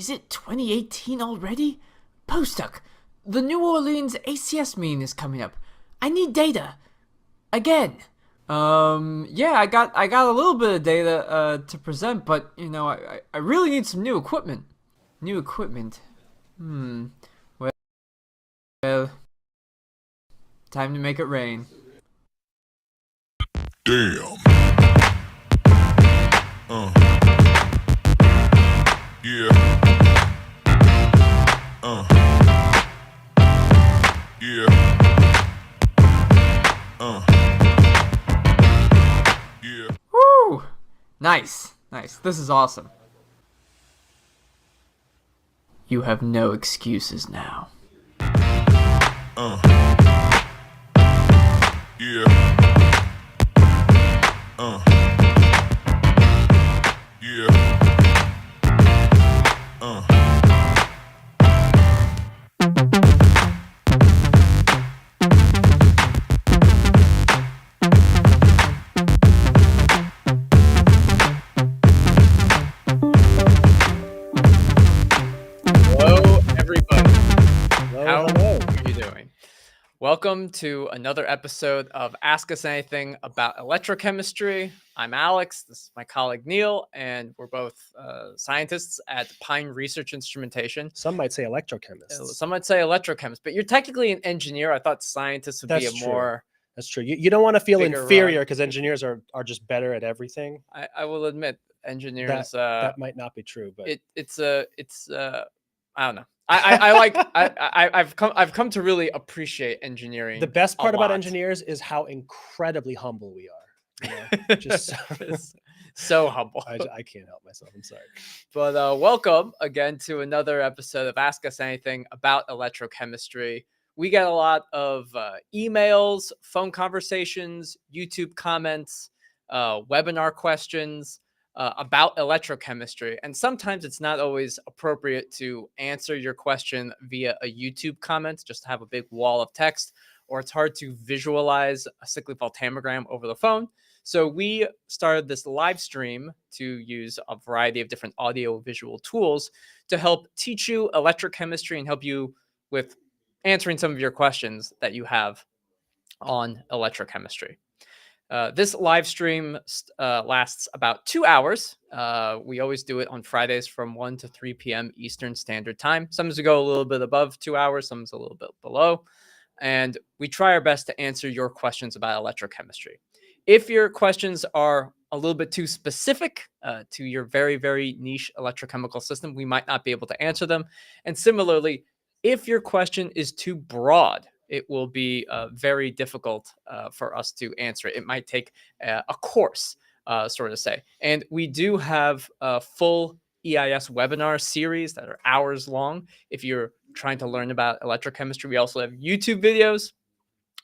Is it 2018 already? Postdoc, the New Orleans ACS meeting is coming up. I need data. Again. Yeah, I got a little bit of data to present, but I really need some new equipment. New equipment. Well, time to make it rain. Damn. Yeah. Yeah. Yeah. Woo! Nice. This is awesome. You have no excuses now. Yeah. Yeah. Hello, everybody. How are you doing? Welcome to another episode of Ask Us Anything About Electrochemistry. I'm Alex, this is my colleague Neil, and we're both scientists at Pine Research Instrumentation. Some might say electrochemists. Some might say electrochemist, but you're technically an engineer. I thought scientists would be a more... That's true. You don't want to feel bigger inferior rod. because engineers are just better at everything. I will admit, engineers... That might not be true, but it's I don't know. I've come to really appreciate engineering. the best part a about lot. engineers is how incredibly humble we are. You know? Just so humble. I can't help myself. I'm sorry. But welcome again to another episode of Ask Us Anything About Electrochemistry. We get a lot of emails, phone conversations, YouTube comments, webinar questions about electrochemistry. And sometimes it's not always appropriate to answer your question via a YouTube comment, just to have a big wall of text, or it's hard to visualize a cyclic voltammogram over the phone. So we started this live stream to use a variety of different audio visual tools to help teach you electrochemistry and help you with answering some of your questions that you have on electrochemistry. This live stream lasts about 2 hours. We always do it on Fridays from 1 to 3 p.m. Eastern Standard Time. Sometimes we go a little bit above 2 hours, sometimes a little bit below. And we try our best to answer your questions about electrochemistry. If your questions are a little bit too specific to your very, very niche electrochemical system, we might not be able to answer them. And similarly, if your question is too broad, it will be very difficult for us to answer it. It might take a course, sort of say. And we do have a full EIS webinar series that are hours long. If you're trying to learn about electrochemistry, we also have YouTube videos,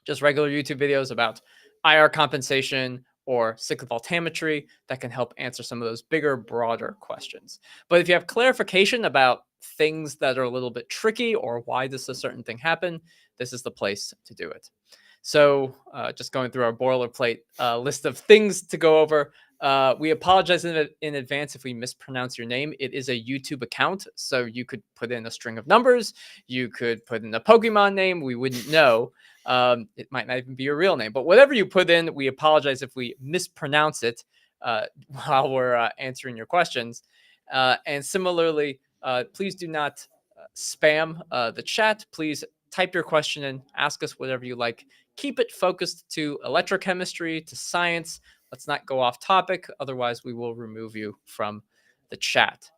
just regular YouTube videos about IR compensation or cyclic voltammetry that can help answer some of those bigger, broader questions. But if you have clarification about things that are a little bit tricky or why does a certain thing happen, this is the place to do it. So just going through our boilerplate list of things to go over. We apologize in advance if we mispronounce your name. It is a YouTube account, so you could put in a string of numbers. You could put in a Pokemon name. We wouldn't know. It might not even be your real name. But whatever you put in, we apologize if we mispronounce it while we're answering your questions. And similarly, please do not spam the chat. Please type your question in. Ask us whatever you like. Keep it focused to electrochemistry, to science. Let's not go off topic. Otherwise, we will remove you from the chat.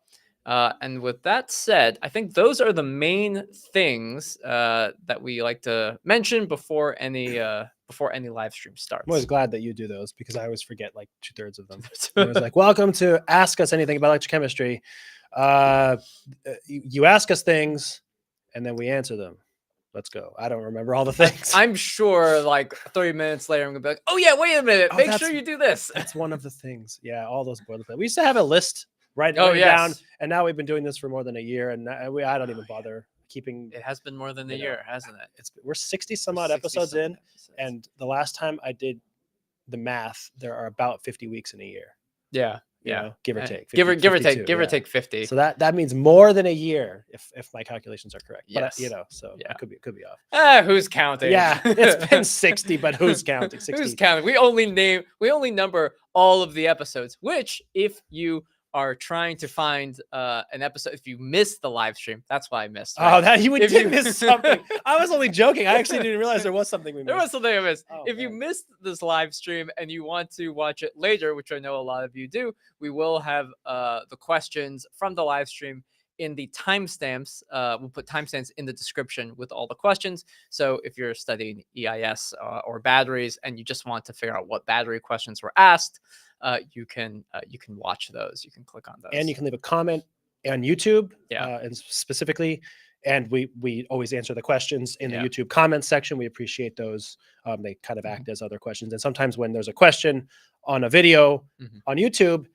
And with that said, I think those are the main things that we like to mention before any live stream starts. I'm always glad that you do those because I always forget like 2/3 of them. I was like, welcome to Ask Us Anything About Electrochemistry. You ask us things and then we answer them. Let's go. I don't remember all the things. I'm sure like 30 minutes later, I'm going to be like, oh yeah, wait a minute. Make sure you do this. That's one of the things. Yeah, all those boilerplate. We used to have a list right Oh, yes. down, and now we've been doing this for more than a year, and I don't even bother keeping. It has been more than a year, hasn't it? We're 60 some odd episodes in, and the last time I did the math, there are about 50 weeks in a year. Yeah. you Yeah. know, give or take. Give or 52, take yeah. 50. So that means more than a year if my calculations are correct. But Yes. you know, so Yeah. it could be off. Who's counting? Yeah, it's been 60, but who's counting? 60. Who's counting? We only number all of the episodes, which if you are trying to find an episode, if you missed the live stream, that's why I missed. Right? Oh, that you If did you- miss something. I was only joking. I actually didn't realize there was something we missed. There was something I missed. Oh, If you man. missed this live stream and you want to watch it later, which I know a lot of you do, we will have the questions from the live stream in the timestamps. We'll put timestamps in the description with all the questions. So if you're studying EIS or batteries and you just want to figure out what battery questions were asked, you can watch those. You can click on those. And you can leave a comment on YouTube, Yeah. and specifically, and we always answer the questions in Yeah. the YouTube comments section. We appreciate those. They kind of act as other questions. And sometimes when there's a question on a video Mhm. on YouTube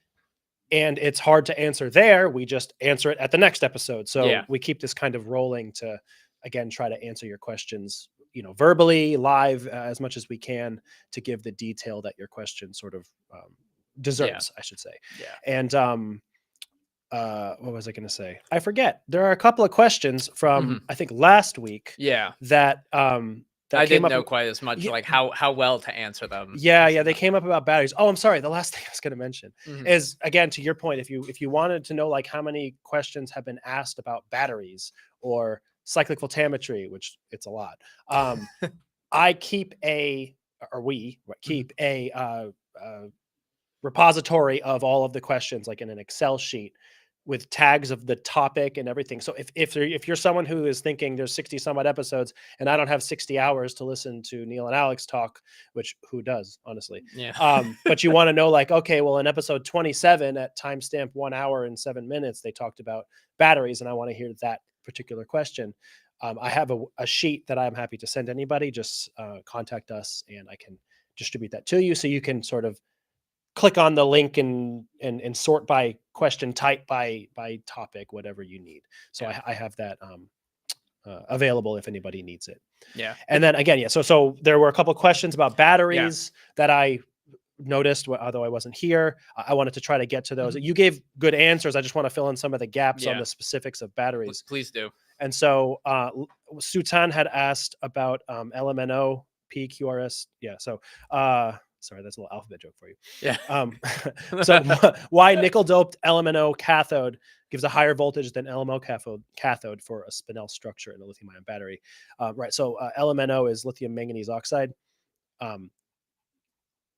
and it's hard to answer there, we just answer it at the next episode. So Yeah. we keep this kind of rolling to, again, try to answer your questions, you know, verbally, live, as much as we can, to give the detail that your question sort of deserves, I should say. Yeah. And what was I going to say? I forget. There are a couple of questions from I think last week Yeah. that that I came didn't up. know quite as much, Yeah. like how well to answer them. Yeah, they came up about batteries. Oh, I'm sorry. The last thing I was going to mention Mhm. is, again, to your point, if you wanted to know like how many questions have been asked about batteries or cyclic voltammetry, which it's a lot. I keep we keep a repository of all of the questions, like in an Excel sheet with tags of the topic and everything. So if you're someone who is thinking there's 60 some odd episodes and I don't have 60 hours to listen to Neil and Alex talk, which who does, honestly? Yeah. But you want to know, like, okay, well, in episode 27 at timestamp 1 hour and 7 minutes, they talked about batteries, and I want to hear that particular question. I have a sheet that I'm happy to send anybody. Just contact us and I can distribute that to you, so you can sort of click on the link and sort by question type, by topic, whatever you need. So Yeah. I have that available if anybody needs it. Yeah. And then again, so there were a couple of questions about batteries that I noticed, although I wasn't here. I wanted to try to get to those. You gave good answers. I just want to fill in some of the gaps on the specifics of batteries. Please do. And so Sutan had asked about LMNO PQRS. Yeah. So sorry, that's a little alphabet joke for you. Yeah. So why nickel doped LMNO cathode gives a higher voltage than LMO cathode for a spinel structure in a lithium ion battery. Right. So LMNO is lithium manganese oxide.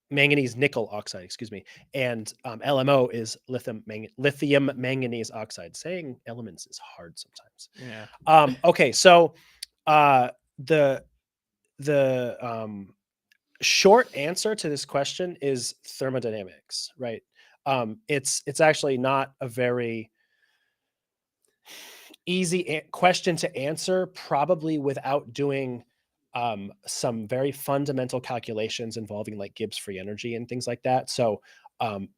Manganese nickel oxide, excuse me, and LMO is lithium manganese oxide. Saying elements is hard sometimes. Yeah. Okay, so the short answer to this question is thermodynamics, right? It's actually not a very easy question to answer, probably without doing some very fundamental calculations involving like Gibbs free energy and things like that. So,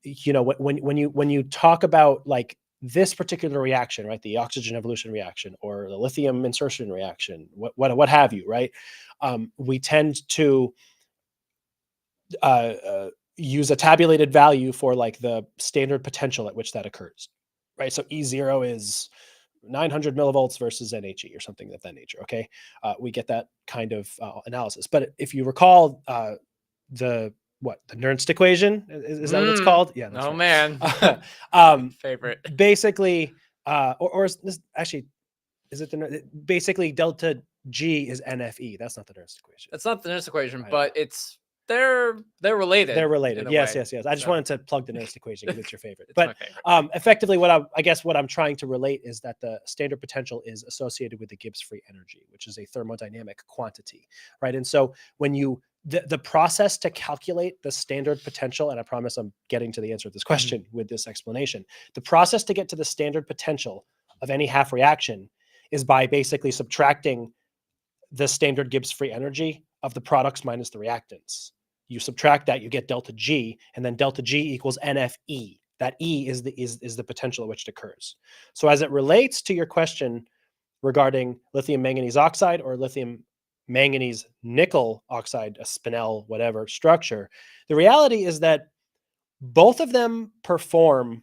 you know, when you talk about like this particular reaction, right, the oxygen evolution reaction or the lithium insertion reaction, what have you, right? We tend to use a tabulated value for like the standard potential at which that occurs, right? So E0 is 900 millivolts versus NHE or something of that nature. Okay. We get that kind of analysis. But if you recall the Nernst equation, is that what it's called? Yeah. That's right. Man. Favorite. Basically, or is this actually, is it basically delta G is NFE. That's not the Nernst equation. It's not the Nernst equation, but they're related. They're related. Yes. Way. I just wanted to plug the Nernst equation because it's your favorite. But my favorite. Effectively, what I'm trying to relate is that the standard potential is associated with the Gibbs free energy, which is a thermodynamic quantity, right? And so when the process to calculate the standard potential, and I promise I'm getting to the answer to this question with this explanation, the process to get to the standard potential of any half reaction is by basically subtracting the standard Gibbs free energy of the products minus the reactants. You subtract that, you get delta G, and then delta G equals NFE. That E is the potential at which it occurs. So as it relates to your question regarding lithium manganese oxide or lithium manganese nickel oxide, a spinel, whatever structure, the reality is that Both of them perform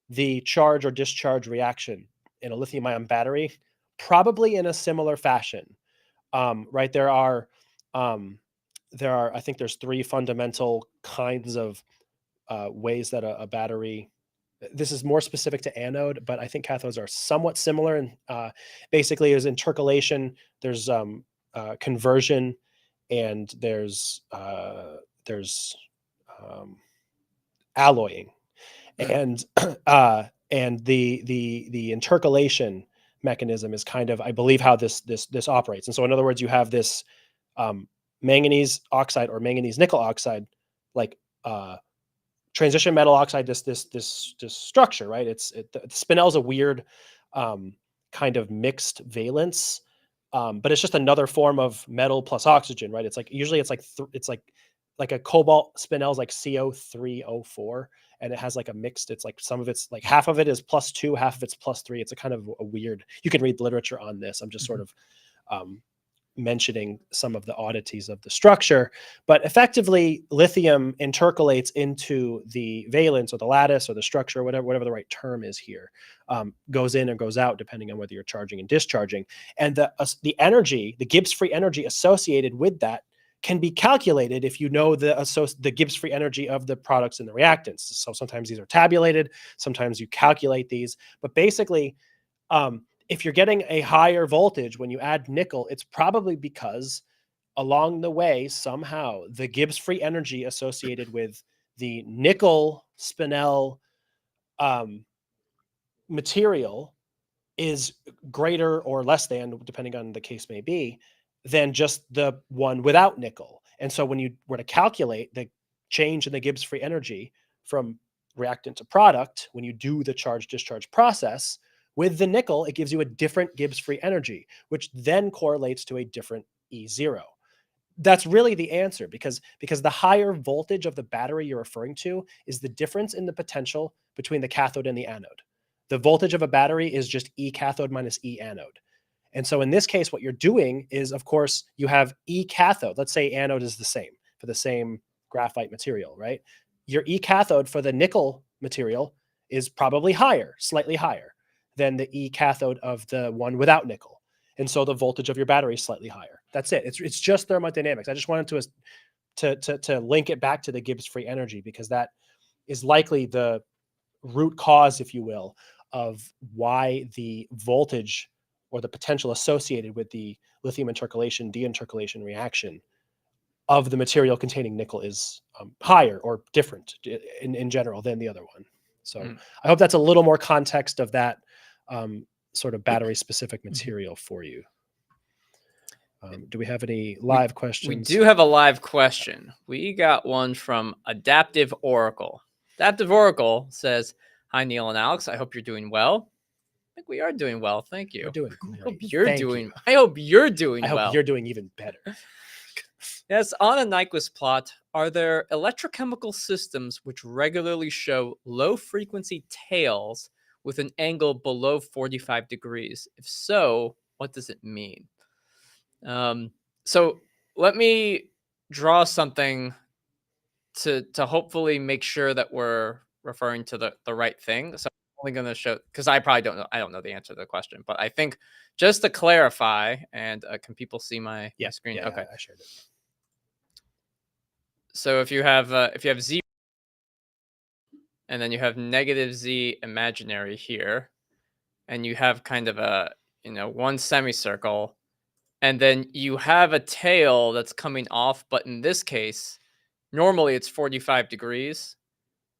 the charge or discharge reaction in a lithium-ion battery, probably in a similar fashion. Right? I think there's three fundamental kinds of ways that a battery. This is more specific to anode, but I think cathodes are somewhat similar. And basically, there's intercalation, there's conversion, and there's alloying, and the intercalation mechanism is kind of, I believe, how this operates. And so, in other words, you have this manganese oxide or manganese nickel oxide, like transition metal oxide, this structure, right? The spinel is a weird kind of mixed valence, but it's just another form of metal plus oxygen, right? It's like usually it's like a cobalt spinel is like CO3O4, and it has like a mixed. It's like some of it's like half of it is +2, half of it's +3. It's a kind of a weird. You can read literature on this. I'm just sort of mentioning some of the oddities of the structure, but effectively lithium intercalates into the valence or the lattice or the structure, whatever the right term is here, goes in and goes out depending on whether you're charging and discharging. And the energy, the Gibbs free energy associated with that can be calculated if you know the Gibbs free energy of the products and the reactants. So sometimes these are tabulated, sometimes you calculate these, but basically, if you're getting a higher voltage when you add nickel, it's probably because along the way, somehow, the Gibbs free energy associated with the nickel spinel material is greater or less than, depending on the case may be, than just the one without nickel. And so when you were to calculate the change in the Gibbs free energy from reactant to product, when you do the charge discharge process, with the nickel, it gives you a different Gibbs free energy, which then correlates to a different E0. That's really the answer, because the higher voltage of the battery you're referring to is the difference in the potential between the cathode and the anode. The voltage of a battery is just E cathode minus E anode. And so in this case, what you're doing is, of course, you have E cathode. Let's say anode is the same for the same graphite material, right? Your E cathode for the nickel material is probably higher, slightly higher than the E cathode of the one without nickel. And so the voltage of your battery is slightly higher. That's it. It's just thermodynamics. I just wanted to link it back to the Gibbs free energy, because that is likely the root cause, if you will, of why the voltage or the potential associated with the lithium intercalation, deintercalation reaction of the material containing nickel is higher or different in general than the other one. So I hope that's a little more context of that sort of battery specific material for you. Do we have any live questions? We do have a live question. We got one from Adaptive Oracle. Adaptive Oracle says, "Hi, Neil and Alex. I hope you're doing well." I think we are doing well. Thank you. We're doing I great. hope you're Thank doing. you. I hope you're doing I hope well. you're doing even better. Yes, on a Nyquist plot, are there electrochemical systems which regularly show low frequency tails with an angle below 45 degrees? If so, what does it mean? So let me draw something to hopefully make sure that we're referring to the right thing. So I'm only going to show, because I probably don't know. I don't know the answer to the question, but I think just to clarify, and can people see my screen? Yeah, okay, I shared it. So if you have Z, and then you have negative Z imaginary here, and you have kind of a one semicircle, and then you have a tail that's coming off, but in this case, normally it's 45 degrees.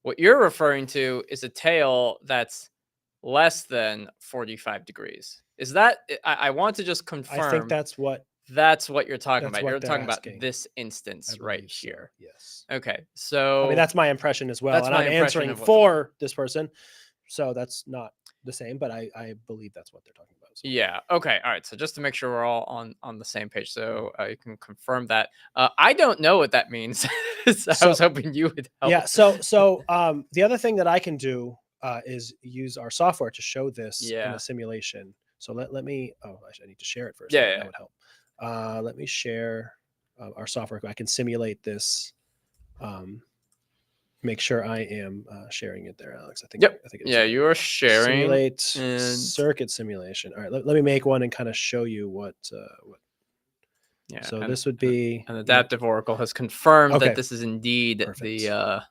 What you're referring to is a tail that's less than 45 degrees. Is that? I want to just confirm. I think that's what you're talking about. You're talking about asking. this instance right here. So, yes. Okay. So I mean, that's my impression as well. That's and my I'm impression answering of what for this person. So that's not the same, but I believe that's what they're talking about. So. Yeah. Okay. All right. So just to make sure we're all on the same page, so you can confirm that. I don't know what that means. So I was hoping you would help. Yeah. So the other thing that I can do is use our software to show this in a simulation. So let me. Oh, I need to share it first. Yeah. That would help. Let me share our software. I can simulate this. make sure I am sharing it there, Alex. I think. Yep. I think it's Yeah, right. you are sharing. Simulate and circuit simulation. All right, let me make one and kind of show you what. yeah, So and this would be an adaptive oracle has confirmed Okay. that this is indeed Perfect. the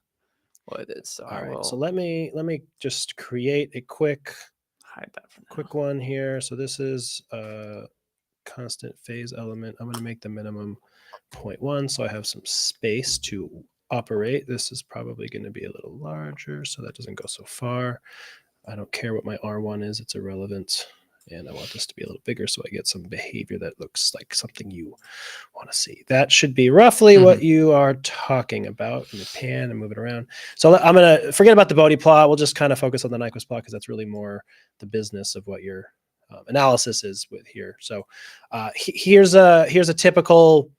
what it is. So All I right. will So let me just create a quick hide that for now. quick one here. So this is constant phase element. I'm going to make the minimum 0.1 so I have some space to operate. This is probably going to be a little larger so that doesn't go so far. I don't care what my R1 is, it's irrelevant. And I want this to be a little bigger so I get some behavior that looks like something you want to see. That should be roughly what you are talking about. In the pan and move it around. So I'm going to forget about the Bodhi plot. We'll just kind of focus on the Nyquist plot because that's really more the business of what your analysis is with here. So here's a typical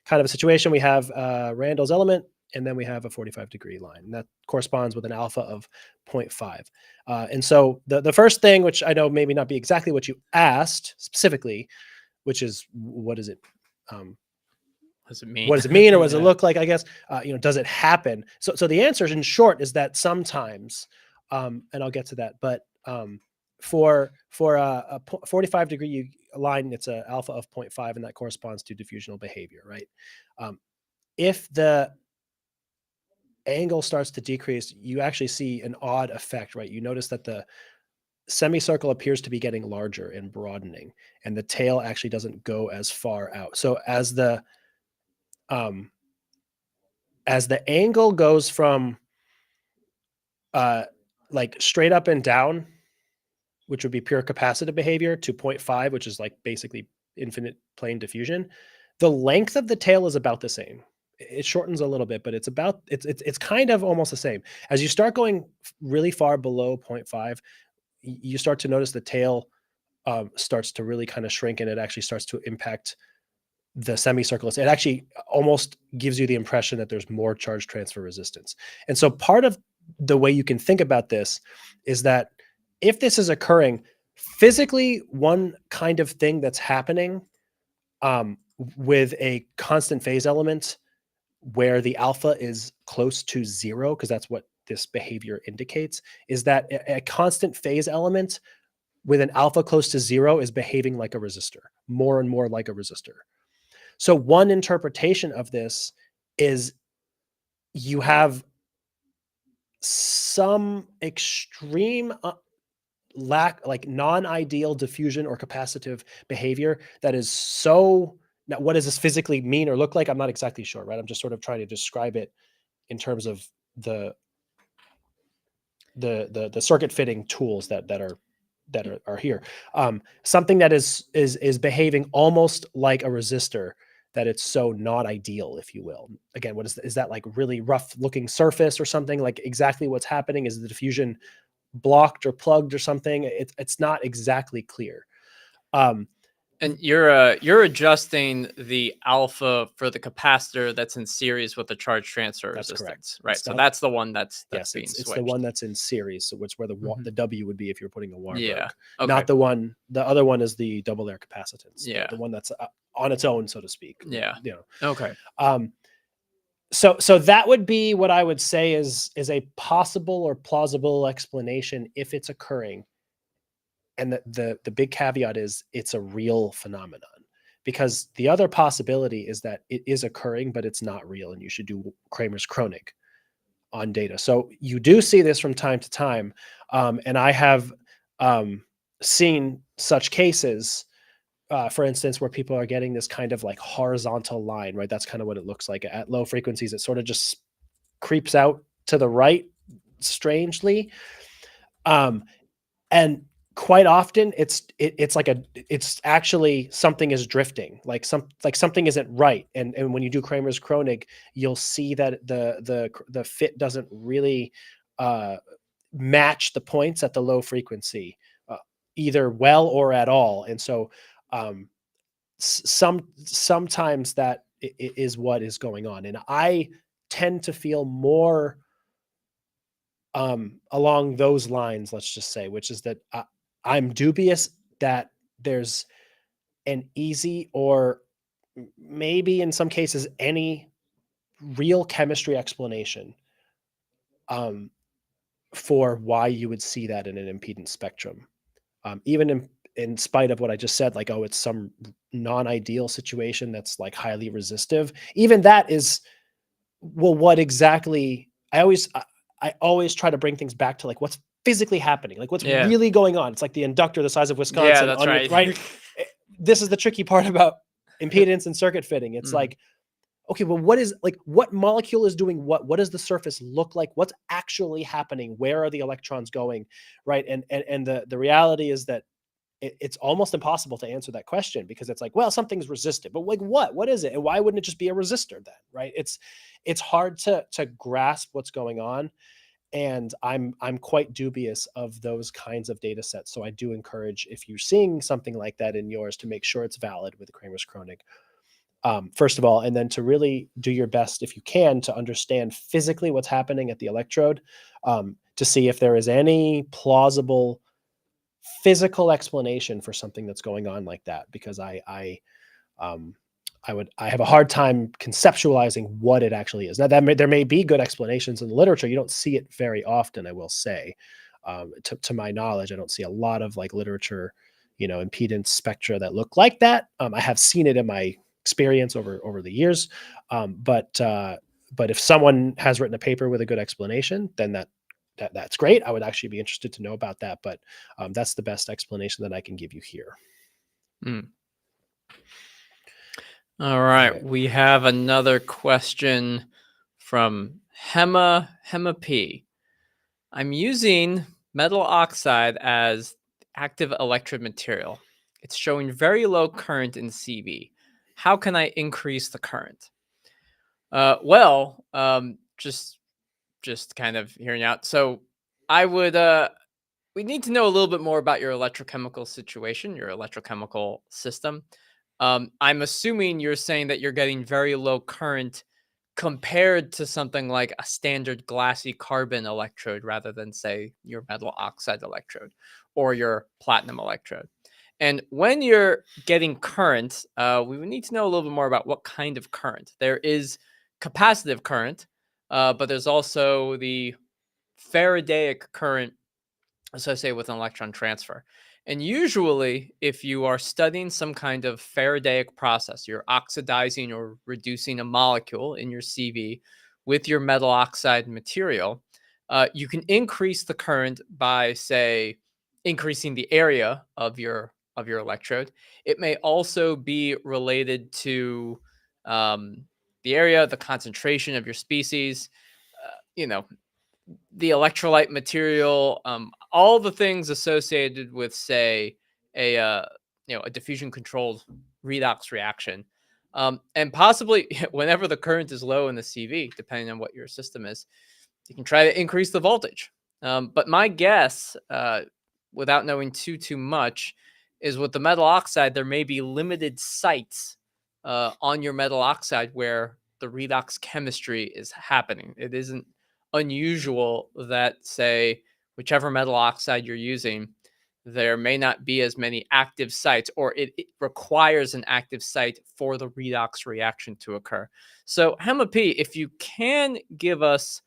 kind of a situation. We have Randall's element, and then we have a 45-degree line. And that corresponds with an alpha of 0.5. And so the first thing, which I know maybe not be exactly what you asked specifically, which is what is it? What does it mean? What does it mean, or what does it look like? I guess does it happen? So the answer, in short, is that sometimes, and I'll get to that. But for a 45-degree line, it's an alpha of 0.5, and that corresponds to diffusional behavior, right? If the angle starts to decrease, you actually see an odd effect, right? You notice that the semicircle appears to be getting larger and broadening, and the tail actually doesn't go as far out. So as the angle goes from like straight up and down, which would be pure capacitive behavior, to 0.5, which is like basically infinite plane diffusion, the length of the tail is about the same. It shortens a little bit, but it's kind of almost the same. As you start going really far below 0.5, you start to notice the tail starts to really kind of shrink, and it actually starts to impact the semicircle. It actually almost gives you the impression that there's more charge transfer resistance. And so part of the way you can think about this is that if this is occurring physically, one kind of thing that's happening with a constant phase element where the alpha is close to 0, because that's what this behavior indicates, is that a constant phase element with an alpha close to 0 is behaving like a resistor, more and more like a resistor. So one interpretation of this is you have some extreme like non-ideal diffusion or capacitive behavior that is so. Now, what does this physically mean or look like? I'm not exactly sure, right? I'm just sort of trying to describe it in terms of the circuit fitting tools that are here. Something that is behaving almost like a resistor, that it's so not ideal, if you will. Again, what is that like really rough looking surface or something? Like exactly what's happening? Is the diffusion blocked or plugged or something? It's not exactly clear. And you're adjusting the alpha for the capacitor that's in series with the charge transfer That's resistance, correct. right? It's So not- that's the one that's yes, being it's switched. the one that's in series, so it's where the W would be if you're putting a Warburg. Yeah. Okay. Not the other one is the double layer capacitance. Yeah. The one that's on its own, so to speak. Yeah. Okay. Okay. So that would be what I would say is a possible or plausible explanation if it's occurring. And the big caveat is it's a real phenomenon, because the other possibility is that it is occurring, but it's not real, and you should do Kramer's Kronig on data. So you do see this from time to time, and I have seen such cases. For instance, where people are getting this kind of like horizontal line, right? That's kind of what it looks like at low frequencies. It sort of just creeps out to the right strangely. And quite often it's actually something is drifting, like something isn't right. And when you do Kramer's Kronig, you'll see that the fit doesn't really match the points at the low frequency, either well or at all. And so sometimes that is what is going on. And I tend to feel more along those lines, let's just say, which is that I'm dubious that there's an easy or maybe in some cases any real chemistry explanation for why you would see that in an impedance spectrum. Even in spite of what I just said, like, oh, it's some non-ideal situation that's like highly resistive. Even that is, well, what exactly? I always try to bring things back to like what's physically happening, like what's Yeah. really going on. It's like the inductor the size of Yeah, Wisconsin. that's right. Right. This is the tricky part about impedance and circuit fitting. It's Mhm. like, okay, well, what molecule is doing what? What does the surface look like? What's actually happening? Where are the electrons going? Right. And the reality is that it's almost impossible to answer that question, because it's like, well, something's resistive, but like what is it? And why wouldn't it just be a resistor then? Right. It's hard to grasp what's going on. And I'm quite dubious of those kinds of data sets. So I do encourage, if you're seeing something like that in yours, to make sure it's valid with Kramer's Kronig. First of all, and then to really do your best, if you can, to understand physically what's happening at the electrode, to see if there is any plausible physical explanation for something that's going on like that. Because I have a hard time conceptualizing what it actually is. Now, there may be good explanations in the literature. You don't see it very often, I will say. To my knowledge, I don't see a lot of like literature, impedance spectra that look like that. I have seen it in my experience over the years, but if someone has written a paper with a good explanation, then that's great. I would actually be interested to know about that, but that's the best explanation that I can give you here. All right, Okay. we have another question from Hema P. I'm using metal oxide as active electrode material. It's showing very low current in CV. How can I increase the current? Just kind of hearing out. So I would we need to know a little bit more about your electrochemical situation, your electrochemical system. I'm assuming you're saying that you're getting very low current compared to something like a standard glassy carbon electrode rather than, say, your metal oxide electrode or your platinum electrode. And when you're getting current, we would need to know a little bit more about what kind of current. There is capacitive current, but there's also the Faradaic current associated with an electron transfer. And usually, if you are studying some kind of Faradaic process, you're oxidizing or reducing a molecule in your CV with your metal oxide material, you can increase the current by, say, increasing the area of your electrode. It may also be related to the area, the concentration of your species. You know, the electrolyte material, all the things associated with, say, a diffusion controlled redox reaction, and possibly whenever the current is low in the CV, depending on what your system is, you can try to increase the voltage. But my guess, without knowing too much, is with the metal oxide, there may be limited sites on your metal oxide where the redox chemistry is happening. It isn't unusual that, say, whichever metal oxide you're using, there may not be as many active sites, or it requires an active site for the redox reaction to occur. So, Hema P, if you can give us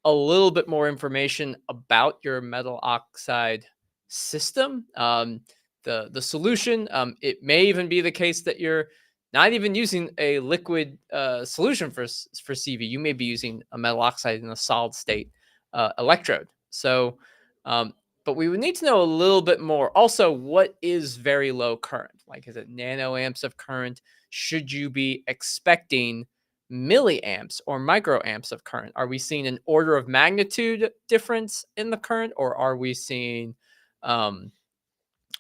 a little bit more information about your metal oxide system, the solution, it may even be the case that you're not even using a liquid solution for CV. You may be using a metal oxide in a solid state electrode. So, but we would need to know a little bit more. Also, what is very low current? Like, is it nanoamps of current? Should you be expecting milliamps or microamps of current? Are we seeing an order of magnitude difference in the current, or are we seeing, or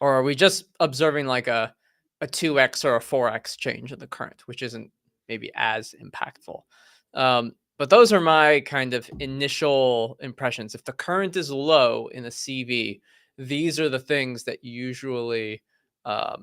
are we just observing like a 2x or a 4x change in the current, which isn't maybe as impactful? But those are my kind of initial impressions. If the current is low in a CV, these are the things that usually are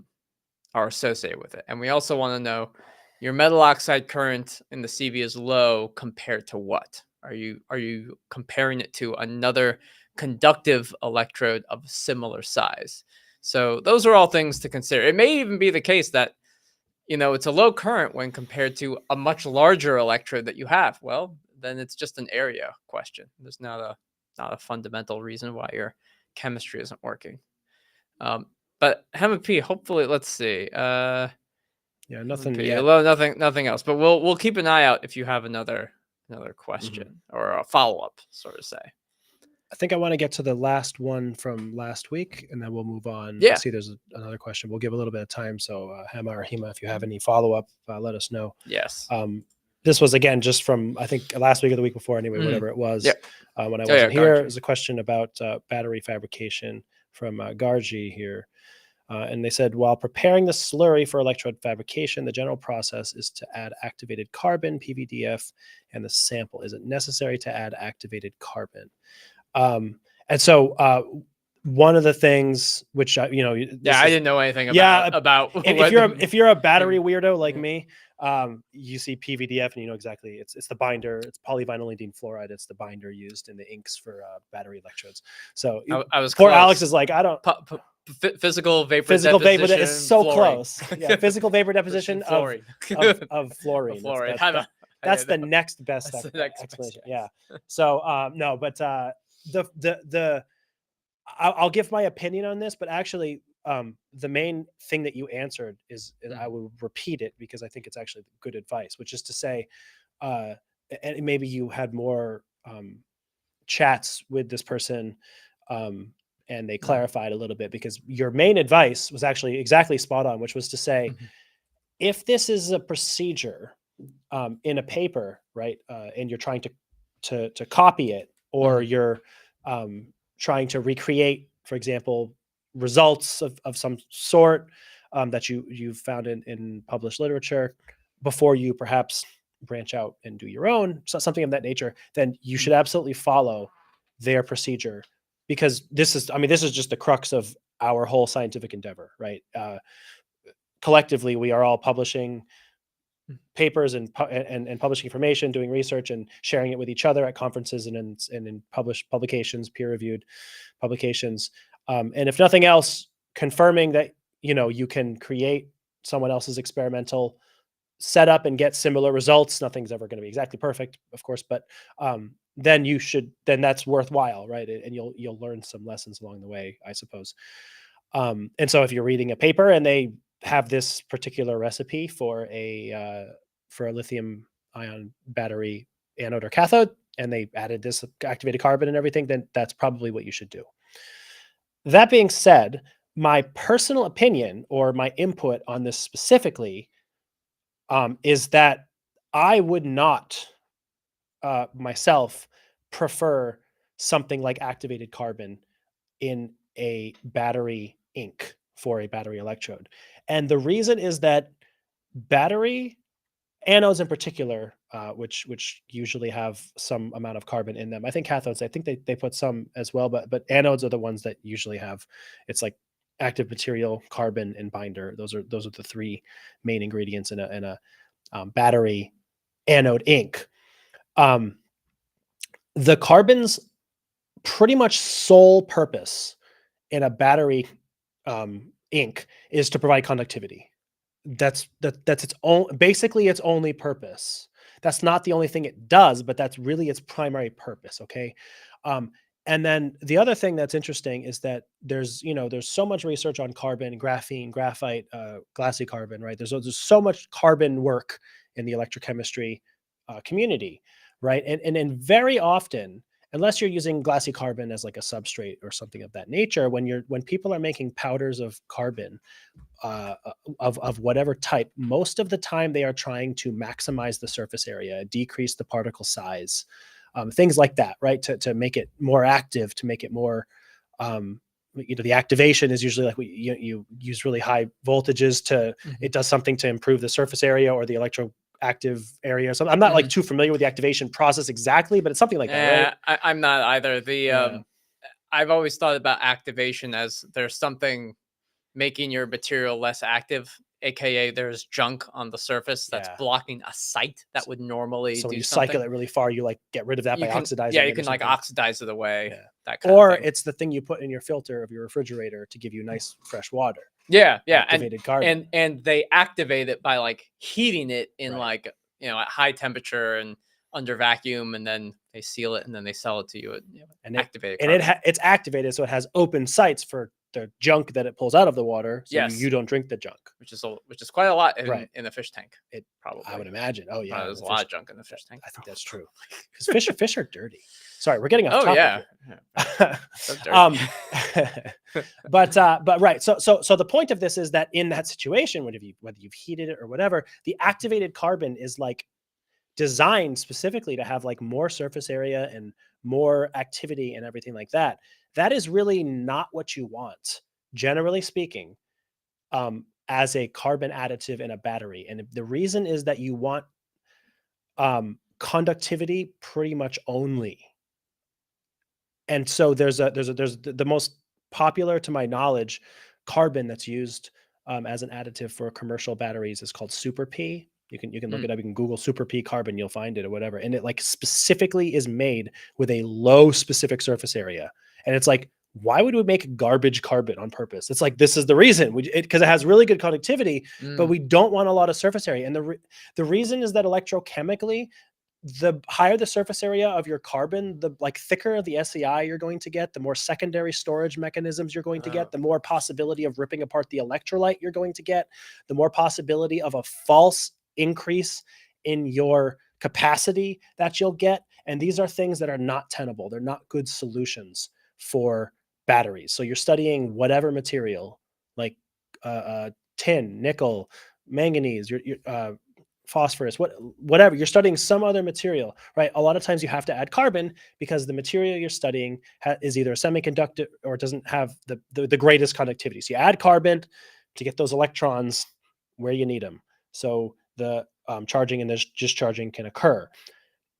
associated with it. And we also want to know your metal oxide current in the CV is low compared to what? Are you comparing it to another conductive electrode of similar size? So those are all things to consider. It may even be the case that, it's a low current when compared to a much larger electrode that you have. Well, then it's just an area question. There's not a fundamental reason why your chemistry isn't working. But Hema P, hopefully, let's see. Yeah, nothing P, yet. nothing else. But we'll keep an eye out if you have another question or a follow up, sort of say. I think I want to get to the last one from last week, and then we'll move on. Yeah. I see there's another question. We'll give a little bit of time. So Hema or Hema, if you have any follow up, let us know. Yes. This was again just from I think last week or the week before, anyway, whatever it was. Yep. When I wasn't here, Gargi. it was a question about battery fabrication from Gargi here. And they said, while preparing the slurry for electrode fabrication, the general process is to add activated carbon, PVDF, and the sample. Is it necessary to add activated carbon? And so one of the things which, I didn't know anything about if you're a battery weirdo like me, you see PVDF and you know exactly it's the binder. It's polyvinylidene fluoride. It's the binder used in the inks for battery electrodes. So I was poor close. Alex is like, I don't physical vapor physical deposition, vapor. It's so fluorine. close. Yeah, physical vapor deposition of fluorine. of fluorine. Fluorine. That's the next best That's the next explanation. best. Yeah. So no, but I'll give my opinion on this, but actually the main thing that you answered is I will repeat it because I think it's actually good advice, which is to say, and maybe you had more chats with this person and they clarified a little bit, because your main advice was actually exactly spot on, which was to say, if this is a procedure in a paper, right, and you're trying to copy it, or you're trying to recreate, for example, results of some sort that you've found in published literature before you perhaps branch out and do your own, so something of that nature, then you should absolutely follow their procedure, because this is just the crux of our whole scientific endeavor, right? Collectively, we are all publishing papers and publishing information, doing research and sharing it with each other at conferences and in published publications, peer-reviewed publications. And if nothing else, confirming that, you can create someone else's experimental setup and get similar results. Nothing's ever going to be exactly perfect, of course, but then that's worthwhile, right? And you'll learn some lessons along the way, I suppose. And so if you're reading a paper and they have this particular recipe for a lithium ion battery anode or cathode, and they added this activated carbon and everything, then that's probably what you should do. That being said, my personal opinion or my input on this specifically is that I would not myself prefer something like activated carbon in a battery ink for a battery electrode. And the reason is that battery anodes in particular, which usually have some amount of carbon in them. I think cathodes, I think they put some as well, but anodes are the ones that usually have, it's like active material, carbon, and binder. Those are the three main ingredients in a battery anode ink. The carbon's pretty much sole purpose in a battery ink is to provide conductivity. That's its own, basically its only purpose. That's not the only thing it does, but that's really its primary purpose. Okay. And then the other thing that's interesting is that there's so much research on carbon, graphene, graphite, glassy carbon, right? There's so much carbon work in the electrochemistry community, right? And very often, unless you're using glassy carbon as like a substrate or something of that nature, when people are making powders of carbon of whatever type, most of the time they are trying to maximize the surface area, decrease the particle size, things like that, right? To make it more active, to make it more, the activation is usually like you use really high voltages to, it does something to improve the surface area or the electroactive area. So I'm not like too familiar with the activation process exactly, but it's something like that, right? I'm not either. I've always thought about activation as there's something making your material less active, aka there's junk on the surface that's blocking a site that would normally so when do you something. cycle it really far, you like get rid of that by oxidizing. Yeah, you can like oxidize it away. Yeah. That kind or of thing. It's the thing you put in your filter of your refrigerator to give you nice fresh water. Yeah, activated carbon. And they activate it by like heating it in like at high temperature and under vacuum, and then they seal it, and then they sell it to you at And activated and carbon. it's activated, so it has open sites for the junk that it pulls out of the water, so Yes. you don't drink the junk. which is quite a lot in, Right. in a fish tank. It Probably. I would imagine. Oh yeah, There's the a lot fish- of junk in the fish tank. I think that's true because fish are dirty. Sorry, we're getting off Oh topic yeah. here. So dirty. But right. So the point of this is that in that situation, whether you've heated it or whatever, the activated carbon is like designed specifically to have like more surface area and more activity and everything like that. That is really not what you want, generally speaking, as a carbon additive in a battery. And the reason is that you want conductivity pretty much only. And so there's the most popular, to my knowledge, carbon that's used as an additive for commercial batteries is called Super P. You can look it up. You can Google Super P carbon, you'll find it or whatever. And it like specifically is made with a low specific surface area. And it's like, why would we make garbage carbon on purpose? It's like, this is the reason, because it has really good conductivity, but we don't want a lot of surface area. And the reason is that electrochemically, the higher the surface area of your carbon, the like thicker the SEI you're going to get, the more secondary storage mechanisms you're going to get, the more possibility of ripping apart the electrolyte you're going to get, the more possibility of a false increase in your capacity that you'll get. And these are things that are not tenable. They're not good solutions for batteries. So you're studying whatever material, like tin, nickel, manganese, phosphorus, whatever. You're studying some other material, right? A lot of times you have to add carbon because the material you're studying is either a semiconductor or it doesn't have the greatest conductivity. So you add carbon to get those electrons where you need them. So the charging and discharging can occur.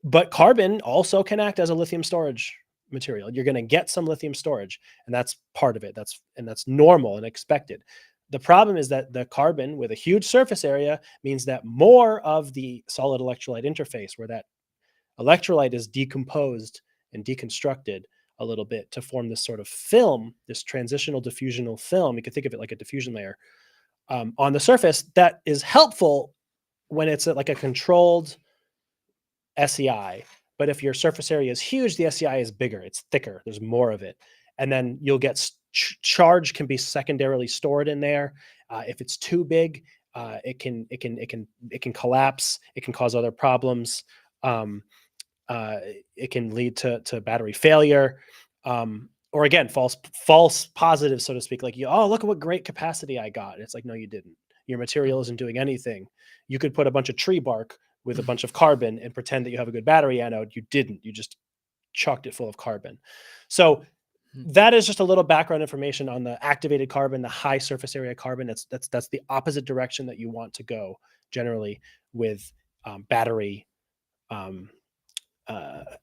But carbon also can act as a lithium storage material. You're going to get some lithium storage, and that's part of it. That's normal and expected. The problem is that the carbon with a huge surface area means that more of the solid electrolyte interface, where that electrolyte is decomposed and deconstructed a little bit to form this sort of film, this transitional diffusional film, you could think of it like a diffusion layer on the surface, that is helpful when it's like a controlled SEI. But if your surface area is huge, the SEI is bigger, it's thicker, there's more of it. And then you'll get charge can be secondarily stored in there. If it's too big, it can collapse. It can cause other problems. It can lead to battery failure, or again, false positives, so to speak. Like, look at what great capacity I got. It's like, no, you didn't. Your material isn't doing anything. You could put a bunch of tree bark with a bunch of carbon and pretend that you have a good battery anode. You didn't. You just chucked it full of carbon. So that is just a little background information on the activated carbon, the high surface area carbon. That's the opposite direction that you want to go generally with battery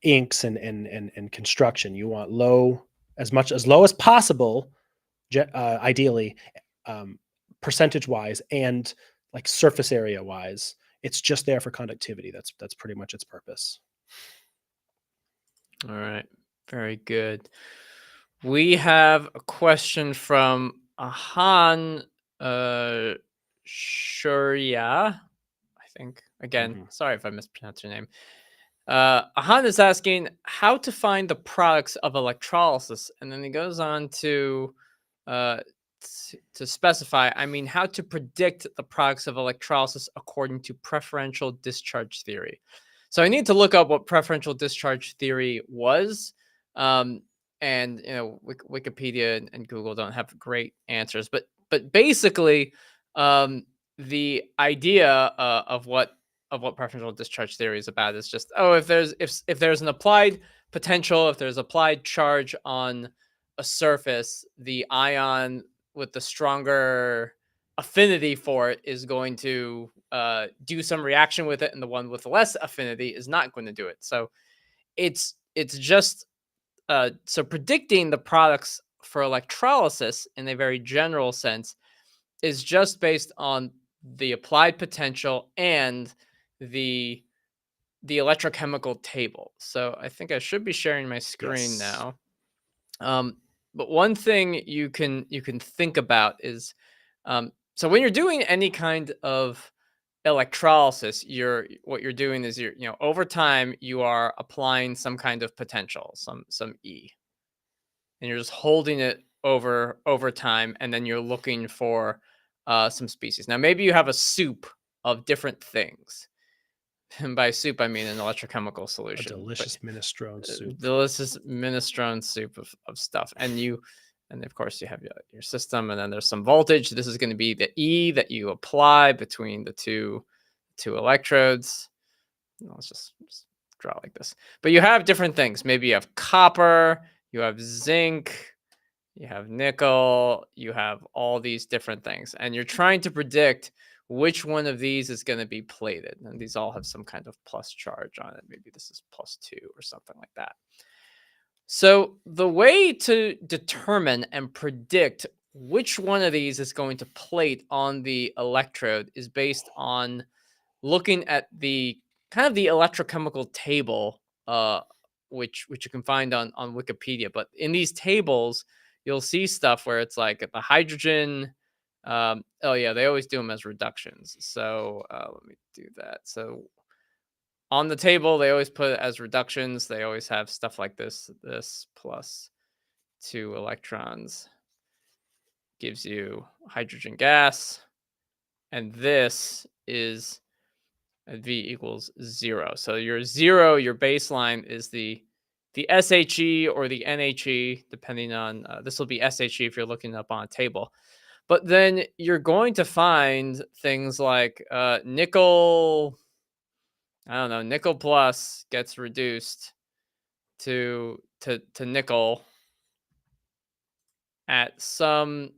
inks and construction. You want low as low as possible, ideally, percentage wise and like surface area wise. It's just there for conductivity. That's pretty much its purpose. All right, very good. We have a question from Ahan Shuria, I think. Again, sorry if I mispronounced your name. Ahan is asking how to find the products of electrolysis, and then he goes on to specify, how to predict the products of electrolysis according to preferential discharge theory. So I need to look up what preferential discharge theory was. And Wikipedia and Google don't have great answers, but basically, the idea of what preferential discharge theory is about is just if there's an applied potential, if there's applied charge on a surface, the ion with the stronger affinity for it is going to do some reaction with it, and the one with less affinity is not going to do it. So it's just so predicting the products for electrolysis in a very general sense is just based on the applied potential and the electrochemical table. So I think I should be sharing my screen now. But one thing you can think about is so when you're doing any kind of electrolysis, what you're doing is over time you are applying some kind of potential, some E, and you're just holding it over time, and then you're looking for some species. Now maybe you have a soup of different things. And by soup I mean an electrochemical A solution. delicious minestrone soup. Delicious minestrone soup of stuff. And of course you have your system, and then there's some voltage. This is going to be the E that you apply between the two electrodes. Let's just draw like this. But you have different things. Maybe you have copper, you have zinc, you have nickel, you have all these different things. And you're trying to predict which one of these is going to be plated. And these all have some kind of plus charge on it. Maybe this is +2 or something like that. So the way to determine and predict which one of these is going to plate on the electrode is based on looking at the kind of the electrochemical table, which you can find on Wikipedia. But in these tables, you'll see stuff where it's like the hydrogen. Oh yeah, they always do them as reductions. So let me do that. So on the table, they always put it as reductions. They always have stuff like this. This plus 2 electrons gives you hydrogen gas. And this is V equals 0. So your 0, your baseline is the SHE or the NHE, depending on, this will be SHE if you're looking up on a table. But then you're going to find things like nickel, I don't know, nickel plus gets reduced to nickel at some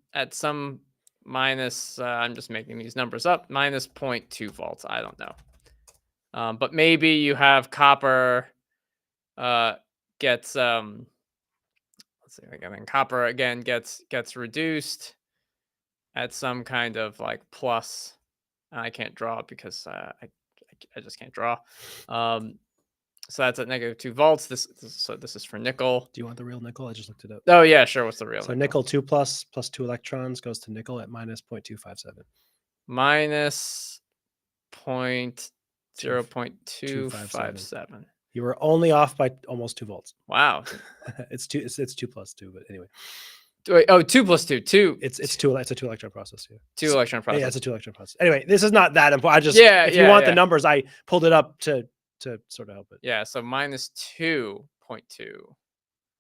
minus, I'm just making these numbers up, minus 0.2 volts. I don't know. But maybe you have copper gets, let's see, again, copper again gets reduced at some kind of like plus. I can't draw because I just can't draw. So that's at -2 volts. This is for nickel. Do you want the real nickel? I just looked it up. Oh yeah, sure. What's the real? So nickel 2 plus 2 electrons goes to nickel at minus 0.257. Minus 0.257. You were only off by almost 2 volts. Wow. It's 2 plus 2, but anyway. Wait, 2 plus 2. 2. It's a 2 electron process. Yeah. 2 electron process. Yeah, it's a 2 electron process. Anyway, this is not that important. I just if you want the numbers, I pulled it up to sort of help it. Yeah, so minus 2.2.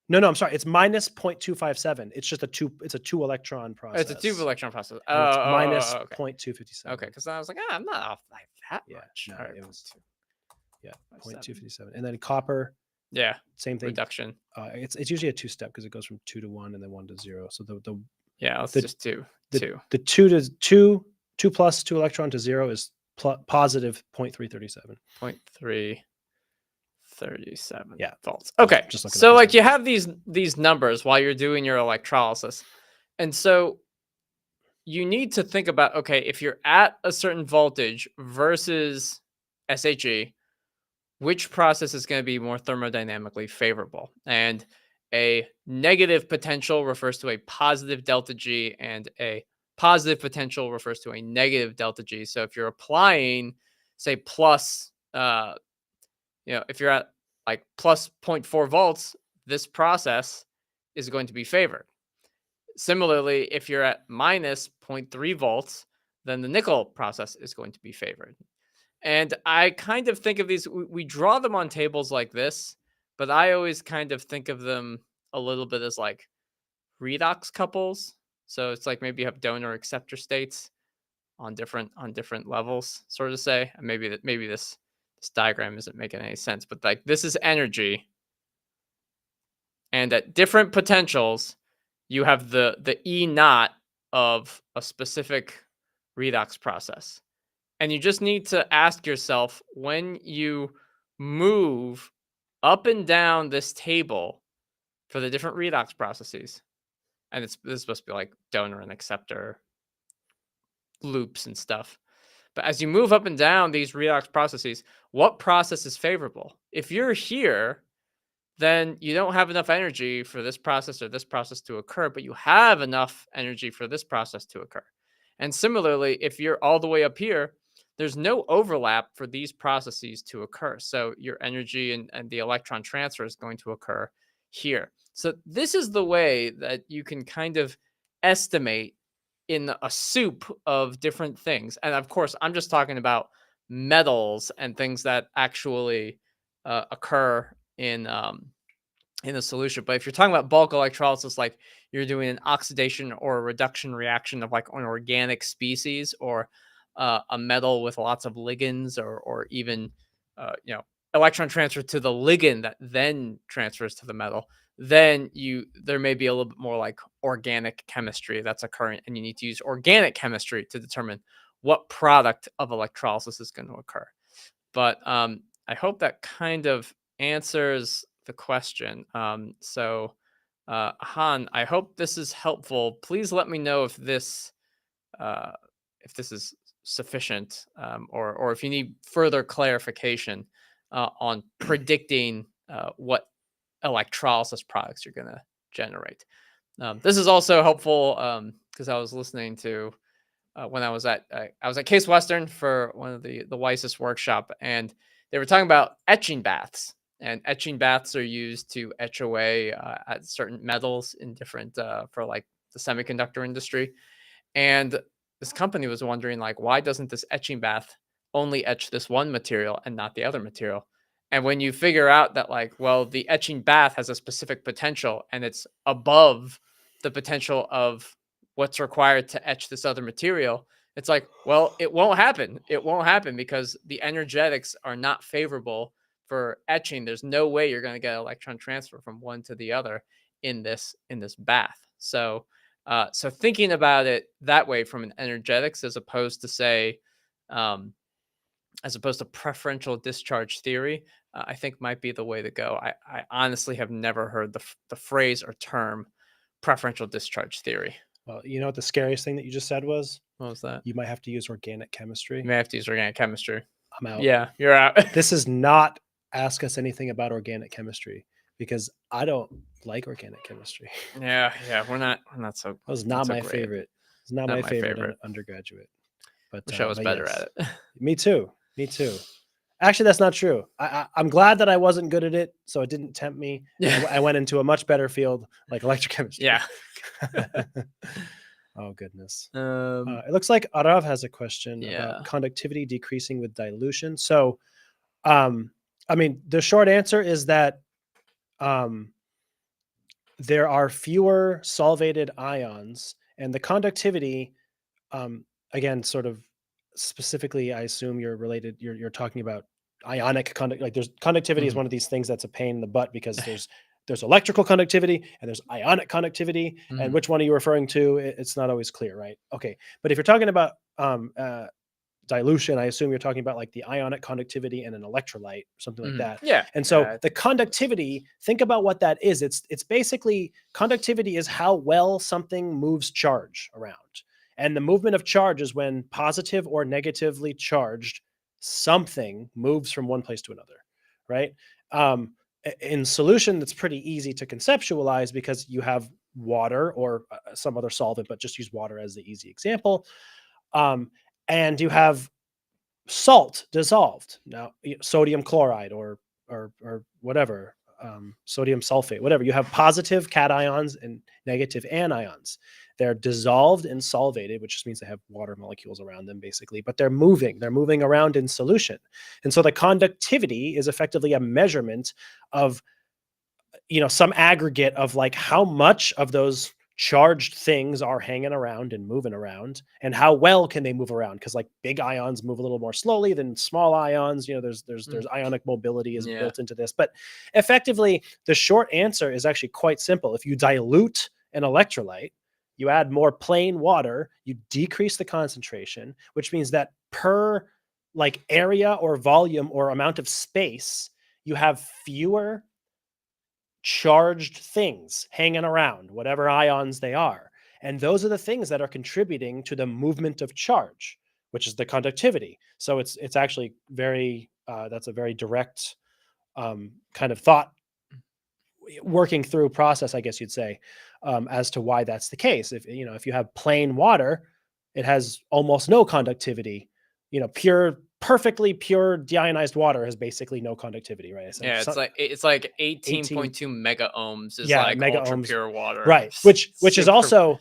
No, I'm sorry. It's minus 0.257. It's just it's a 2 electron process. It's a 2 electron process. It's minus okay. 0.257. Okay, because I was like, I'm not off like that much. No, Right, it was 0.257. And then copper. Yeah, same thing. Reduction. It's usually a 2-step because it goes from 2 to 1 and then 1 to 0. So let's just 2. The 2 plus 2 electron to 0 is positive 0.337. 0.337 volts. Yeah, Okay, so like you have these numbers while you're doing your electrolysis, and so you need to think about, okay, if you're at a certain voltage versus SHE, which process is going to be more thermodynamically favorable? And a negative potential refers to a positive delta G, and a positive potential refers to a negative delta G. So if you're applying, say, plus, if you're at like plus 0.4 volts, this process is going to be favored. Similarly, if you're at minus 0.3 volts, then the nickel process is going to be favored. And I kind of think of these, we draw them on tables like this, but I always kind of think of them a little bit as like redox couples. So it's like maybe you have donor acceptor states on different levels, sort of say. And maybe this diagram isn't making any sense, but like this is energy. And at different potentials, you have the E naught of a specific redox process. And you just need to ask yourself, when you move up and down this table for the different redox processes, and this is supposed to be like donor and acceptor loops and stuff. But as you move up and down these redox processes, what process is favorable? If you're here, then you don't have enough energy for this process or this process to occur, but you have enough energy for this process to occur. And similarly, if you're all the way up here, there's no overlap for these processes to occur. So your energy and the electron transfer is going to occur here. So this is the way that you can kind of estimate in a soup of different things. And of course, I'm just talking about metals and things that actually occur in the solution. But if you're talking about bulk electrolysis, like you're doing an oxidation or a reduction reaction of like an organic species or a metal with lots of ligands, or even electron transfer to the ligand that then transfers to the metal, then there may be a little bit more like organic chemistry that's occurring, and you need to use organic chemistry to determine what product of electrolysis is going to occur. But I hope that kind of answers the question. Han, I hope this is helpful. Please let me know if this is sufficient, or if you need further clarification on predicting what electrolysis products you're going to generate. This is also helpful because I was listening to when I was at Case Western for one of the WEIRDEST workshop, and they were talking about etching baths. And etching baths are used to etch away at certain metals in different for like the semiconductor industry. And this company was wondering, like, why doesn't this etching bath only etch this one material and not the other material? And when you figure out that, like, well, the etching bath has a specific potential and it's above the potential of what's required to etch this other material, it's like, well, it won't happen. It won't happen because the energetics are not favorable for etching. There's no way you're going to get electron transfer from one to the other in this bath. So thinking about it that way from an energetics, as opposed to preferential discharge theory, I think might be the way to go. I honestly have never heard the phrase or term preferential discharge theory. Well, you know what the scariest thing that you just said was? What was that? You might have to use organic chemistry. You may have to use organic chemistry. I'm out. Yeah, you're out. This is not ask us anything about organic chemistry, because I don't like organic chemistry. Yeah, we're not so. That was not my great. favorite. It's not my favorite undergraduate. But Wish I was better at it. Me too. Actually, that's not true. I'm glad that I wasn't good at it, so it didn't tempt me. Yeah. I went into a much better field like electrochemistry. Yeah. Oh, goodness. It looks like Arav has a question Yeah. about conductivity decreasing with dilution. So, I mean, the short answer is that there are fewer solvated ions, and the conductivity, again, sort of specifically, I assume you're talking about ionic conduct. Like, there's conductivity is one of these things that's a pain in the butt, because there's electrical conductivity and there's ionic conductivity, and which one are you referring to? It's not always clear, right? Okay, but if you're talking about dilution, I assume you're talking about like the ionic conductivity and an electrolyte, something like that. Yeah. And so the conductivity, think about what that is. It's basically, conductivity is how well something moves charge around. And the movement of charge is when positive or negatively charged something moves from one place to another, right? In solution, that's pretty easy to conceptualize, because you have water or some other solvent, but just use water as the easy example. And you have salt dissolved. Now, sodium chloride or whatever, sodium sulfate, whatever. You have positive cations and negative anions. They're dissolved and solvated, which just means they have water molecules around them, basically, but they're moving around in solution. And so the conductivity is effectively a measurement of, some aggregate of like how much of those charged things are hanging around and moving around, and how well can they move around, because like big ions move a little more slowly than small ions. There's ionic mobility is built into this. But effectively, the short answer is actually quite simple. If you dilute an electrolyte, you add more plain water, you decrease the concentration, which means that per like area or volume or amount of space, you have fewer charged things hanging around, whatever ions they are. And those are the things that are contributing to the movement of charge, which is the conductivity. So it's actually very, that's a very direct kind of thought working through process, I guess you'd say, as to why that's the case. If you have plain water, it has almost no conductivity perfectly pure deionized water has basically no conductivity, right? So Yeah, it's like 18.2 mega ohms is Yeah, like mega ultra ohms. pure water. Right. Which is Super- also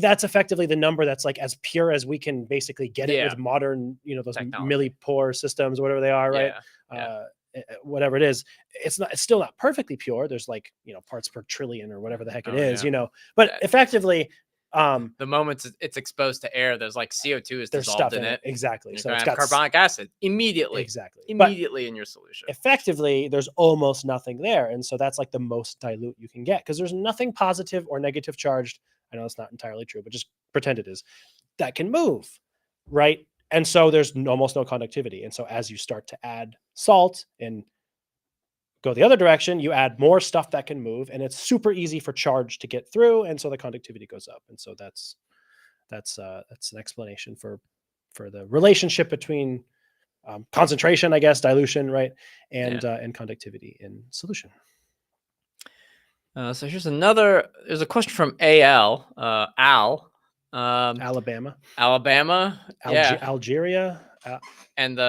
that's effectively the number that's like as pure as we can basically get it Yeah. with modern, those Technology. millipore systems, whatever they are, right? Yeah. Whatever it is, it's still not perfectly pure. There's like, parts per trillion or whatever the heck it Oh, is, yeah. but Yeah. effectively, The moment it's exposed to air, there's like CO2 is there's dissolved stuff in it. Exactly. You're So gonna it's have got carbonic acid immediately. Exactly. Immediately in your solution. Effectively, there's almost nothing there. And so that's like the most dilute you can get because there's nothing positive or negative charged. I know it's not entirely true, but just pretend it is, that can move, right? And so there's almost no conductivity. And so as you start to add salt and go the other direction, you add more stuff that can move, and it's super easy for charge to get through, and so the conductivity goes up. And so that's an explanation for the relationship between concentration, I guess, dilution, right, and conductivity in solution. So here's there's a question from Al. Alabama, yeah, Algeria, and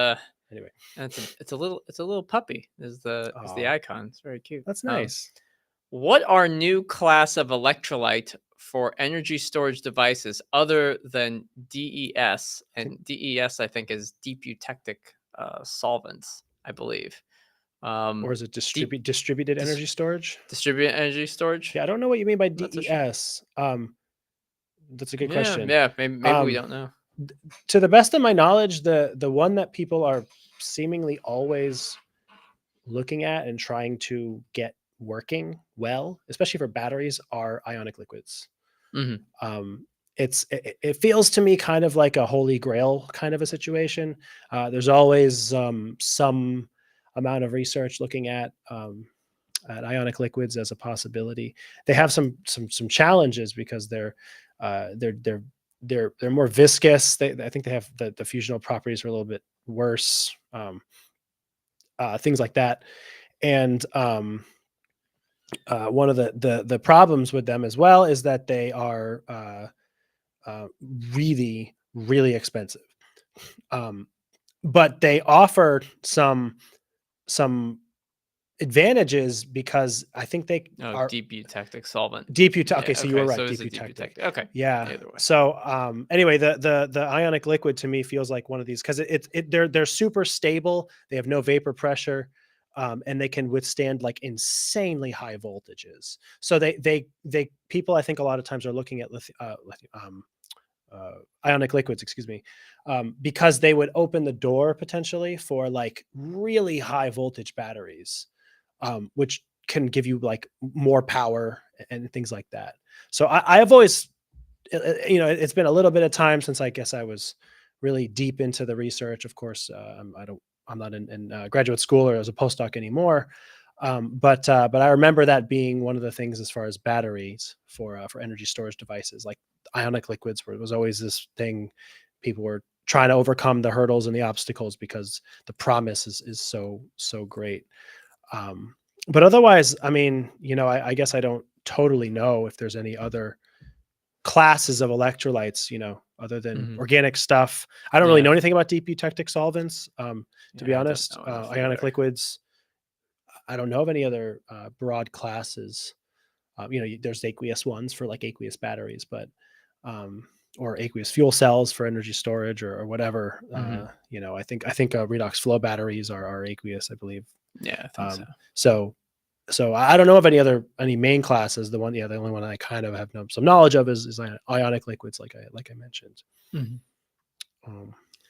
anyway, and it's a little puppy is the icon. It's very cute. That's nice. What are new class of electrolyte for energy storage devices other than DES? And DES, I think, is deep eutectic solvents, I believe. Or is it distributed energy storage? Distributed energy storage? Yeah, I don't know what you mean by Not so DES. That's a good question. Yeah, maybe we don't know. To the best of my knowledge, the one that people are seemingly always looking at and trying to get working well, especially for batteries, are ionic liquids. Mm-hmm. It feels to me kind of like a holy grail kind of a situation. There's always some amount of research looking at ionic liquids as a possibility. They have some challenges because they're more viscous. I think they have the fusional properties are a little bit worse. Things like that, and one of the problems with them as well is that they are really, really expensive. But they offer some advantages because I think they are deep eutectic solvent. Okay, so you were right. So deep eutectic. Okay. Yeah. So anyway, the ionic liquid to me feels like one of these because they're super stable. They have no vapor pressure. And they can withstand like insanely high voltages. So they people I think a lot of times are looking at ionic liquids, because they would open the door potentially for like really high voltage batteries, which can give you like more power and things like that. So I have always, it's been a little bit of time since I guess I was really deep into the research. Of course, I'm not in graduate school or as a postdoc anymore. But I remember that being one of the things as far as batteries for energy storage devices, like ionic liquids was always this thing. People were trying to overcome the hurdles and the obstacles because the promise is so great. But otherwise, I mean, I guess I don't totally know if there's any other classes of electrolytes, other than organic stuff. I don't really know anything about deep eutectic solvents. To be honest, ionic liquids, I don't know of any other broad classes. There's aqueous ones for like aqueous batteries, but or aqueous fuel cells for energy storage or whatever. I think redox flow batteries are aqueous, I believe. Yeah, I think So I don't know of any main classes. The only one I kind of have some knowledge of is ionic liquids, like I mentioned.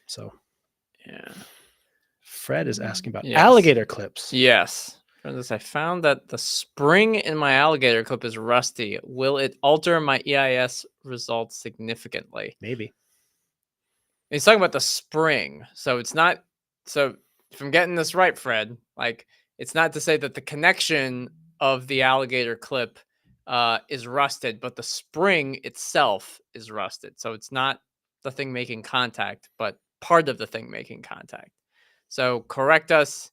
So yeah. Fred is asking about alligator clips. Yes. For this, I found that the spring in my alligator clip is rusty. Will it alter my EIS results significantly? Maybe. He's talking about the spring. So it's not. So if I'm getting this right, Fred, like it's not to say that the connection of the alligator clip is rusted, but the spring itself is rusted. So it's not the thing making contact, but part of the thing making contact. So correct us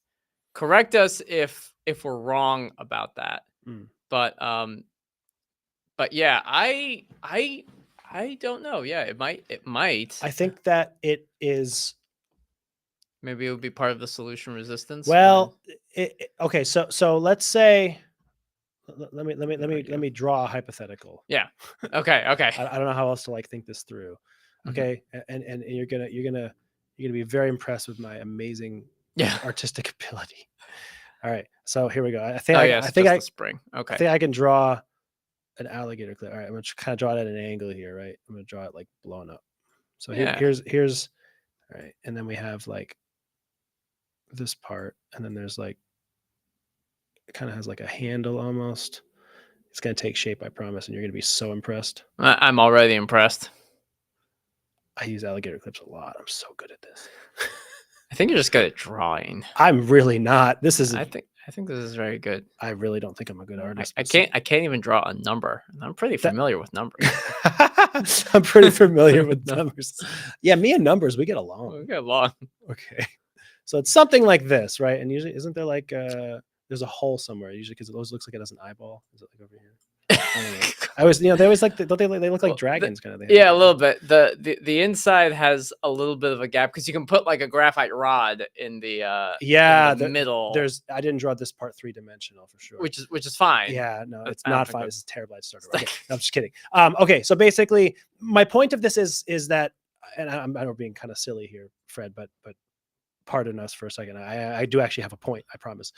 if we're wrong about that. But yeah, I don't know. Yeah, it might. I think that it is Maybe it would be part of the solution resistance. Well, okay. So let's say, let me draw a hypothetical. Yeah. Okay. Okay. I don't know how else to like think this through. Mhm. Okay. And you're gonna be very impressed with my amazing Yeah. artistic ability. All right. So here we go. I think Oh I yes, think just I the spring. I Okay. think I can draw an alligator clip. All right. I'm gonna kind of draw it at an angle here, right? I'm gonna draw it like blown up. So Yeah. here's all right. And then we have like this part, and then there's like, it kind of has like a handle almost. It's gonna take shape, I promise, and you're gonna be so impressed. I'm already impressed. I use alligator clips a lot. I'm so good at this. I think you're just good at drawing. I'm really not. This is. I think this is very good. I really don't think I'm a good artist. I can't even draw a number. I'm pretty familiar with numbers. I'm pretty familiar with numbers. Yeah, me and numbers, we get along. We get along. Okay. So it's something like this, right? And usually, isn't there like there's a hole somewhere? Usually, because it always looks like it has an eyeball. Is it like over here? I don't know. I always, they always like, don't they look like dragons kind of thing? Yeah, a little bit. The inside has a little bit of a gap because you can put like a graphite rod in the in the middle. I didn't draw this part 3-dimensional for sure. which is fine. Yeah, no, it's I don't not think fine. that- This is terrible. I started. Okay, no, I'm just kidding. Okay, so basically, my point of this is that, and I know being kind of silly here, Fred, but pardon us for a second. I do actually have a point. I promise.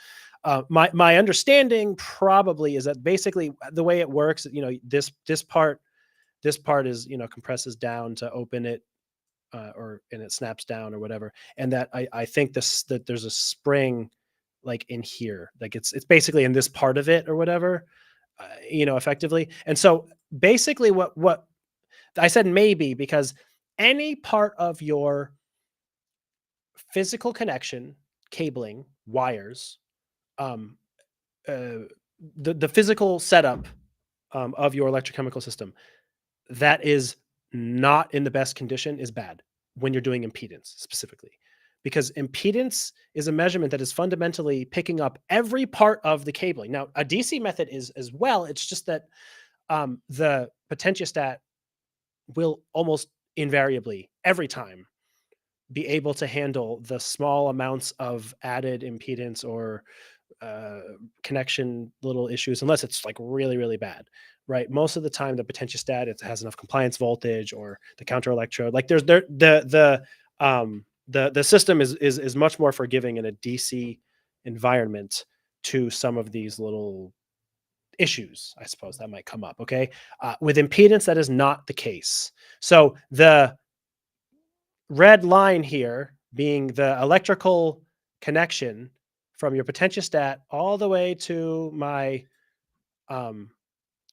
My understanding probably is that basically the way it works, this part is, compresses down to open it, and it snaps down or whatever. And that I think that there's a spring like in here, like it's basically in this part of it or whatever, effectively. And so basically what I said maybe because any part of your physical connection, cabling, wires, the physical setup of your electrochemical system that is not in the best condition is bad when you're doing impedance specifically, because impedance is a measurement that is fundamentally picking up every part of the cabling. Now, a DC method is as well. It's just that the potentiostat will almost invariably every time be able to handle the small amounts of added impedance or connection little issues, unless it's like really, really bad, right? Most of the time, the potentiostat, it has enough compliance voltage, or the counter electrode. Like the system is much more forgiving in a DC environment to some of these little issues, I suppose, that might come up. Okay, with impedance, that is not the case. So the red line here being the electrical connection from your potentiostat all the way to my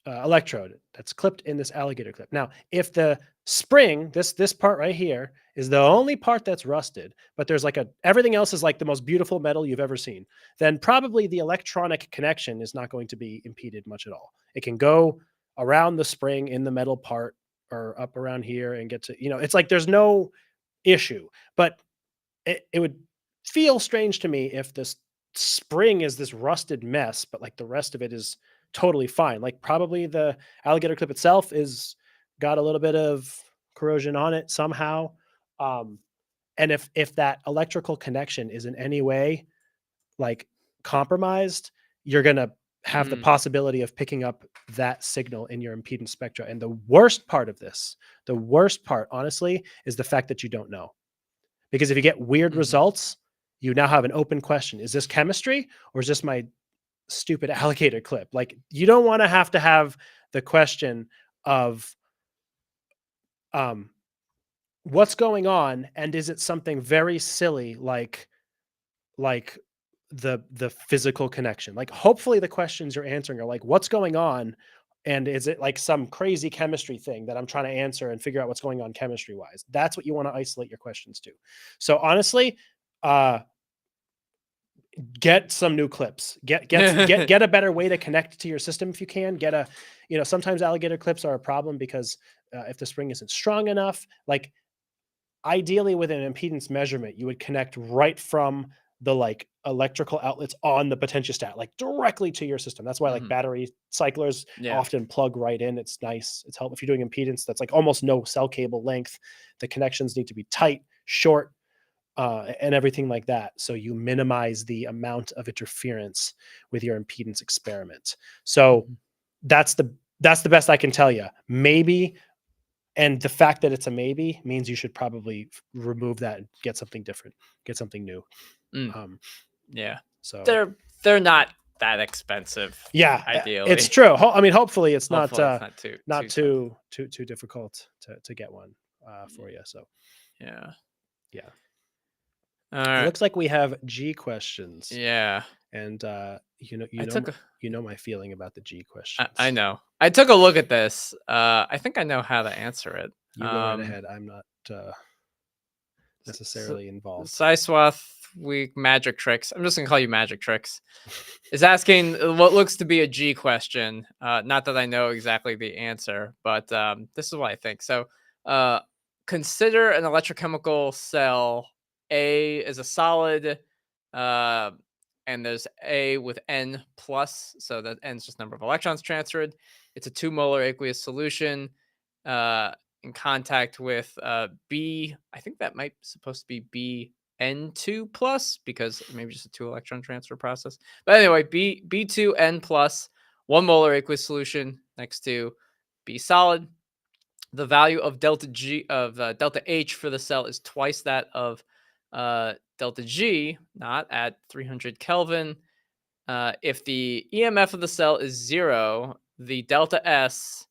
electrode that's clipped in this alligator clip. Now, if the spring, this part right here, is the only part that's rusted, but there's like everything else is like the most beautiful metal you've ever seen, then probably the electronic connection is not going to be impeded much at all. It can go around the spring in the metal part or up around here and get to, it's like there's no issue. But it would feel strange to me if this spring is this rusted mess, but like the rest of it is totally fine. Like probably the alligator clip itself is got a little bit of corrosion on it somehow. And if that electrical connection is in any way like compromised, you're gonna have the possibility of picking up that signal in your impedance spectra. And the worst part of this, honestly, is the fact that you don't know. Because if you get weird results, you now have an open question. Is this chemistry or is this my stupid alligator clip? Like, you don't want to have the question of what's going on, and is it something very silly like the physical connection? Like, hopefully the questions you're answering are like, what's going on, and is it like some crazy chemistry thing that I'm trying to answer and figure out what's going on chemistry wise? That's what you want to isolate your questions to. So honestly, get some new clips, get a better way to connect to your system if you can. Get a, sometimes alligator clips are a problem because if the spring isn't strong enough, like ideally with an impedance measurement, you would connect right from the like electrical outlets on the potentiostat, like directly to your system. That's why like battery cyclers often plug right in. It's nice. It's helpful if you're doing impedance. That's like almost no cell cable length. The connections need to be tight, short, and everything like that. So you minimize the amount of interference with your impedance experiment. So that's the best I can tell you. Maybe, and the fact that it's a maybe means you should probably remove that and get something different, get something new. Yeah. So They're not that expensive. yeah, ideally. it's true. I mean, hopefully it's Hopefully not it's not too too difficult to get one for you. So yeah. yeah. All It right. looks like we have G questions. Yeah. And you know my feeling about the G questions. I know. I took a look at this. I think I know how to answer it. You go right ahead. I'm not necessarily involved. Siswath week magic tricks. I'm just gonna call you magic tricks. Is asking what looks to be a G question. Not that I know exactly the answer, but this is what I think. So consider an electrochemical cell. A is a solid, and there's A with N plus, so that N is just number of electrons transferred. It's a 2 molar aqueous solution in contact with B. I think that might supposed to be BN2 plus because maybe just a 2 electron transfer process. But anyway, B2N plus 1 molar aqueous solution next to B solid. The value of delta G of delta H for the cell is twice that of delta G, not at 300 Kelvin. If the EMF of the cell is 0, the delta S,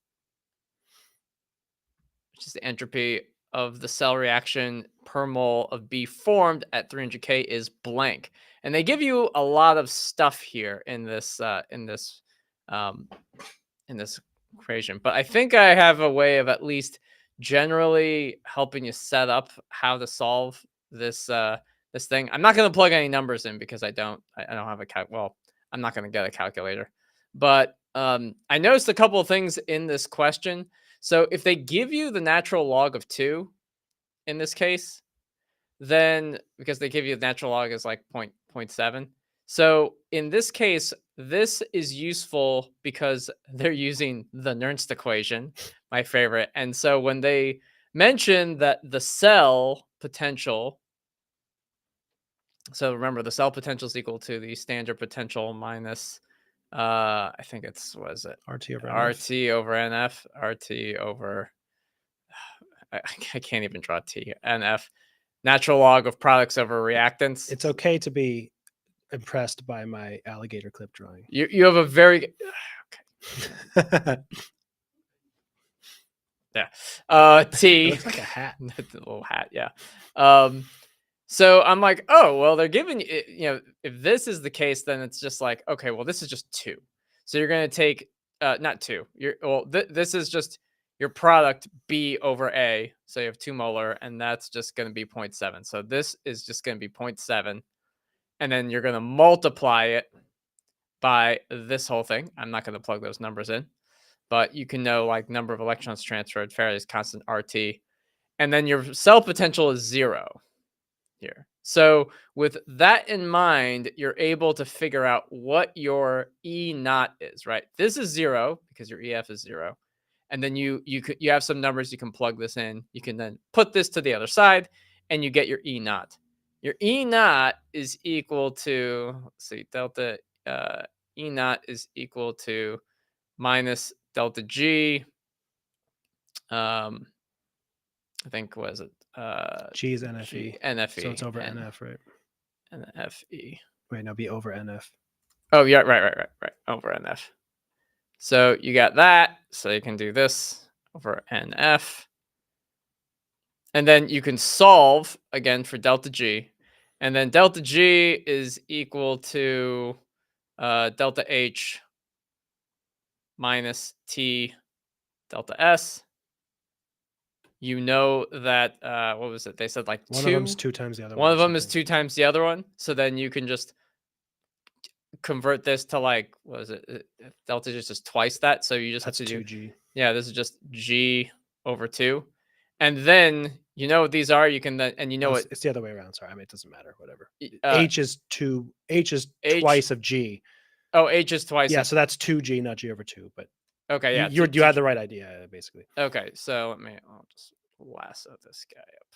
which is the entropy of the cell reaction per mole of B formed at 300 K, is blank. And they give you a lot of stuff here in this equation. But I think I have a way of at least generally helping you set up how to solve this this thing. I'm not going to plug any numbers in because I don't have a I'm not going to get a calculator. But I noticed a couple of things in this question. So if they give you the natural log of 2 in this case, then because they give you the natural log is like 0.7. So in this case, this is useful because they're using the Nernst equation, my favorite. And so when they mention that the cell potential, so remember the cell potential is equal to the standard potential minus, I think it's, what is it? RT over NF. RT over NF, RT over, I can't even draw T, NF, natural log of products over reactants. It's okay to be impressed by my alligator clip drawing. You have a very okay. Yeah. T. It looks like a hat. The little hat, yeah. So I'm like, oh well, they're giving you, if this is the case, then it's just like, okay, well, this is just 2. So you're gonna take not 2. This is just your product B over A. So you have 2 molar, and that's just gonna be 0.7. So this is just gonna be 0.7. And then you're going to multiply it by this whole thing. I'm not going to plug those numbers in, but you can know like number of electrons transferred, Faraday's constant RT, and then your cell potential is 0 here. So with that in mind, you're able to figure out what your E naught is, right? This is 0 because your EF is 0. And then you have some numbers, you can plug this in. You can then put this to the other side and you get your E naught. Your E naught is equal to, let's see, delta E naught is equal to minus delta G. I think, was it? G is NFE. NFE. So it's over NF, right? NFE. Wait, no, be over NF. Oh, yeah, right. Over NF. So you got that. So you can do this over NF. And then you can solve, again, for delta G. And then delta G is equal to delta H minus T delta S. You know that, what was it? They said like one 2. One of them is 2 times the other one. One of them is 2 times the other one. So then you can just convert this to like, what is it? Delta G is just twice that. So you just have to do 2G. Yeah, this is just G over 2. And then you know what these are. You can then, and you know what it's the other way around. Sorry, I mean, it doesn't matter. Whatever. H is twice of G. Oh, H is twice. Yeah, so that's 2G, not G over 2. But okay, yeah, you had the right idea basically. Okay, so I'll just lasso this guy up.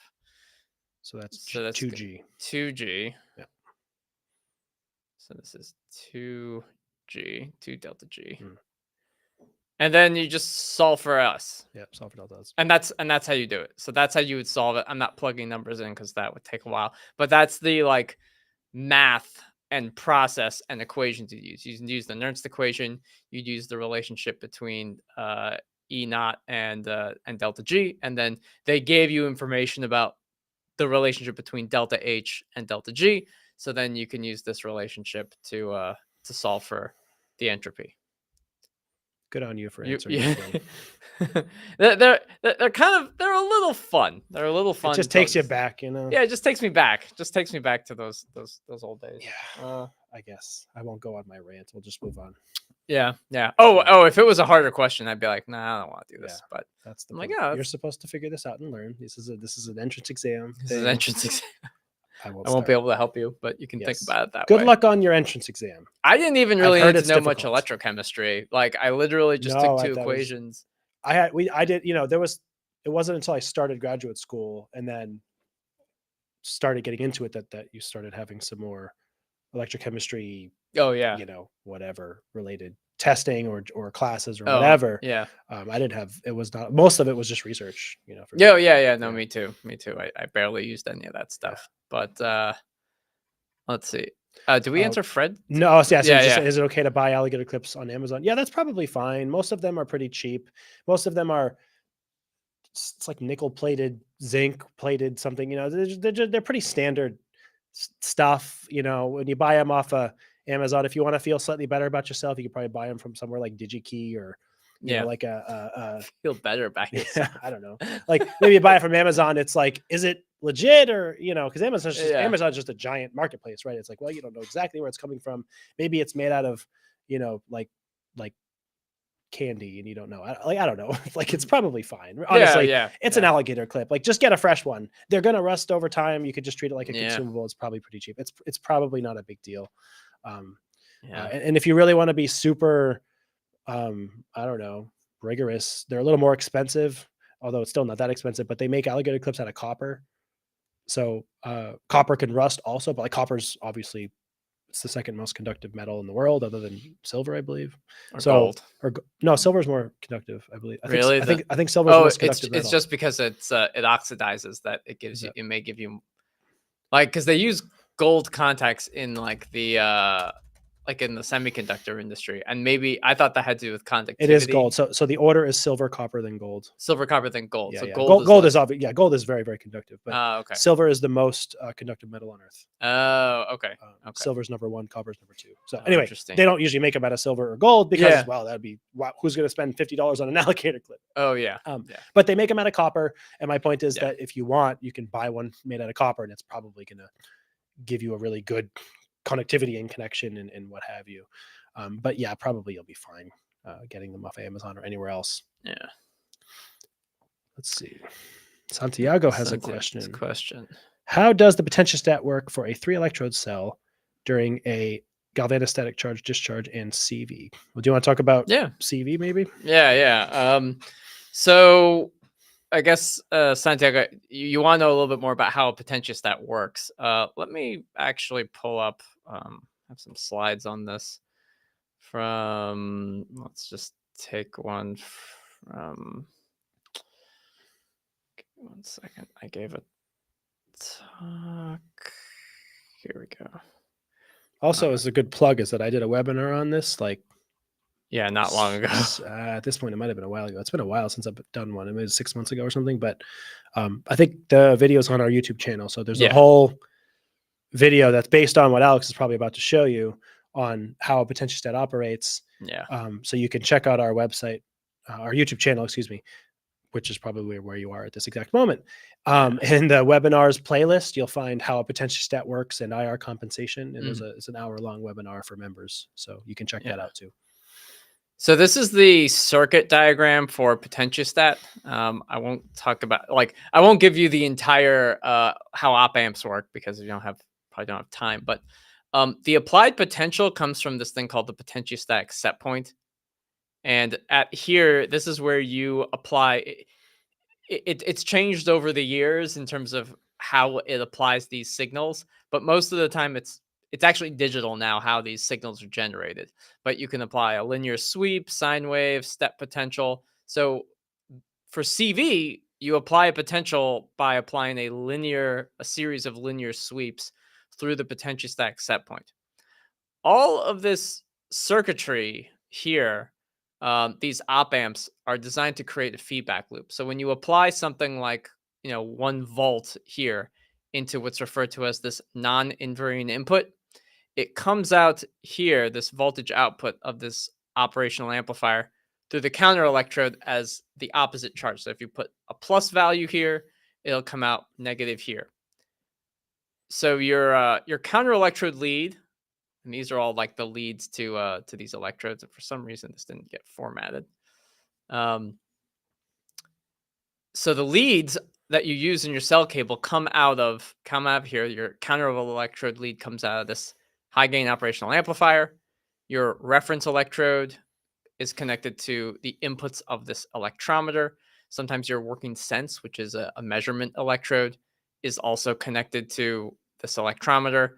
So that's So that's 2G. 2G. Yeah. So this is 2G, 2 delta G. Mm. And then you just solve for S. Yeah, solve for deltas. And that's how you do it. So that's how you would solve it. I'm not plugging numbers in because that would take a while. But that's the like math and process and equations you use. You can use the Nernst equation. You'd use the relationship between E naught and delta G, and then they gave you information about the relationship between delta H and delta G. So then you can use this relationship to solve for the entropy. Good on you for answering. They're they're a little fun. They're a little fun. It just takes you back, you know. Yeah, it just takes me back. Just takes me back to those old days. Yeah. I guess I won't go on my rant. We'll just move on. Yeah. Oh, if it was a harder question, I'd be like, nah, I don't want to do this. Yeah, But that's the I'm point. like, yeah, You're supposed to figure this out and learn. This is an entrance exam. this is an entrance exam. I I won't be able to help you, but you can think Yes. about it that Good way. luck on your entrance exam. I didn't even I've really heard need to it's know much difficult. electrochemistry. Like I literally just No, took two that was- equations. I did, you know, it wasn't until I started graduate school and then started getting into it that you started having some more electrochemistry, Oh yeah. you know, whatever related testing or classes or Oh, whatever. Yeah. I didn't have, it was not, most of it was just research, you know. For Yeah, me. yeah. No, Yeah. me too. I barely used any of that stuff. But let's see. Do we answer Fred? No, so Yeah, just, yeah. is it okay to buy alligator clips on Amazon? Yeah, that's probably fine. Most of them are pretty cheap. Most of them are, it's like nickel plated, zinc plated, something. You know, they're pretty standard stuff. You know, when you buy them off Amazon, if you want to feel slightly better about yourself, you could probably buy them from somewhere like DigiKey or you know, like feel better about yourself. I don't know. Like maybe you buy it from Amazon. It's like, is it legit or, you know, because Amazon's just a giant marketplace, right? It's like, well, you don't know exactly where it's coming from. Maybe it's made out of, you know, like candy and you don't know. I don't know. Like it's probably fine. Honestly, it's an alligator clip. Like just get a fresh one. They're going to rust over time. You could just treat it like a consumable. It's probably pretty cheap. It's probably not a big deal. And if you really want to be super, I don't know, rigorous, they're a little more expensive, although it's still not that expensive, but they make alligator clips out of copper. So copper can rust also, but like copper's obviously, it's the second most conductive metal in the world other than silver, I believe. Or gold. No, silver's more conductive, I believe. Really? I think silver's the most conductive it's metal. just because it oxidizes that it gives you, it may give you, like, because they use gold contacts in like the like in the semiconductor industry, and maybe I thought that had to do with conductivity. It is gold. So the order is silver, copper, then gold. Silver, copper, then gold. Yeah, so yeah. gold is obvious. Yeah, gold is very, very conductive. But okay. silver is the most conductive metal on Earth. Oh, okay. Silver's number one, copper's number two. So anyway, interesting. They don't usually make them out of silver or gold because, well, that'd be, who's going to spend $50 on an alligator clip? Oh yeah. But they make them out of copper. And my point is that if you want, you can buy one made out of copper, and it's probably going to give you a really good conductivity and connection and what have you. But yeah, probably you'll be fine getting them off Amazon or anywhere else. Yeah. Let's see. Santiago has a question. How does the potentiostat work for a 3-electrode cell during a galvanostatic charge discharge and CV? Well, do you want to talk about CV maybe? Yeah. So I guess, Santiago, you want to know a little bit more about how a potentiostat works. Let me actually pull up, have some slides on this from, let's just take one from, one second. I gave a talk. Here we go. Also, as a good plug is that I did a webinar on this, like, not long ago. At this point, it might have been a while ago. It's been a while since I've done one. It was 6 months ago or something. But I think the video's on our YouTube channel. So there's a whole video that's based on what Alex is probably about to show you on how a potentiostat operates. So you can check out our website, our YouTube channel, excuse me, which is probably where you are at this exact moment. In the webinars playlist, you'll find how a potentiostat works and IR compensation. And it's an hour-long webinar for members. So you can check that out too. So this is the circuit diagram for potentiostat. I won't talk about, I won't give you the entire how op amps work because you probably don't have time. But the applied potential comes from this thing called the potentiostatic set point. And at here, this is where you apply. It's changed over the years in terms of how it applies these signals, but most of the time it's actually digital now how these signals are generated. But you can apply a linear sweep, sine wave, step potential. So for CV, you apply a potential by applying a series of linear sweeps through the potentiostat set point. All of this circuitry here, these op amps are designed to create a feedback loop. So when you apply something like 1 volt here into what's referred to as this non-invariant input, it comes out here, this voltage output of this operational amplifier, through the counter electrode as the opposite charge. So if you put a plus value here, it'll come out negative here. So your counter electrode lead, and these are all like the leads to these electrodes. And for some reason, this didn't get formatted. So the leads that you use in your cell cable come out of here. Your counter electrode lead comes out of this high gain operational amplifier. Your reference electrode is connected to the inputs of this electrometer. Sometimes your working sense, which is a measurement electrode, is also connected to this electrometer.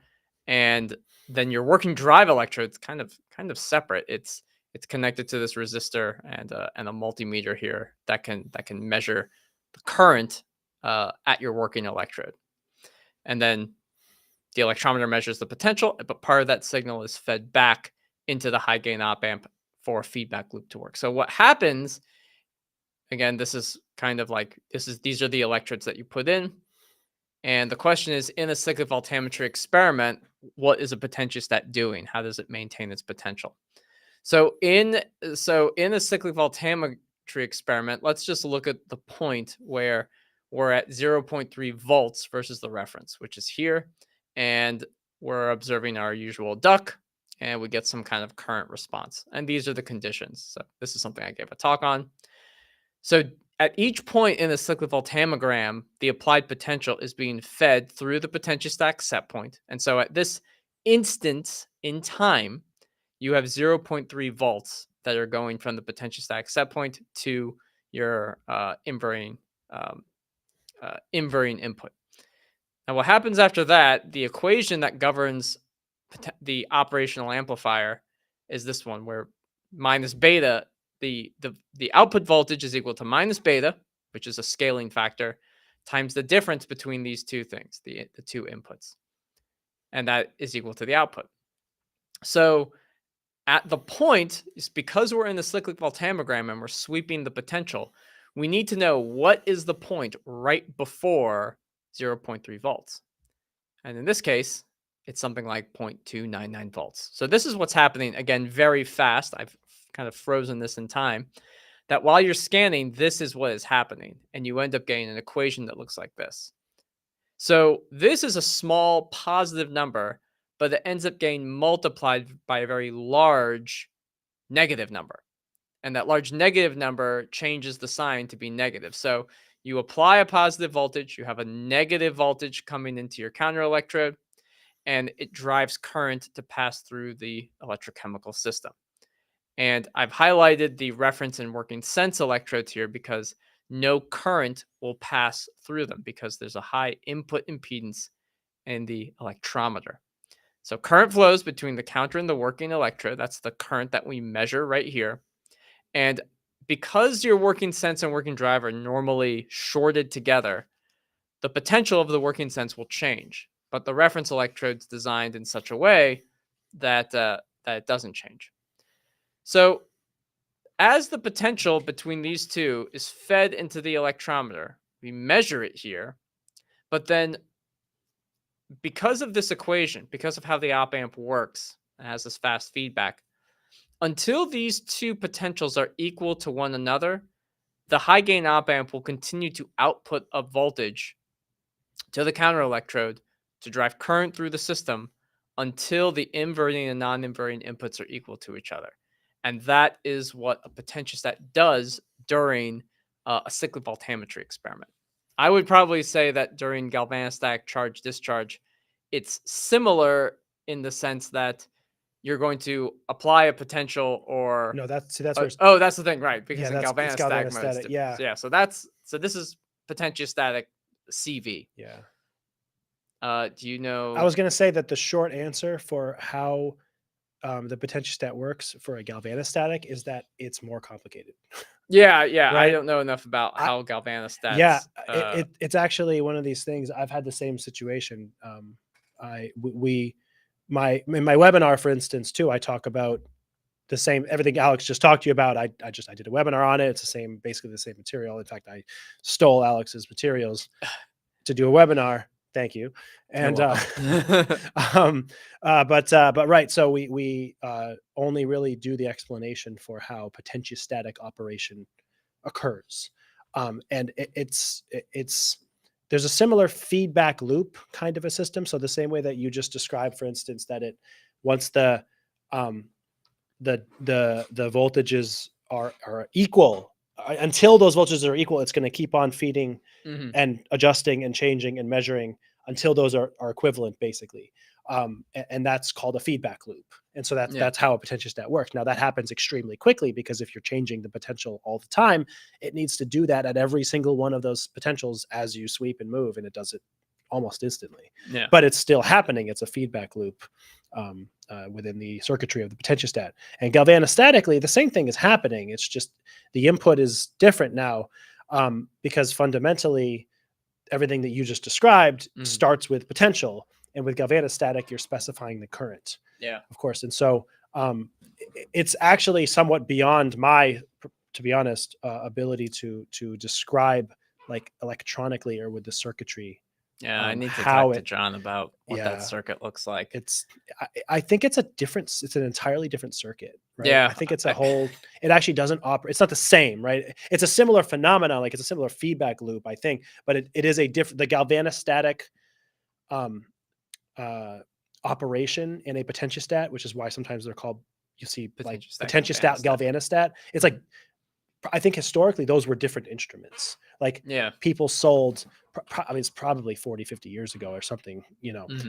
And then your working drive electrode is kind of separate. It's connected to this resistor and a multimeter here that can measure the current at your working electrode. And then the electrometer measures the potential, but part of that signal is fed back into the high gain op amp for a feedback loop to work. So what happens, again, this is kind of like, these are the electrodes that you put in. And the question is, in a cyclic voltammetry experiment, what is a potentiostat doing? How does it maintain its potential? So in a cyclic voltammetry experiment, let's just look at the point where we're at 0.3 volts versus the reference, which is here. And we're observing our usual duck, and we get some kind of current response. And these are the conditions. So this is something I gave a talk on. So at each point in the cyclic voltammogram, the applied potential is being fed through the potentiostat set point. And so at this instant in time, you have 0.3 volts that are going from the potentiostat set point to your invariant input. Now, what happens after that, the equation that governs the operational amplifier is this one, where minus beta, the output voltage is equal to minus beta, which is a scaling factor, times the difference between these two things, the two inputs. And that is equal to the output. So at the point, is because we're in the cyclic voltammogram and we're sweeping the potential, we need to know what is the point right before 0.3 volts. And in this case, it's something like 0.299 volts. So this is what's happening, again, very fast. I've kind of frozen this in time, that while you're scanning, this is what is happening. And you end up getting an equation that looks like this. So this is a small positive number, but it ends up getting multiplied by a very large negative number. And that large negative number changes the sign to be negative. So you apply a positive voltage, you have a negative voltage coming into your counter electrode, and it drives current to pass through the electrochemical system. And I've highlighted the reference and working sense electrodes here because no current will pass through them because there's a high input impedance in the electrometer. So current flows between the counter and the working electrode. That's the current that we measure right here. And because your working sense and working drive are normally shorted together, the potential of the working sense will change. But the reference electrode's designed in such a way that it doesn't change. So as the potential between these two is fed into the electrometer, we measure it here. But then because of this equation, because of how the op amp works, it has this fast feedback, until these two potentials are equal to one another, the high gain op amp will continue to output a voltage to the counter electrode to drive current through the system until the inverting and non-inverting inputs are equal to each other. And that is what a potentiostat does during a cyclic voltammetry experiment. I would probably say that during galvanostatic charge discharge, it's similar in the sense that you're going to apply a potential or No, that's where oh, that's the thing, right? Because Yeah, in that's galvanostatic mode, galvanostatic, yeah. yeah. So this is potentiostatic CV. yeah. Do you know? I was going to say that the short answer for how the potentiostat works for a galvanostatic is that it's more complicated. Yeah, I Right? don't know enough about I- how Yeah, galvanostats. it's actually one of these things. I've had the same situation. We in my webinar, for instance, too, I talk about the same everything Alex just talked to you about. I did a webinar on it. It's basically the same material. In fact, I stole Alex's materials to do a webinar. Thank you. And but right. So we only really do the explanation for how potentiostatic operation occurs, and it's there's a similar feedback loop kind of a system. So the same way that you just described, for instance, that it once the voltages are equal, until those voltages are equal, it's going to keep on feeding Mhm. and adjusting and changing and measuring until those are equivalent, basically. And that's called a feedback loop. And so that's how a potentiostat works. Now that happens extremely quickly, because if you're changing the potential all the time, it needs to do that at every single one of those potentials as you sweep and move, and it does it almost instantly. Yeah. But it's still happening. It's a feedback loop within the circuitry of the potentiostat. And galvanostatically, the same thing is happening. It's just the input is different now, because fundamentally everything that you just described starts with potential, and with galvanostatic you're specifying the current. Yeah. Of course. And so it's actually somewhat beyond my, to be honest, ability to describe like electronically or with the circuitry. Yeah, I need to how talk to it- John about what Yeah. that circuit looks like. I think it's an entirely different circuit, right? Yeah, I think it's a whole, it actually doesn't operate. It's not the same, right? It's a similar phenomenon, like it's a similar feedback loop, I think, but it is a different, the galvanostatic operation in a potentiostat, which is why sometimes they're called, you see, like potentiostat, galvanostat. It's like, I think historically those were different instruments. Like people sold, I mean, it's probably 40, 50 years ago or something,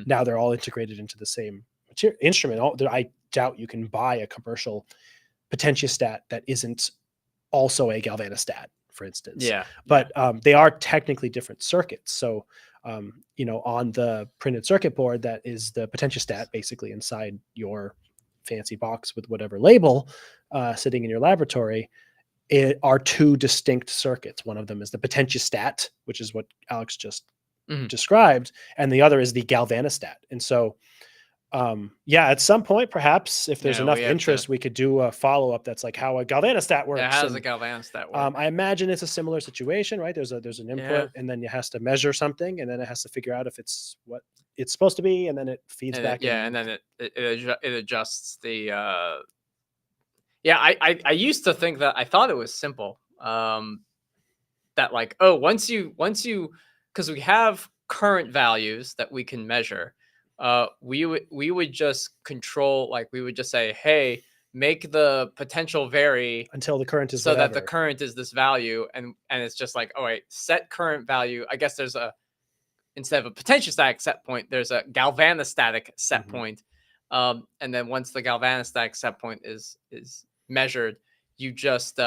now they're all integrated into the same instrument. I doubt you can buy a commercial potentiostat that isn't also a galvanostat, for instance. But they are technically different circuits. So, on the printed circuit board, that is the potentiostat basically inside your fancy box with whatever label sitting in your laboratory. It are two distinct circuits. One of them is the potentiostat, which is what Alex just described, and the other is the galvanostat. And so, at some point, perhaps if there's enough interest, we could do a follow-up that's like how a galvanostat works. How does a galvanostat work? I imagine it's a similar situation, right? There's an input, and then it has to measure something, and then it has to figure out if it's what it's supposed to be, and then it feeds back. And then it adjusts the. I used to think that I thought it was simple. That like, once you, because we have current values that we can measure, we would just control, like we would just say, hey, make the potential vary until the current is so whatever. that the current is this value, and it's just like, oh wait, set current value. I guess there's instead of a potentiostatic set point, there's a galvanostatic set point. And then once the galvanostatic set point is measured, you just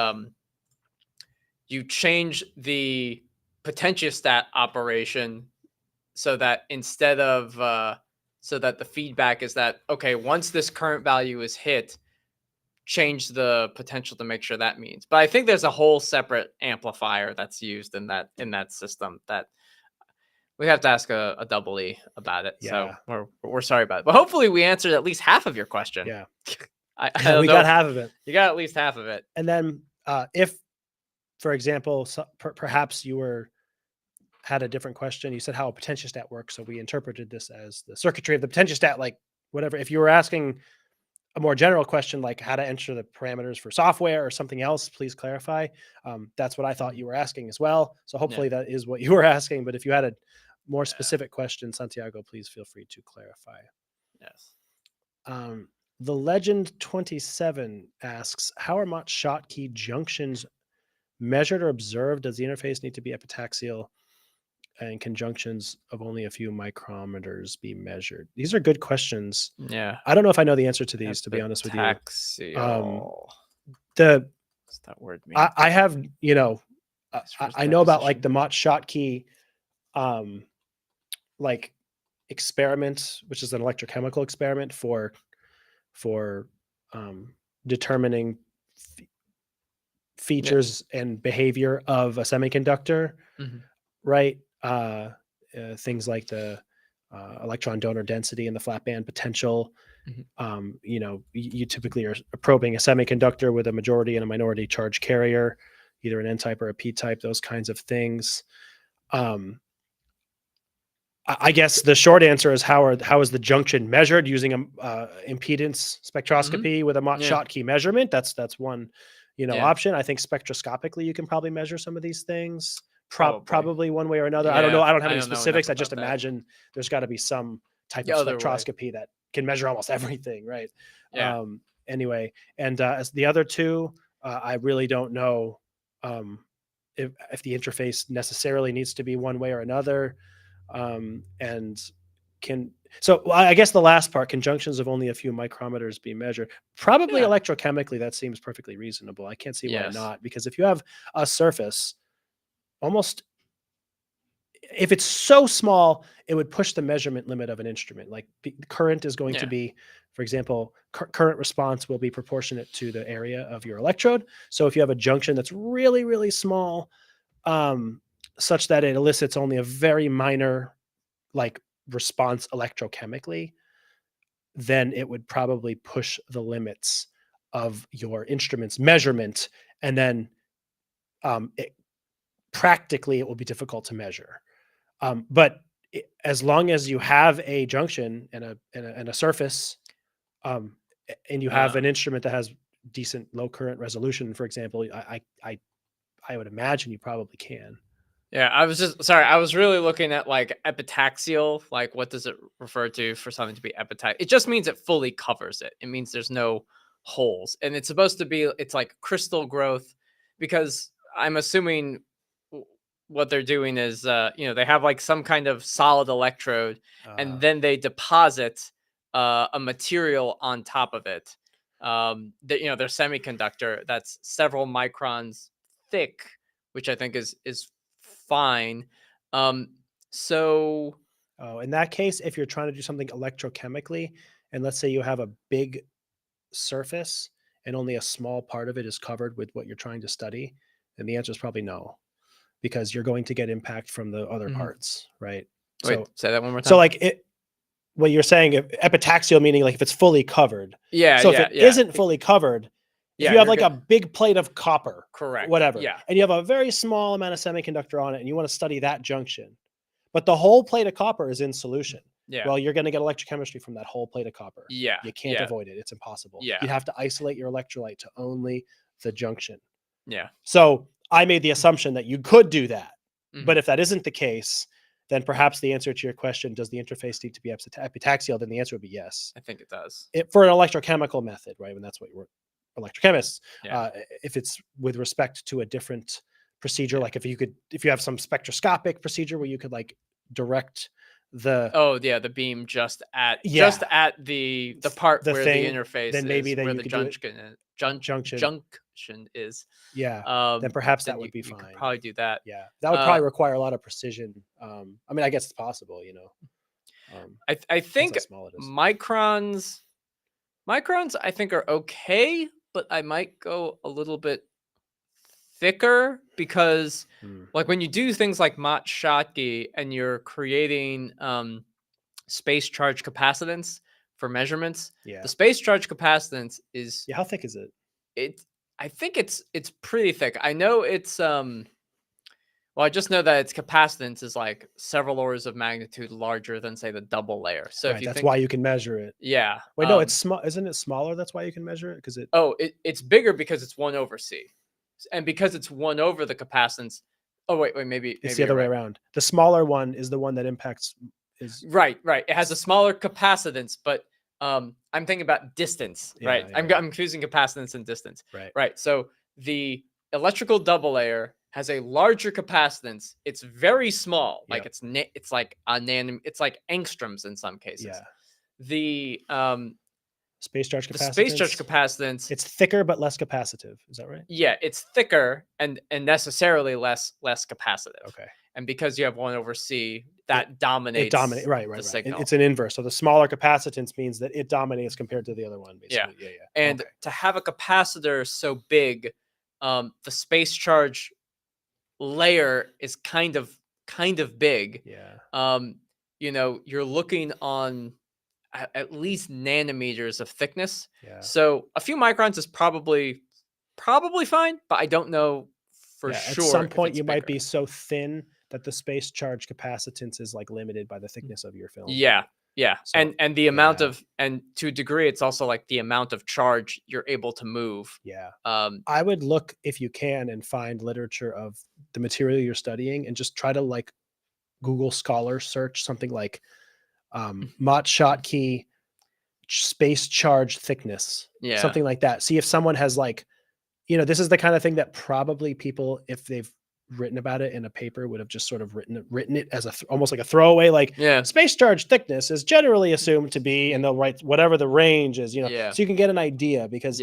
you change the potentiostat operation so that instead of so that the feedback is that, okay, once this current value is hit, change the potential to make sure that means. But I think there's a whole separate amplifier that's used in that system that we have to ask a double E about it. So we're sorry about it, but hopefully we answered at least half of your question. Yeah. We got half of it. You got at least half of it. And then if, for example, perhaps you had a different question, you said how a potentiostat works. So we interpreted this as the circuitry of the potentiostat, like whatever. If you were asking a more general question, like how to enter the parameters for software or something else, please clarify. That's what I thought you were asking as well. So hopefully that is what you were asking. But if you had a more specific question, Santiago, please feel free to clarify. Yes. The Legend 27 asks, how are Mott-Schottky junctions measured or observed? Does the interface need to be epitaxial, and can junctions of only a few micrometers be measured? These are good questions. Yeah. I don't know if I know the answer to these, to be honest with you. Epitaxial. What's that word mean? I have, I know about like the Mott-Schottky, like experiment, which is an electrochemical experiment for determining features and behavior of a semiconductor, Mhm. right? Things like the electron donor density and the flat band potential. Mhm. You typically are probing a semiconductor with a majority and a minority charge carrier, either an N-type or a P-type, those kinds of things. I guess the short answer is how is the junction measured using a impedance spectroscopy with a Yeah. Mott-Schottky measurement? That's one, Yeah. option. I think spectroscopically you can probably measure some of these things. Probably. Probably one way or another. I don't Yeah, know. I don't have I any don't know specifics. I enough just about that. imagine there's got to be some type The of other way. spectroscopy that can measure almost everything, right? Yeah. Anyway, and as the other two, I really don't know if the interface necessarily needs to be one way or another. I guess the last part, conjunctions of only a few micrometers be measured. Probably Yeah. electrochemically, that seems perfectly reasonable. I can't see why Yes. not, because if you have a surface, almost if it's so small, it would push the measurement limit of an instrument. Like current is going to Yeah. be, for example, current response will be proportionate to the area of your electrode. So if you have a junction that's really, really small, such that it elicits only a very minor like response electrochemically, then it would probably push the limits of your instrument's measurement, and then practically it will be difficult to measure. But as long as you have a junction and a surface, and you have an instrument that has decent low current resolution, for example, I would imagine you probably can. Yeah, I was really looking at like epitaxial, like what does it refer to for something to be epitaxial? It just means it fully covers it. It means there's no holes. And it's supposed to be, it's like crystal growth, because I'm assuming what they're doing is they have like some kind of solid electrode, and then they deposit a material on top of it. Their semiconductor that's several microns thick, which I think is fine. So In that case, if you're trying to do something electrochemically, and let's say you have a big surface and only a small part of it is covered with what you're trying to study, then the answer is probably no, because you're going to get impact from the other parts, right? wait, say that one more time. So like what you're saying, epitaxial meaning like if it's fully covered. Yeah. So if it isn't fully covered, if you have like a big plate of copper, correct, whatever, yeah, and you have a very small amount of semiconductor on it, and you want to study that junction, but the whole plate of copper is in solution. Yeah. Well, you're going to get electrochemistry from that whole plate of copper. Yeah. You can't avoid it. It's impossible. Yeah. You'd have to isolate your electrolyte to only the junction. Yeah. So I made the assumption that you could do that. But if that isn't the case, then perhaps the answer to your question, does the interface need to be epitaxial? Then the answer would be yes. I think it does. For an electrochemical method, right? And that's what we're electrochemists. Yeah. If it's with respect to a different procedure, like if you have some spectroscopic procedure where you could like direct the beam just at the part where the interface then maybe is, then where you the could junction is. Then perhaps that would be you fine. could probably do that. Yeah, that would probably require a lot of precision. I mean, I guess it's possible, I think small it is. microns I think are okay, but I might go a little bit thicker, because like when you do things like Mott-Schottky and you're creating space charge capacitance for measurements, the space charge capacitance is how thick is it? I think it's pretty thick. I know it's I just know that its capacitance is like several orders of magnitude larger than, say, the double layer. So right, that's why you can measure it. Yeah. Wait, no, it's small. Isn't it smaller? That's why you can measure it, because it's bigger because it's 1 over C, and because it's 1 over the capacitance. Oh wait, maybe it's the other way around. The smaller one is the one that impacts. Right. It has a smaller capacitance, but I'm thinking about distance, right? I'm confusing capacitance and distance. Right. So the electrical double layer has a larger capacitance. It's very small, like it's like a it's like angstroms in some cases. Yeah. The space charge capacitance. The space charge capacitance. It's thicker but less capacitive. Is that right? Yeah, it's thicker and necessarily less capacitive. Okay. and because you have 1 over C, that dominates. It dominates, right. the Right. signal. It's an inverse. So the smaller capacitance means that it dominates compared to the other one, Yeah. basically. Yeah. And Okay. to have a capacitor so big, the space charge layer is kind of big. Yeah. You know, you're looking on at least nanometers of thickness. Yeah. So a few microns is probably fine, but I don't know for Yeah, sure. at some if point it's you might bigger. be so thin that the space charge capacitance is like limited by the thickness of your film. Yeah. So, and the amount yeah. of, and to a degree, it's also like the amount of charge you're able to move. Yeah. Um, I would look, if you can, and find literature of the material you're studying and just try to like Google Scholar search something like Mott-Schottky space charge thickness, Yeah. something like that. See if someone has like, this is the kind of thing that probably people, if they've written about it in a paper, would have just sort of written it as almost like a throwaway, like Yeah. space charge thickness is generally assumed to be, and they'll write whatever the range is, Yeah. so you can get an idea, because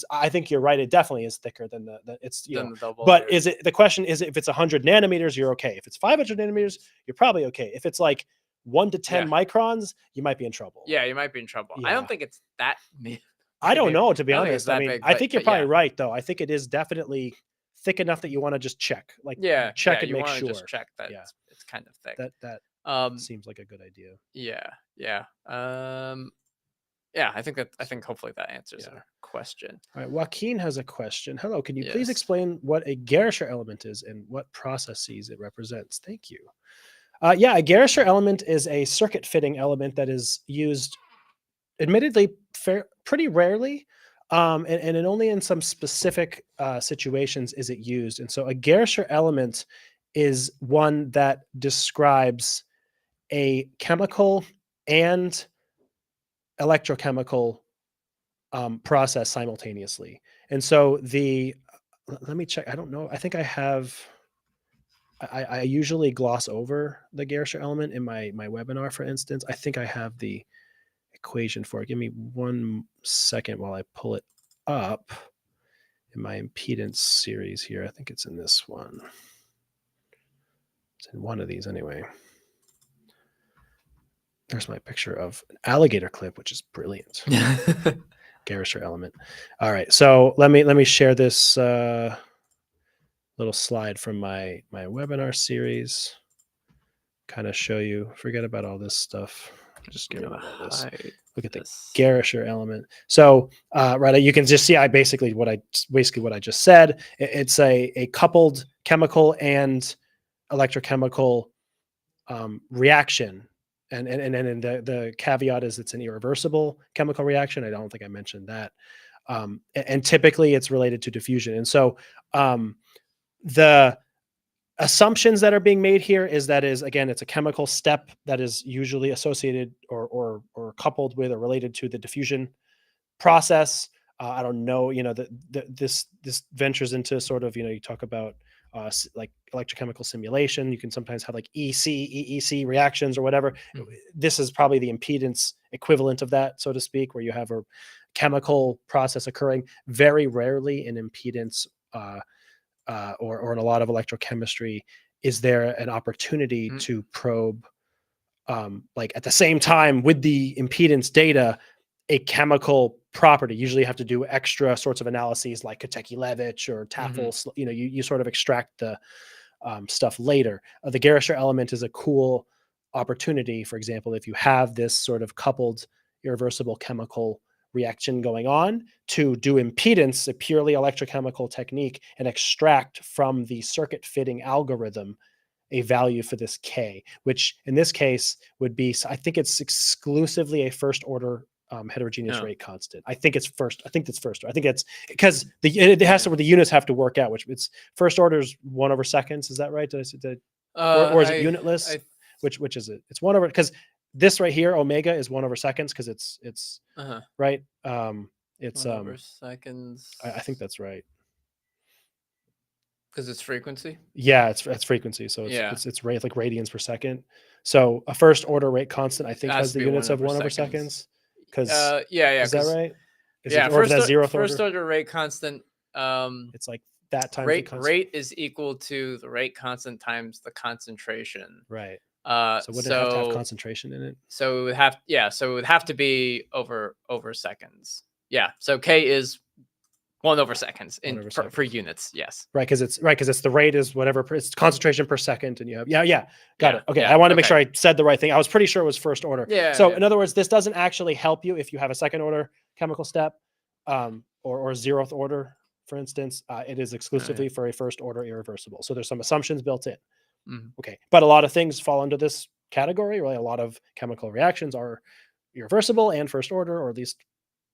I think you're right, it definitely is thicker than the it's Than the double but layer. the question is, if it's 100 nanometers, you're okay. If it's 500 nanometers, you're probably okay. If it's like 1 to 10 microns, you might be in trouble. Yeah, you might be in trouble. I Yeah. don't think it's that. I don't know, to be I don't think honest. it's that I mean, big, I but- think you're but probably yeah. right, though. I think it is definitely thick enough that you want to just check, like check and you make wanna sure. just check that Yeah. it's kind of thick. That seems like a good idea. Yeah. I think hopefully that answers our question. All right, Joaquin has a question. Hello, can you please Yes. explain what a Gerischer element is and what processes it represents? Thank you. A Gerischer element is a circuit fitting element that is used, admittedly, pretty rarely, and only in some specific situations is it used. And so a Gerischer element is one that describes a chemical and electrochemical process simultaneously. And so let me check. I don't know. I think I have. I usually gloss over the Gerischer element in my webinar, for instance. I think I have the equation for it. Give me 1 second while I pull it up in my impedance series here. I think it's in this one. It's in one of these anyway. There's my picture of an alligator clip, which is brilliant. Gerischer element. All right, so let me share this little slide from my webinar series. Kind of show you. Forget about all this stuff. Just get rid of all this. Look at the Gerischer element. So, right, you can just see basically what I just said. It's a coupled chemical and electrochemical reaction. And the caveat is it's an irreversible chemical reaction. I don't think I mentioned that. And typically it's related to diffusion. And so the assumptions that are being made here is again, it's a chemical step that is usually associated or coupled with or related to the diffusion process. I don't know, this ventures into sort of, you talk about like electrochemical simulation. You can sometimes have like EEC reactions or whatever. This is probably the impedance equivalent of that, so to speak, where you have a chemical process occurring. Very rarely in impedance or in a lot of electrochemistry is there an opportunity to probe like at the same time with the impedance data a chemical property. Usually you have to do extra sorts of analyses like Kotecky-Levitch or Tafel. You sort of extract the stuff later. The Gerischer element is a cool opportunity, for example, if you have this sort of coupled irreversible chemical reaction going on, to do impedance, a purely electrochemical technique, and extract from the circuit fitting algorithm a value for this K, which in this case would be, I think it's exclusively a first order heterogeneous rate constant. I think it's first. I think it's because it has to, where the units have to work out, which it's first order is 1 over seconds. Is that right? Or is it unitless? Which is it? It's 1 over, because this right here, omega, is 1 over seconds because it's right. It's 1 over seconds. I think that's right. Because it's frequency. Yeah, it's frequency. So it's rate, like radians per second. So a first order rate constant, I think, has the units of 1 over seconds. Because is that right? Or is that zeroth order? First order rate constant. It's like that times the Rate concentration. rate is equal to the rate constant times the concentration. Right. So So would it have to have concentration in it? So it would have, so it would have to be over seconds. Yeah. So K is 1/seconds in 1/seconds. for units. Yes. Right, because it's the rate is whatever it's concentration per second, and you have got Yeah, it. Okay, yeah, I want to make okay. sure I said the right thing. I was pretty sure it was first order. Yeah. So yeah. in other words, this doesn't actually help you if you have a second order chemical step, or 0th order, for instance. It is exclusively for a first order irreversible. So there's some assumptions built in. Mhm. Okay, but a lot of things fall into this category. Really, a lot of chemical reactions are irreversible and first order, or at least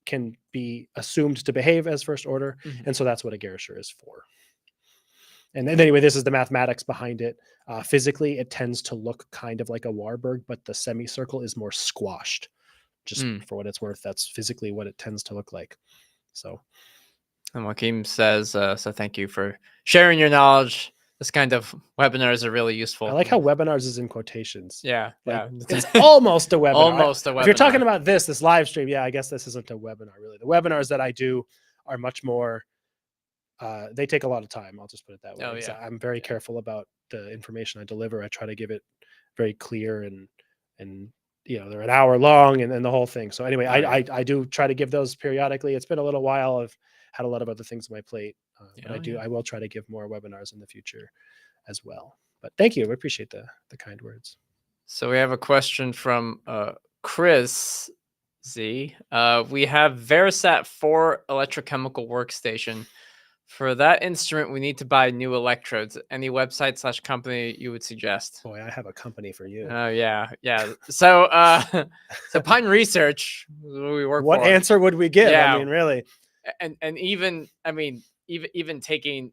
can be assumed to behave as first order. Mhm. And so that's what a Gerscher is for. And then anyway, this is the mathematics behind it. Physically, it tends to look kind of like a Warburg, but the semicircle is more squashed. Just for what it's worth, that's physically what it tends to look like. So, And Joaquim says, so thank you for sharing your knowledge. This kind of webinars are really useful. I like how webinars is in quotations. Yeah. Like, Yeah. it's almost a webinar. Almost a webinar. If you're talking about this live stream, yeah, I guess this isn't a webinar really. The webinars that I do are much more, they take a lot of time. I'll just put it that way. Oh, yeah. I'm very careful about the information I deliver. I try to give it very clear and they're an hour long and the whole thing. So anyway, I do try to give those periodically. It's been a little while. I've had a lot of other things on my plate, but I will try to give more webinars in the future as well. But thank you. I appreciate the kind words. So we have a question from Chris Z. We have Verisat 4 electrochemical workstation. For that instrument, we need to buy new electrodes. Any website / company you would suggest? Boy, I have a company for you. Oh yeah. So so Pine Research, we work What for. answer would we give? Yeah. I mean, really. And even even taking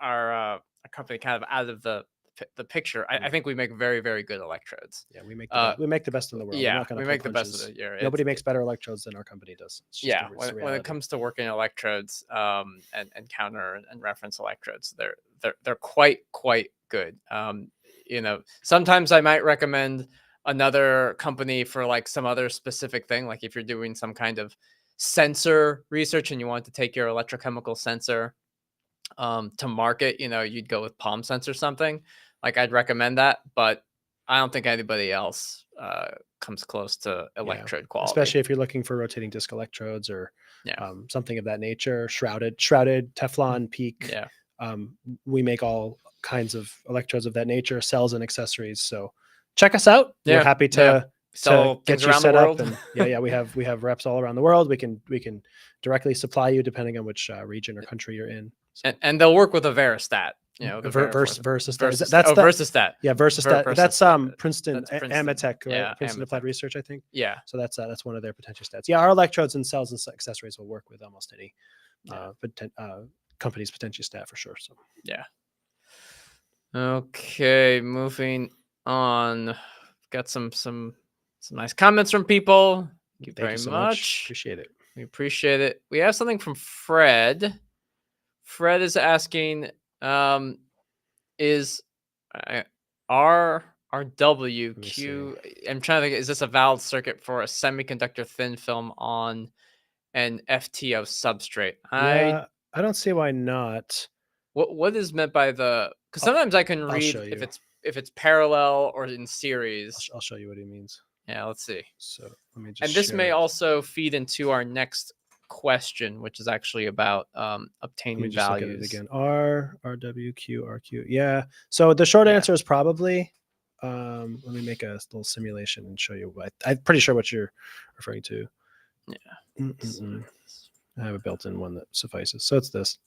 our company kind of out of the picture, I think we make very, very good electrodes. Yeah, we make the best in the world. Yeah, we make the best of it. Yeah, nobody makes better electrodes than our company does. Yeah, when it comes to working electrodes, and counter and reference electrodes, they're quite good. Sometimes I might recommend another company for like some other specific thing, like if you're doing some kind of sensor research and you want to take your electrochemical sensor to market, you'd go with Palm Sense or something. Like I'd recommend that, but I don't think anybody else comes close to electrode quality. Especially if you're looking for rotating disc electrodes or something of that nature, shrouded Teflon peak. Yeah. We make all kinds of electrodes of that nature, cells and accessories. So check us out. Yeah. We're happy to sell get things you around set the up. world. And we have reps all around the world. We can directly supply you depending on which region or country you're in. So. And they'll work with a Veristat. Versostat. That's Versostat. Yeah, Versostat. That's Princeton, That's Princeton. Amatech, right? Yeah, Princeton Amatech. Applied Research, I think. Yeah. So that's one of their potentiostats. Yeah, our electrodes and cells and accessories will work with almost any company's potentiostat for sure. So yeah. Okay, moving on. Got some nice comments from people. Thank you very so much. Appreciate it. We appreciate it. We have something from Fred. Fred is asking, is RWQ? I'm trying to think. Is this a valid circuit for a semiconductor thin film on an FTO substrate? I don't see why not. What is meant by the? Because sometimes I can read if it's parallel or in series. I'll show you what he means. Yeah, let's see. So let me just. And this may also feed into our next question, which is actually about obtaining values. Look at it again. RWQ. Yeah. So the short answer is probably. Let me make a little simulation and show you what I'm pretty sure what you're referring to. Yeah. I have a built-in one that suffices. So it's this.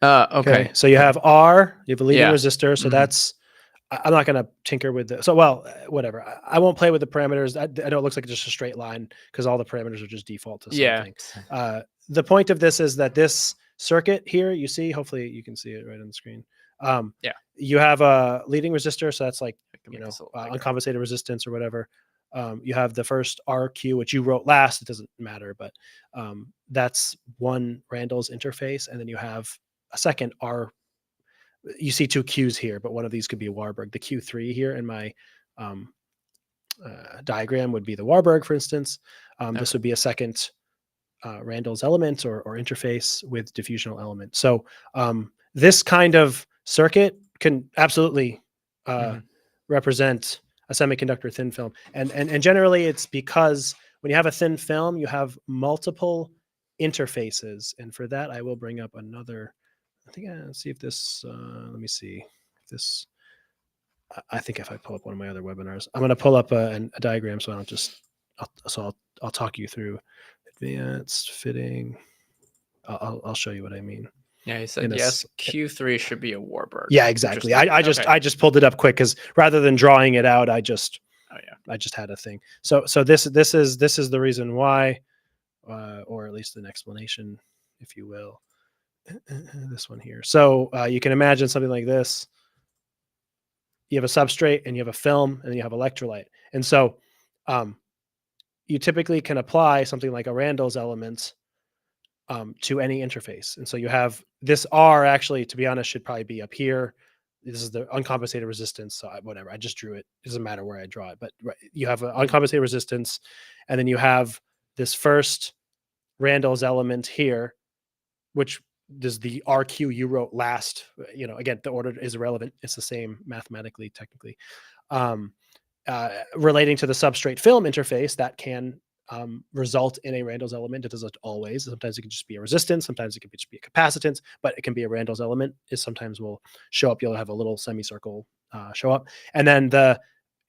Okay. So you have R. You have a leading resistor. So that's. I'm not going to tinker with it. So, whatever. I won't play with the parameters. I know it looks like just a straight line because all the parameters are just default to something. Yeah. The point of this is that this circuit here, you see, hopefully you can see it right on the screen. You have a leading resistor. So that's like, uncompensated resistance or whatever. You have the first RQ, which you wrote last. It doesn't matter, but that's one Randall's interface. And then you have a second R. You see two Qs here, but one of these could be a Warburg. The Q3 here in my diagram would be the Warburg, for instance. This would be a second Randall's element or interface with diffusional element. So this kind of circuit can absolutely represent a semiconductor thin film. And generally it's because when you have a thin film, you have multiple interfaces. And for that, I will bring up another, I think, let's see if this, let me see if this, I think if I pull up one of my other webinars, I'm going to pull up a diagram so I don't just, I'll talk you through advanced fitting. I'll show you what I mean. Yeah, he said yes. Q3 should be a Warburg. Yeah, exactly. I just pulled it up quick because rather than drawing it out, I just had a thing. So this is the reason why, or at least an explanation, if you will. This one here. So you can imagine something like this. You have a substrate and you have a film and you have electrolyte. And so you typically can apply something like a Randall's element to any interface. And so you have this R actually, to be honest, should probably be up here. This is the uncompensated resistance. So whatever, I just drew it. It doesn't matter where I draw it, but you have an uncompensated resistance. And then you have this first Randall's element here, which is the RQ you wrote last. Again, the order is irrelevant. It's the same mathematically, technically. Relating to the substrate film interface, that can result in a Randall's element. It doesn't always. Sometimes it can just be a resistance. Sometimes it can just be a capacitance, but it can be a Randall's element. It sometimes will show up. You'll have a little semicircle show up. And then the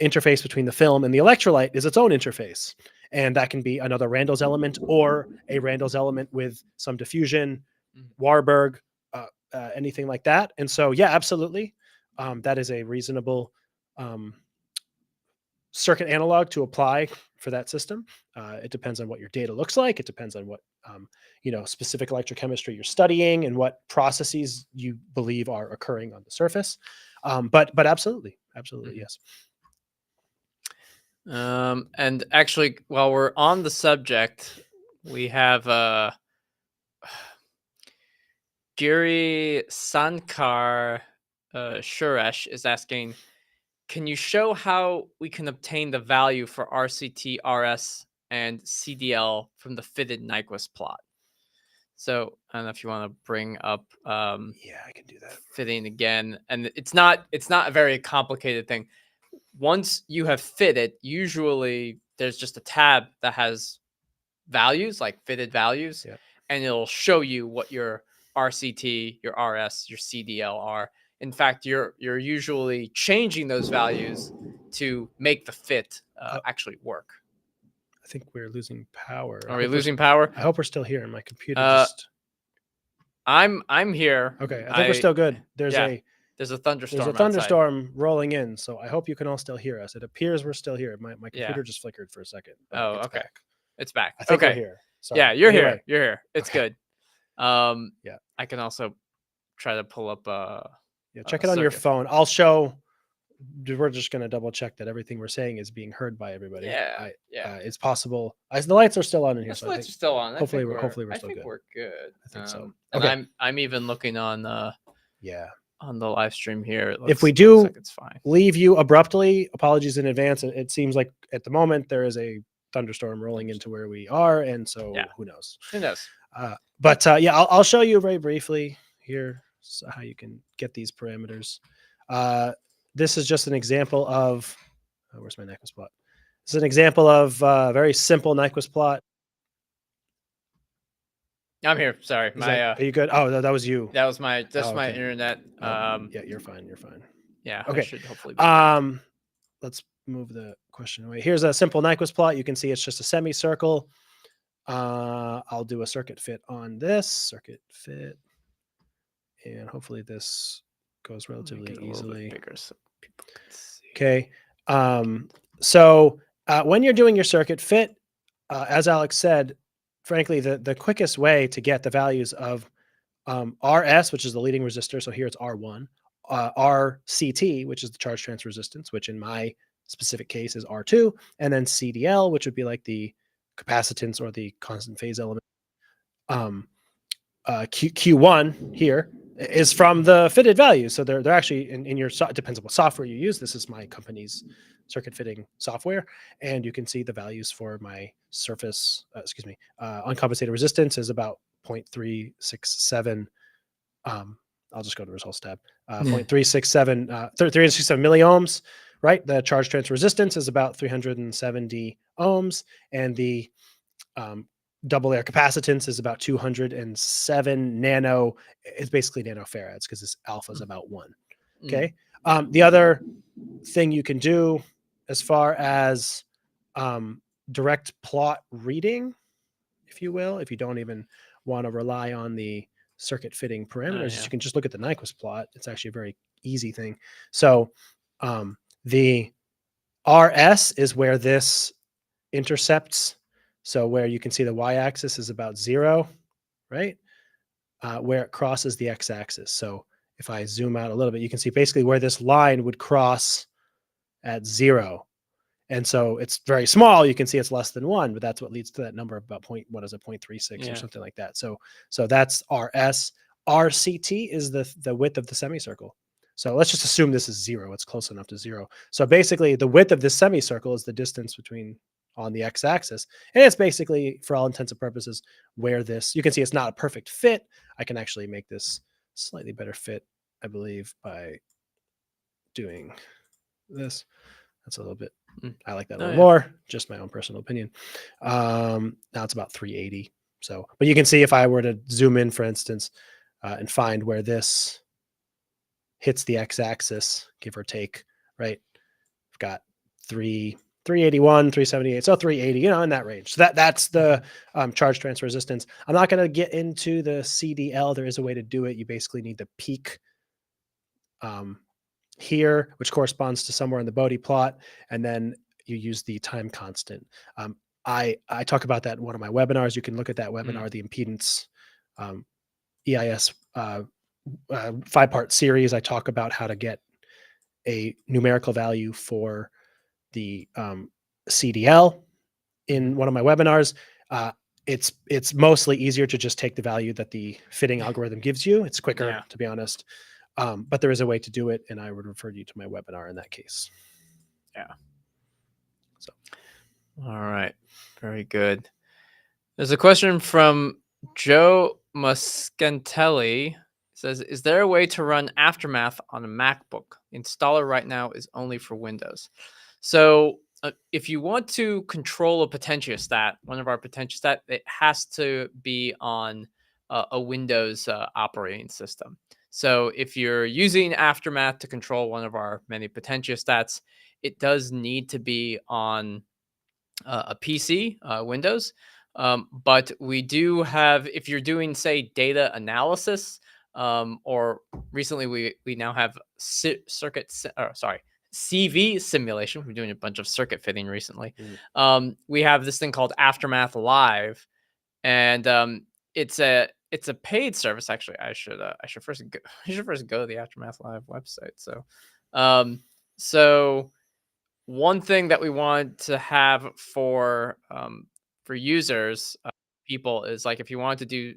interface between the film and the electrolyte is its own interface. And that can be another Randall's element or a Randall's element with some diffusion, Warburg, anything like that. And so, yeah, absolutely. That is a reasonable circuit analog to apply for that system. It depends on what your data looks like. It depends on what, specific electrochemistry you're studying and what processes you believe are occurring on the surface. But absolutely, yes. And actually, while we're on the subject, we have Giri Sankar Suresh is asking, can you show how we can obtain the value for RCT, RS, and CDL from the fitted Nyquist plot? So I don't know if you want to bring up I can do that. fitting again. And it's not a very complicated thing. Once you have fitted, usually there's just a tab that has values, like fitted values, and it'll show you what your RCT, your RS, your CDL are. In fact, you're usually changing those values to make the fit actually work. I think we're losing power. Are we losing power? I hope we're still here. My computer I'm here. Okay, I think we're still good. There's a thunderstorm. There's a thunderstorm rolling in, so I hope you can all still hear us. It appears we're still here. My computer just flickered for a second. Oh, okay. It's back. I think we're here. Sorry. Yeah, you're here. You're here. It's good. Yeah. I can also try to pull up check it on your phone. I'll show. We're just going to double check that everything we're saying is being heard by everybody. It's possible. The lights are still on in here. The lights are still on. Hopefully we're still good. I think we're good. I think so. And I'm even looking on on the live stream here. If we do like it's fine. Leave you abruptly, apologies in advance. It seems like at the moment there is a thunderstorm rolling into where we are, and so who knows? Who knows? But I'll show you very briefly here how you can get these parameters. This is just an example of where's my Nyquist plot? This is an example of a very simple Nyquist plot. I'm here. Sorry. Are you good? Oh, that was you. That was my my internet. Yeah, you're fine. Yeah. Okay. I should hopefully be let's move the question away. Here's a simple Nyquist plot. You can see it's just a semicircle. I'll do a circuit fit on this circuit fit, and hopefully this goes relatively easily. Bigger so people can see. Okay. So when you're doing your circuit fit, as Alex said, frankly, the quickest way to get the values of RS, which is the leading resistor, so here it's R1, RCT, which is the charge transfer resistance, which in my specific case is R2, and then CDL, which would be like the capacitance or the constant phase element. Q1 here is from the fitted values. So they're actually in your, it depends on what software you use. This is my company's circuit fitting software. And you can see the values for my surface, uncompensated resistance is about 0.367. I'll just go to the results tab. 0.367, 367 milliohms, right? The charge transfer resistance is about 370 ohms. And the double layer capacitance is about 207 nano. It's basically nanofarads because this alpha is about 1. Okay. The other thing you can do as far as direct plot reading, if you will, if you don't even want to rely on the circuit fitting parameters, you can just look at the Nyquist plot. It's actually a very easy thing. So the RS is where this intercepts. So where you can see the y-axis is about 0, right? Where it crosses the x-axis. So if I zoom out a little bit, you can see basically where this line would cross at 0. And so it's very small. You can see it's less than 1, but that's what leads to that number of about 0.36 or something like that. So that's RS. RCT is the width of the semicircle. So let's just assume this is 0. It's close enough to 0. So basically the width of this semicircle is the distance between on the x-axis. And it's basically, for all intents and purposes, where this, you can see it's not a perfect fit. I can actually make this slightly better fit, I believe, by doing this. That's a little bit, I like that a little more, just my own personal opinion. Now it's about 380. So, but you can see if I were to zoom in, for instance, and find where this hits the x-axis, give or take, right? I've got 381, 378, so 380, in that range. So that's the charge transfer resistance. I'm not going to get into the CDL. There is a way to do it. You basically need the peak here, which corresponds to somewhere in the Bode plot, and then you use the time constant. I talk about that in one of my webinars. You can look at that webinar, the impedance EIS 5-part series. I talk about how to get a numerical value for the CDL in one of my webinars. It's mostly easier to just take the value that the fitting algorithm gives you. It's quicker, to be honest. But there is a way to do it, and I would refer you to my webinar in that case. Yeah. So, all right. Very good. There's a question from Joe Muscantelli. It says, is there a way to run Aftermath on a MacBook? The installer right now is only for Windows. So if you want to control a potentiostat, one of our potentiostat, it has to be on a Windows operating system. So if you're using Aftermath to control one of our many potentiostats, it does need to be on a PC, Windows. But we do have, if you're doing, say, data analysis, or recently we now have CV simulation. We're doing a bunch of circuit fitting recently. We have this thing called Aftermath Live, and it's a paid service. Actually, I should first go to the Aftermath Live website. So one thing that we want to have for users, people, is like if you want to do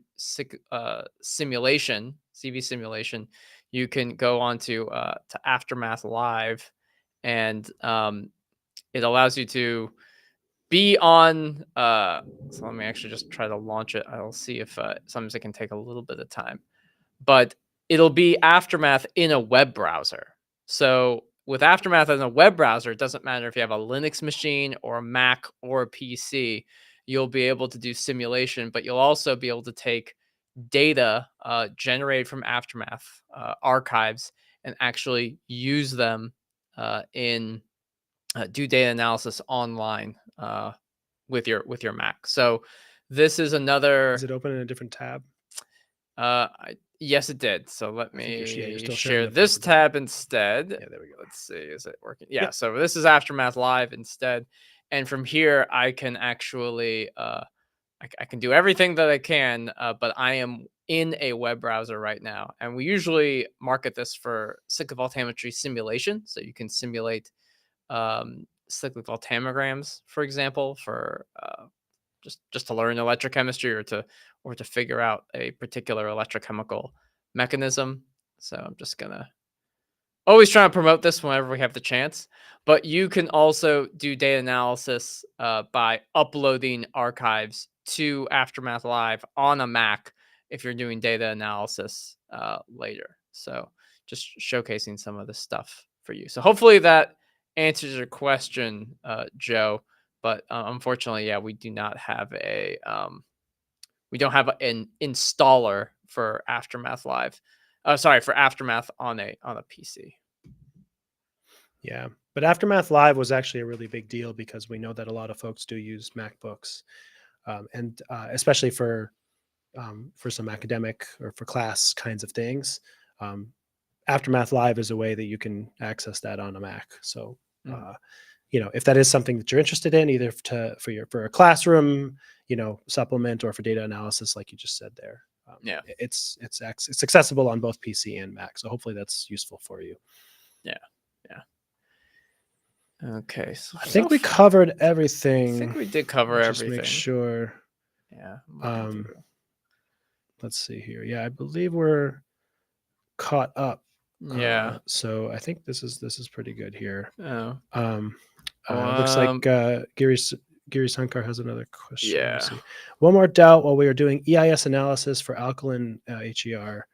simulation, CV simulation, you can go on to Aftermath Live, and it allows you to be on. So let me actually just try to launch it. I'll see if sometimes it can take a little bit of time, but it'll be Aftermath in a web browser. So with Aftermath in a web browser, it doesn't matter if you have a Linux machine or a Mac or a PC, you'll be able to do simulation, but you'll also be able to take data generated from Aftermath archives and actually use them in do data analysis online with your Mac. So this is another. Is it open in a different tab? Yes, it did. So let me still share this tab instead. Yeah, there we go. Let's see, is it working? Yeah. So this is Aftermath Live instead, and from here I can actually I can do everything that I can, but I am in a web browser right now, and we usually market this for cyclic voltammetry simulation, so you can simulate cyclic voltammograms, for example, for just to learn electrochemistry or to figure out a particular electrochemical mechanism. So I'm just gonna always trying to promote this whenever we have the chance. But you can also do data analysis by uploading archives to Aftermath Live on a Mac if you're doing data analysis later. So just showcasing some of this stuff for you. So hopefully that answers your question, Joe. But unfortunately, yeah, we do not have we don't have an installer for Aftermath Live. Sorry, for Aftermath on a PC. Yeah, but Aftermath Live was actually a really big deal because we know that a lot of folks do use MacBooks, and especially for some academic or for class kinds of things. Aftermath Live is a way that you can access that on a Mac. So, if that is something that you're interested in, either for a classroom, supplement, or for data analysis, like you just said there, it's accessible on both PC and Mac. So hopefully that's useful for you. Yeah. Okay, so I think we covered everything. I think we did cover everything. Just make sure. Yeah. Let's see here. Yeah, I believe we're caught up. Yeah. So I think this is pretty good here. Oh. Looks like Giri Sankar has another question. Yeah. One more doubt while we are doing EIS analysis for alkaline HER.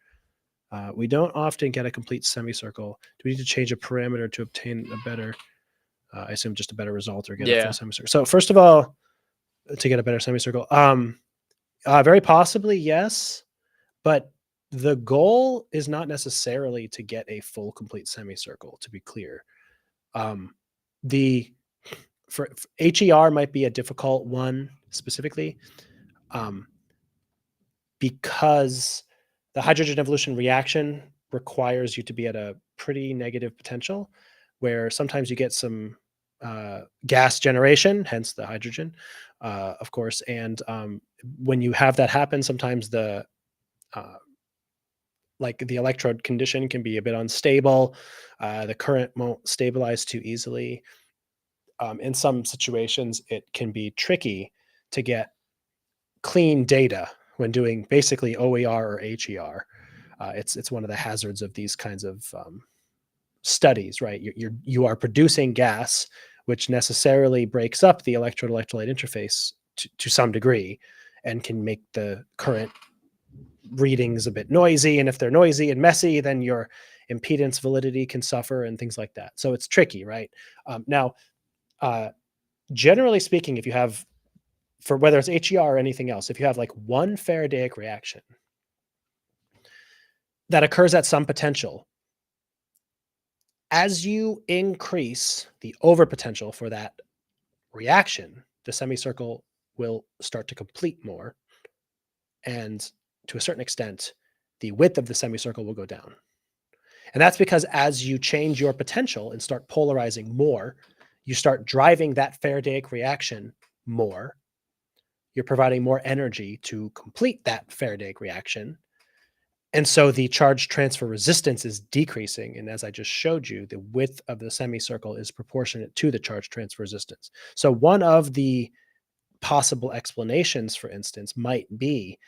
We don't often get a complete semicircle. Do we need to change a parameter to obtain a better, I assume just a better result, or get a full semicircle? So first of all, to get a better semicircle, very possibly, yes. But the goal is not necessarily to get a full complete semicircle, to be clear. For HER might be a difficult one specifically, because the hydrogen evolution reaction requires you to be at a pretty negative potential, where sometimes you get some gas generation, hence the hydrogen, of course. And when you have that happen, sometimes the electrode condition can be a bit unstable. The current won't stabilize too easily. In some situations, it can be tricky to get clean data when doing basically OER or HER. It's one of the hazards of these kinds of studies, right? You are producing gas, which necessarily breaks up the electrode-electrolyte interface to some degree, and can make the current readings a bit noisy. And if they're noisy and messy, then your impedance validity can suffer and things like that. So it's tricky, right? Now, generally speaking, if you have, for whether it's HER or anything else, if you have like one Faradaic reaction that occurs at some potential, as you increase the overpotential for that reaction, the semicircle will start to complete more. And to a certain extent, the width of the semicircle will go down. And that's because as you change your potential and start polarizing more, you start driving that Faradaic reaction more. You're providing more energy to complete that Faradaic reaction. And so the charge transfer resistance is decreasing. And as I just showed you, the width of the semicircle is proportionate to the charge transfer resistance. So one of the possible explanations, for instance, might be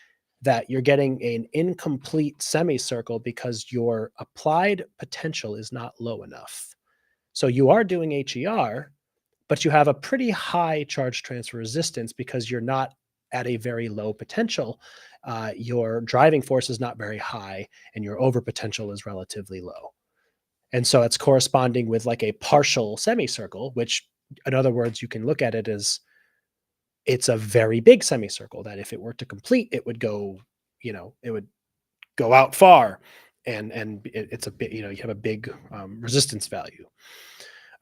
that you're getting an incomplete semicircle because your applied potential is not low enough. So you are doing HER, but you have a pretty high charge transfer resistance because you're not at a very low potential. Your driving force is not very high, and your overpotential is relatively low. And so it's corresponding with like a partial semicircle, which, in other words, you can look at it as it's a very big semicircle that if it were to complete, it would go, it would go out far, and it's a bit, you have a big resistance value.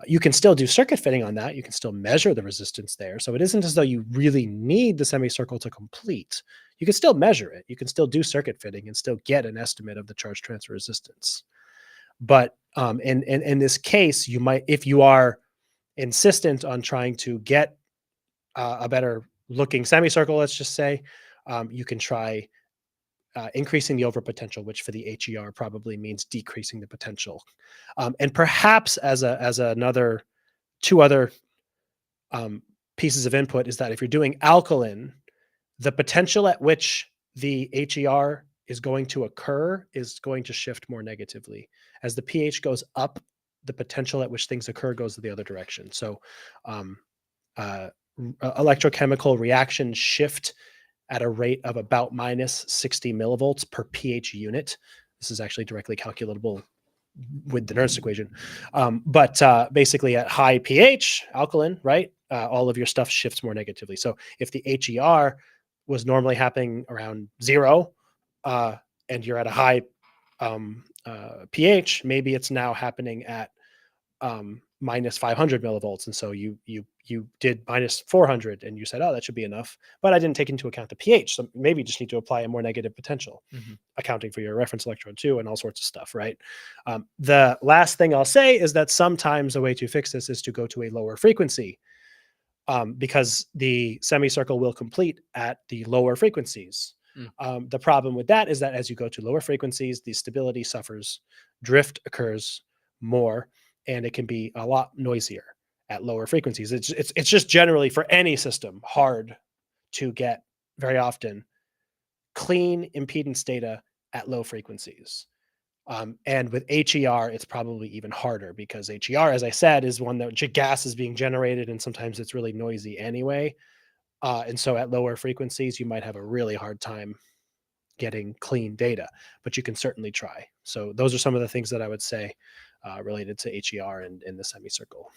You can still do circuit fitting on that. You can still measure the resistance there. So it isn't as though you really need the semicircle to complete. You can still measure it. You can still do circuit fitting and still get an estimate of the charge transfer resistance. But in this case, you might, if you are insistent on trying to get a better looking semicircle, let's just say, you can try increasing the overpotential, which for the HER probably means decreasing the potential. And perhaps as another two other pieces of input is that if you're doing alkaline, the potential at which the HER is going to occur is going to shift more negatively. As the pH goes up, the potential at which things occur goes the other direction. So electrochemical reactions shift at a rate of about minus 60 millivolts per pH unit. This is actually directly calculatable with the Nernst equation. But basically at high pH, alkaline, right? All of your stuff shifts more negatively. So if the HER was normally happening around 0, and you're at a high pH, maybe it's now happening at minus 500 millivolts. And so you did minus 400 and you said, oh, that should be enough. But I didn't take into account the pH. So maybe you just need to apply a more negative potential, accounting for your reference electrode too, and all sorts of stuff, right? The last thing I'll say is that sometimes a way to fix this is to go to a lower frequency, because the semicircle will complete at the lower frequencies. The problem with that is that as you go to lower frequencies, the stability suffers, drift occurs more, and it can be a lot noisier at lower frequencies. It's just generally for any system hard to get very often clean impedance data at low frequencies. And with HER, it's probably even harder because HER, as I said, is one that gas is being generated, and sometimes it's really noisy anyway. And so at lower frequencies, you might have a really hard time getting clean data, but you can certainly try. So those are some of the things that I would say related to HER and in the semicircle.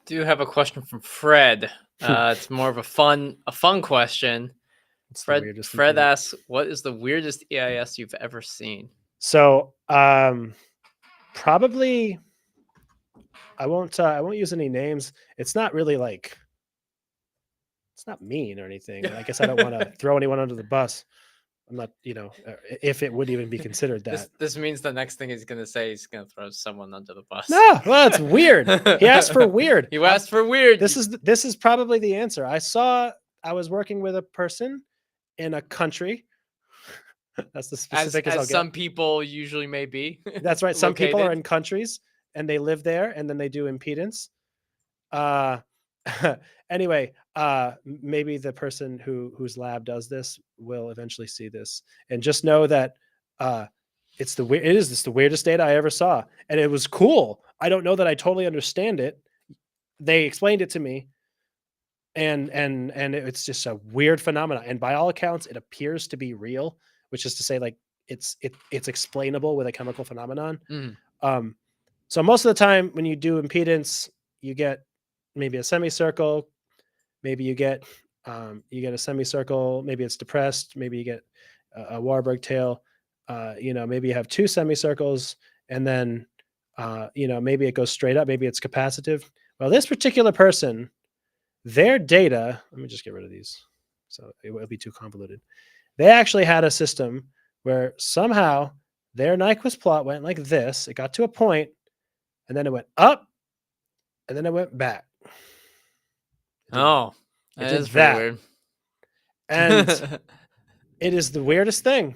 Do have a question from Fred. It's more of a fun question. Fred asks, what is the weirdest EIS you've ever seen? So probably I won't use any names. It's not really like, it's not mean or anything. I guess I don't want to throw anyone under the bus. I'm not, if it would even be considered that. This means the next thing he's going to say, he's going to throw someone under the bus. No, well, that's weird. He asked for weird. You asked for weird. This is probably the answer. I was working with a person in a country. That's the specific as I'll get. Some people usually may be. That's right. Some people are in countries and they live there and then they do impedance. Anyway, maybe the person whose lab does this will eventually see this, and just know that it's the weirdest data I ever saw, and it was cool. I don't know that I totally understand it. They explained it to me, and it's just a weird phenomenon. And by all accounts, it appears to be real, which is to say, like it's explainable with a chemical phenomenon. So most of the time, when you do impedance, you get maybe a semicircle, maybe you get a semicircle, maybe it's depressed, maybe you get a Warburg tail, maybe you have two semicircles, and then maybe it goes straight up, maybe it's capacitive. Well, this particular person, their data, let me just get rid of these, so it will be too convoluted. They actually had a system where somehow their Nyquist plot went like this. It got to a point, and then it went up, and then it went back. Oh, that is pretty weird. And it is the weirdest thing.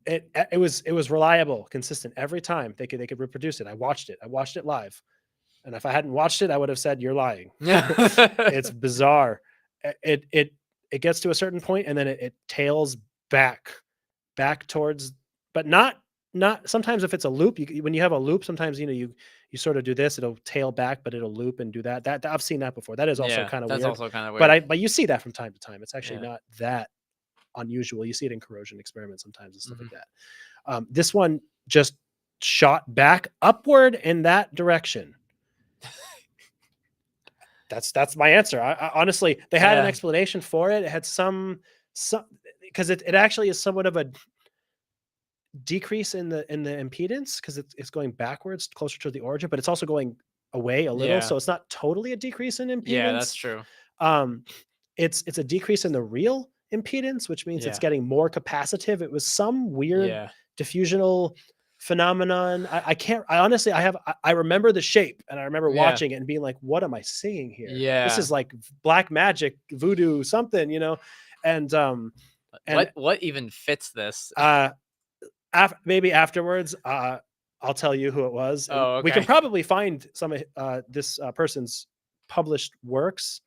It was reliable, consistent every time. They could reproduce it. I watched it live. And if I hadn't watched it, I would have said, you're lying. It's bizarre. It gets to a certain point and then it tails back towards, but not sometimes if it's a loop, when you have a loop, sometimes, you sort of do this, it'll tail back, but it'll loop and do that. I've seen that before. That is also kind of weird. That's also kind of weird. But you see that from time to time. It's actually not that unusual. You see it in corrosion experiments sometimes and stuff like that. This one just shot back upward in that direction. That's my answer. I honestly, they had an explanation for it. It had some because it actually is somewhat of a decrease in the impedance because it's going backwards closer to the origin, but it's also going away a little, so it's not totally a decrease in impedance. Yeah, that's true. It's a decrease in the real impedance, which means it's getting more capacitive. It was some weird diffusional phenomenon. I remember the shape, and I remember watching it and being like, what am I seeing here? This is like black magic, voodoo, something, and what even fits this? Maybe afterwards, I'll tell you who it was. Oh, okay. We can probably find some of this person's published works.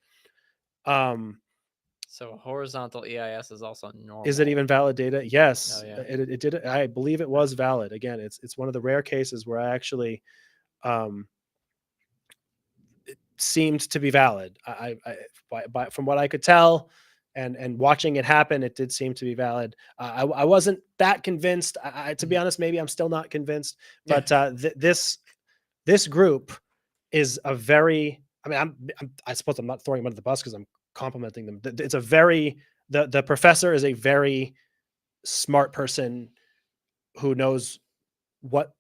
So horizontal EIS is also normal. Is it even valid data? Yes, Oh, yeah. it did. I believe it was valid. Again, it's one of the rare cases where I actually it seemed to be valid. From what I could tell, and watching it happen, it did seem to be valid. I wasn't that convinced. To be honest, maybe I'm still not convinced. But this group is a very. I mean, I suppose I'm not throwing them under the bus because I'm complimenting them. It's a very the professor is a very smart person who knows what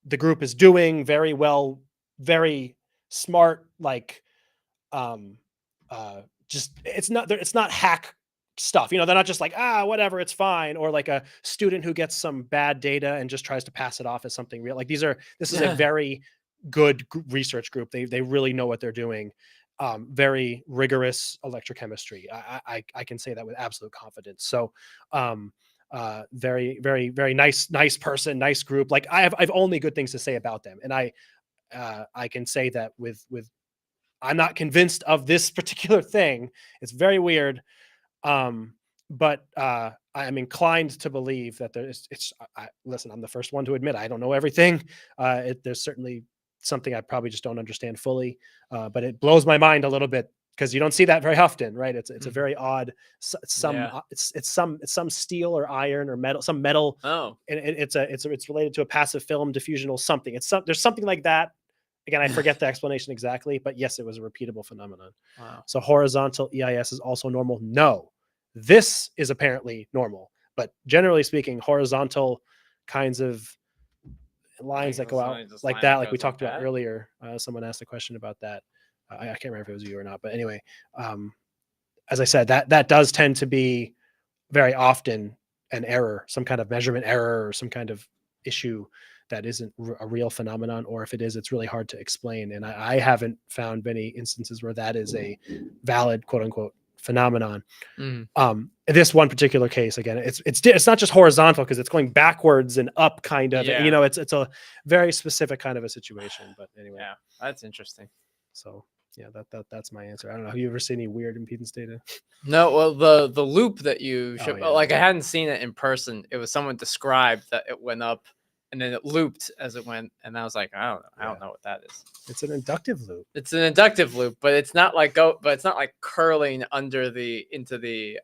the group is doing very well, very smart, like just it's not hack stuff. They're not just like, whatever, it's fine, or like a student who gets some bad data and just tries to pass it off as something real. Like this is a very good research group. They really know what they're doing. Very rigorous electrochemistry. I can say that with absolute confidence. So very, very, very nice person, nice group. Like I've only good things to say about them. And I can say that with I'm not convinced of this particular thing. It's very weird. But I'm inclined to believe that listen, I'm the first one to admit I don't know everything. There's certainly something I probably just don't understand fully. But it blows my mind a little bit because you don't see that very often, right? It's a very odd, it's some steel or iron or metal, some metal. Oh, And it's related to a passive film diffusional something. There's something like that. Again, I forget the explanation exactly, but yes, it was a repeatable phenomenon. wow. So horizontal EIS is also normal? No, this is apparently normal, but generally speaking, horizontal kinds of lines that go out like that, like we talked about earlier. Someone asked a question about that. I can't remember if it was you or not, but anyway, as I said, that does tend to be very often an error, some kind of measurement error or some kind of issue that isn't a real phenomenon, or if it is, it's really hard to explain. And I haven't found many instances where that is a valid quote unquote phenomenon. This one particular case, again, it's not just horizontal because it's going backwards and up kind of, Yeah. it's a very specific kind of a situation, but anyway. Yeah, that's interesting. So yeah, that's my answer. I don't know. Have you ever seen any weird impedance data? No, well, the loop that you showed, yeah. like I hadn't seen it in person. It was someone described that it went up and then it looped as it went, and I was like, I don't know what that is. It's an inductive loop. It's an inductive loop, but it's not like curling into the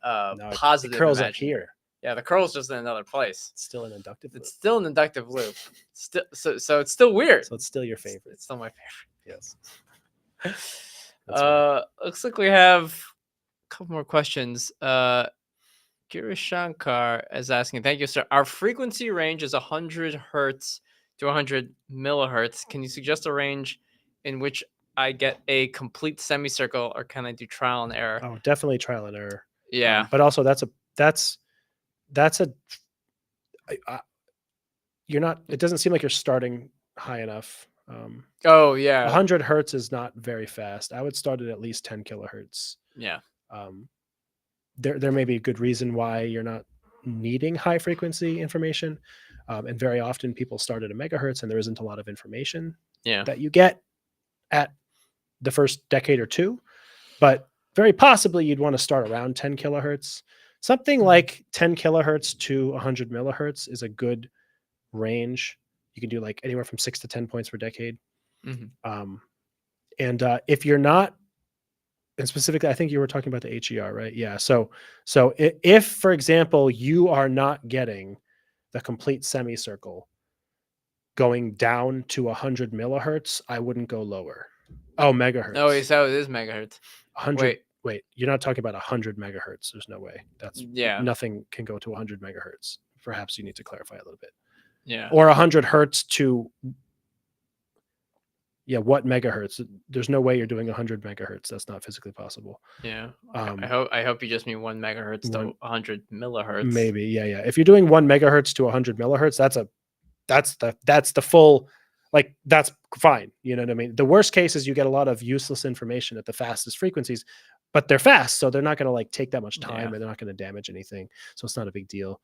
No, positive. it curls up imaginary. here. Yeah, the curl's just in another place. It's still an inductive loop. It's still an inductive loop. So it's still weird. So it's still your favorite. It's still my favorite. Yes. Right. Looks like we have a couple more questions. Girish Shankar is asking, thank you, sir. Our frequency range is 100 hertz to 100 millihertz. Can you suggest a range in which I get a complete semicircle, or can I do trial and error? Oh, definitely trial and error. Yeah. But also it doesn't seem like you're starting high enough. Oh yeah. 100 hertz is not very fast. I would start at least 10 kilohertz. Yeah. There may be a good reason why you're not needing high frequency information. And very often people start at a megahertz and there isn't a lot of information that you get at the first decade or two, but very possibly you'd want to start around 10 kilohertz. Something like 10 kilohertz to 100 millihertz is a good range. You can do like anywhere from 6 to 10 points per decade. And if you're not, and specifically, I think you were talking about the HER, right? Yeah. So if, for example, you are not getting the complete semicircle going down to 100 millihertz, I wouldn't go lower. Oh, megahertz. Oh, so it is megahertz. 100. Wait, you're not talking about 100 megahertz. There's no way. Yeah. Nothing can go to 100 megahertz. Perhaps you need to clarify a little bit. Yeah. Or 100 hertz to, what megahertz? There's no way you're doing 100 megahertz. That's not physically possible. Yeah. I hope you just mean 1 megahertz to 100 millihertz. Maybe. Yeah. If you're doing 1 megahertz to 100 millihertz, that's the full, like, that's fine. You know what I mean? The worst case is you get a lot of useless information at the fastest frequencies, but they're fast. So they're not going to like take that much time and they're not going to damage anything. So it's not a big deal.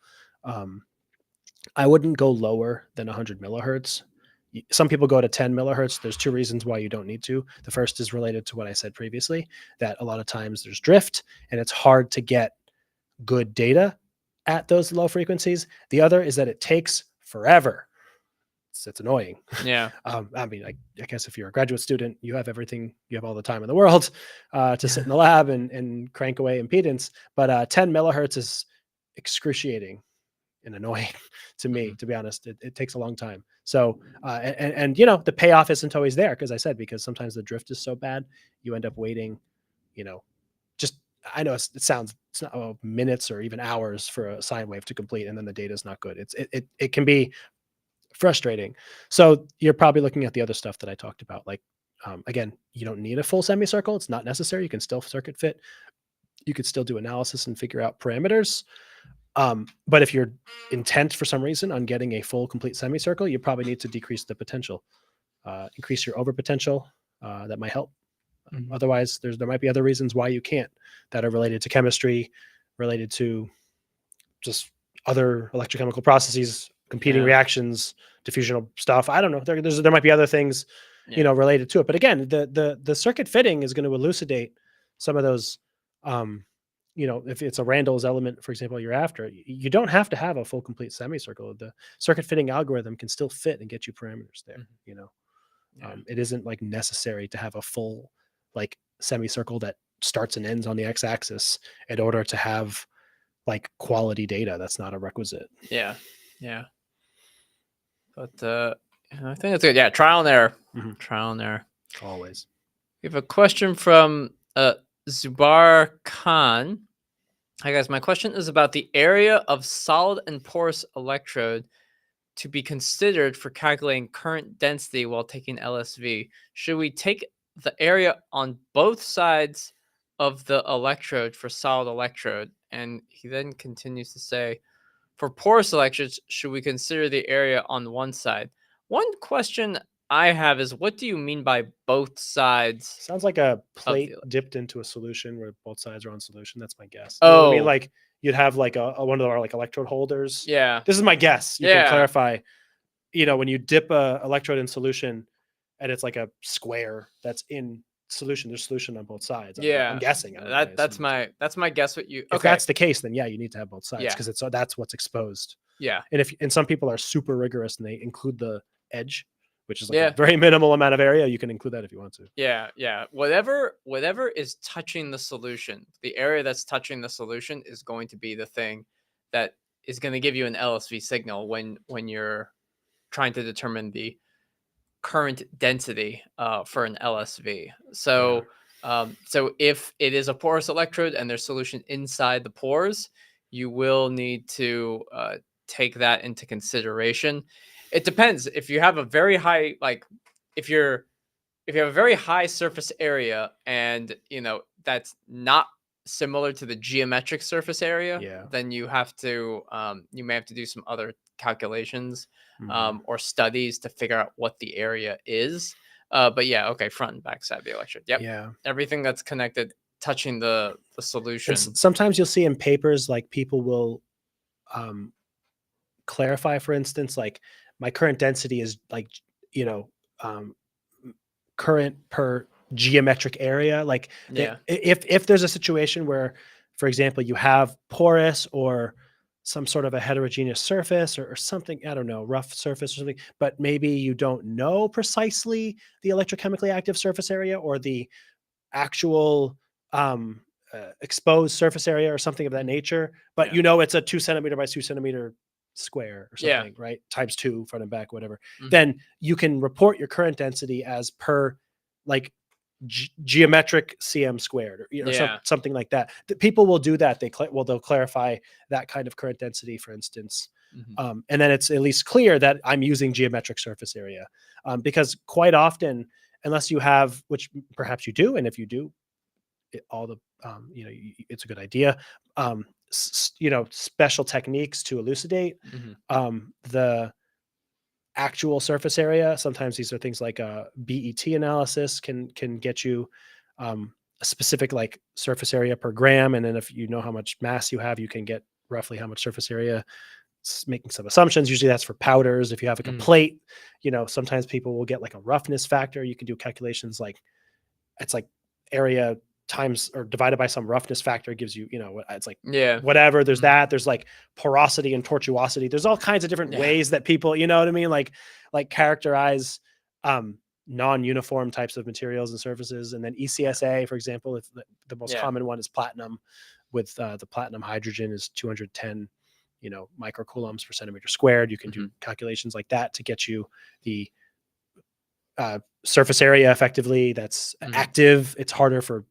I wouldn't go lower than 100 millihertz. some people go to 10 millihertz. There's two reasons why you don't need to. The first is related to what I said previously, that a lot of times there's drift and it's hard to get good data at those low frequencies. The other is that it takes forever. It's annoying. Yeah. I mean, I guess if you're a graduate student, you have everything, you have all the time in the world to sit in the lab and crank away impedance. But 10 millihertz is excruciating and annoying to me, to be honest. It takes a long time. So, and you know, the payoff isn't always there, because sometimes the drift is so bad, you end up waiting, you know, just, I know it's not minutes or even hours for a sine wave to complete, and then the data is not good. It can be frustrating. So you're probably looking at the other stuff that I talked about. Like, again, you don't need a full semicircle. It's not necessary. You can still circuit fit. You could still do analysis and figure out parameters. But if you're intent for some reason on getting a full complete semicircle, you probably need to decrease the potential, increase your over potential. That might help. Otherwise, there might be other reasons why you can't, that are related to chemistry, related to just other electrochemical processes, competing reactions, diffusional stuff. I don't know. There might be other things, you know, related to it. But again, the circuit fitting is going to elucidate some of those. You know, if it's a Randall's element, for example, you're after, you don't have to have a full complete semicircle. The circuit fitting algorithm can still fit and get you parameters there. You know, it isn't like necessary to have a full like semicircle that starts and ends on the x-axis in order to have like quality data. That's not a requisite. Yeah. But I think it's good. Yeah, trial and error. Trial and error. Always. We have a question from Zubar Khan. Hi guys, my question is about the area of solid and porous electrode to be considered for calculating current density while taking LSV. Should we take the area on both sides of the electrode for solid electrode? And he then continues to say, for porous electrodes, should we consider the area on one side? One question I have is, what do you mean by both sides? Sounds like a plate dipped into a solution where both sides are on solution. That's my guess. You know what I mean, like you'd have like one of our like electrode holders. Yeah. This is my guess. You can clarify. You know, when you dip a electrode in solution, and it's like a square that's in solution. There's solution on both sides. I'm guessing. That's my guess. What you? If that's the case, then yeah, you need to have both sides because that's what's exposed. Yeah. And some people are super rigorous and they include the edge, which is like a very minimal amount of area. You can include that if you want to. Yeah. Whatever is touching the solution, the area that's touching the solution is going to be the thing that is going to give you an LSV signal when you're trying to determine the current density for an LSV. So so if it is a porous electrode and there's solution inside the pores, you will need to take that into consideration. It depends. If you have a very high, like if you have a very high surface area and you know that's not similar to the geometric surface area, then you have to you may have to do some other calculations or studies to figure out what the area is. But yeah, okay, front and back side of the electrode. Yep. Yeah. Everything that's connected touching the solution. Sometimes you'll see in papers like people will clarify, for instance, like my current density is like, you know, current per geometric area. Like if there's a situation where, for example, you have porous or some sort of a heterogeneous surface or something, I don't know, rough surface or something, but maybe you don't know precisely the electrochemically active surface area or the actual exposed surface area or something of that nature, but you know it's a 2 centimeter by 2 centimeter square or something, right? Times 2 front and back, whatever. Then you can report your current density as per like geometric cm squared or you know, something like that. People will do that. They'll clarify that kind of current density, for instance. And then it's at least clear that I'm using geometric surface area because quite often, unless you have, which perhaps you do, and if you do, you know, it's a good idea. You know, special techniques to elucidate the actual surface area. Sometimes these are things like a BET analysis can get you a specific like surface area per gram, and then if you know how much mass you have, you can get roughly how much surface area making some assumptions. Usually that's for powders. If you have like a plate, sometimes people will get like a roughness factor. You can do calculations like it's like area times or divided by some roughness factor gives you, it's like whatever. There's that. There's like porosity and tortuosity. There's all kinds of different ways that people, you know what I mean? Like characterize non-uniform types of materials and surfaces. And then ECSA, for example, if the most common one is platinum, with the platinum hydrogen is 210, microcoulombs per centimeter squared. You can do calculations like that to get you the surface area effectively that's active. It's harder for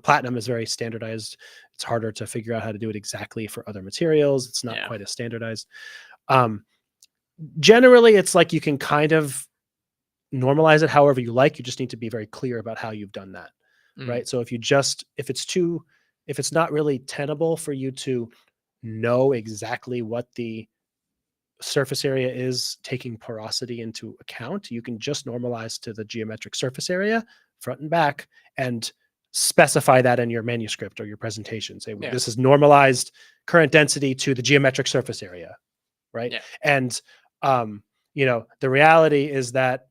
platinum is very standardized. It's harder to figure out how to do it exactly for other materials. It's not quite as standardized. Generally, it's like you can kind of normalize it however you like. You just need to be very clear about how you've done that, right? So if it's not really tenable for you to know exactly what the surface area is taking porosity into account, you can just normalize to the geometric surface area front and back and specify that in your manuscript or your presentation. Say, this is normalized current density to the geometric surface area, right? And the reality is that,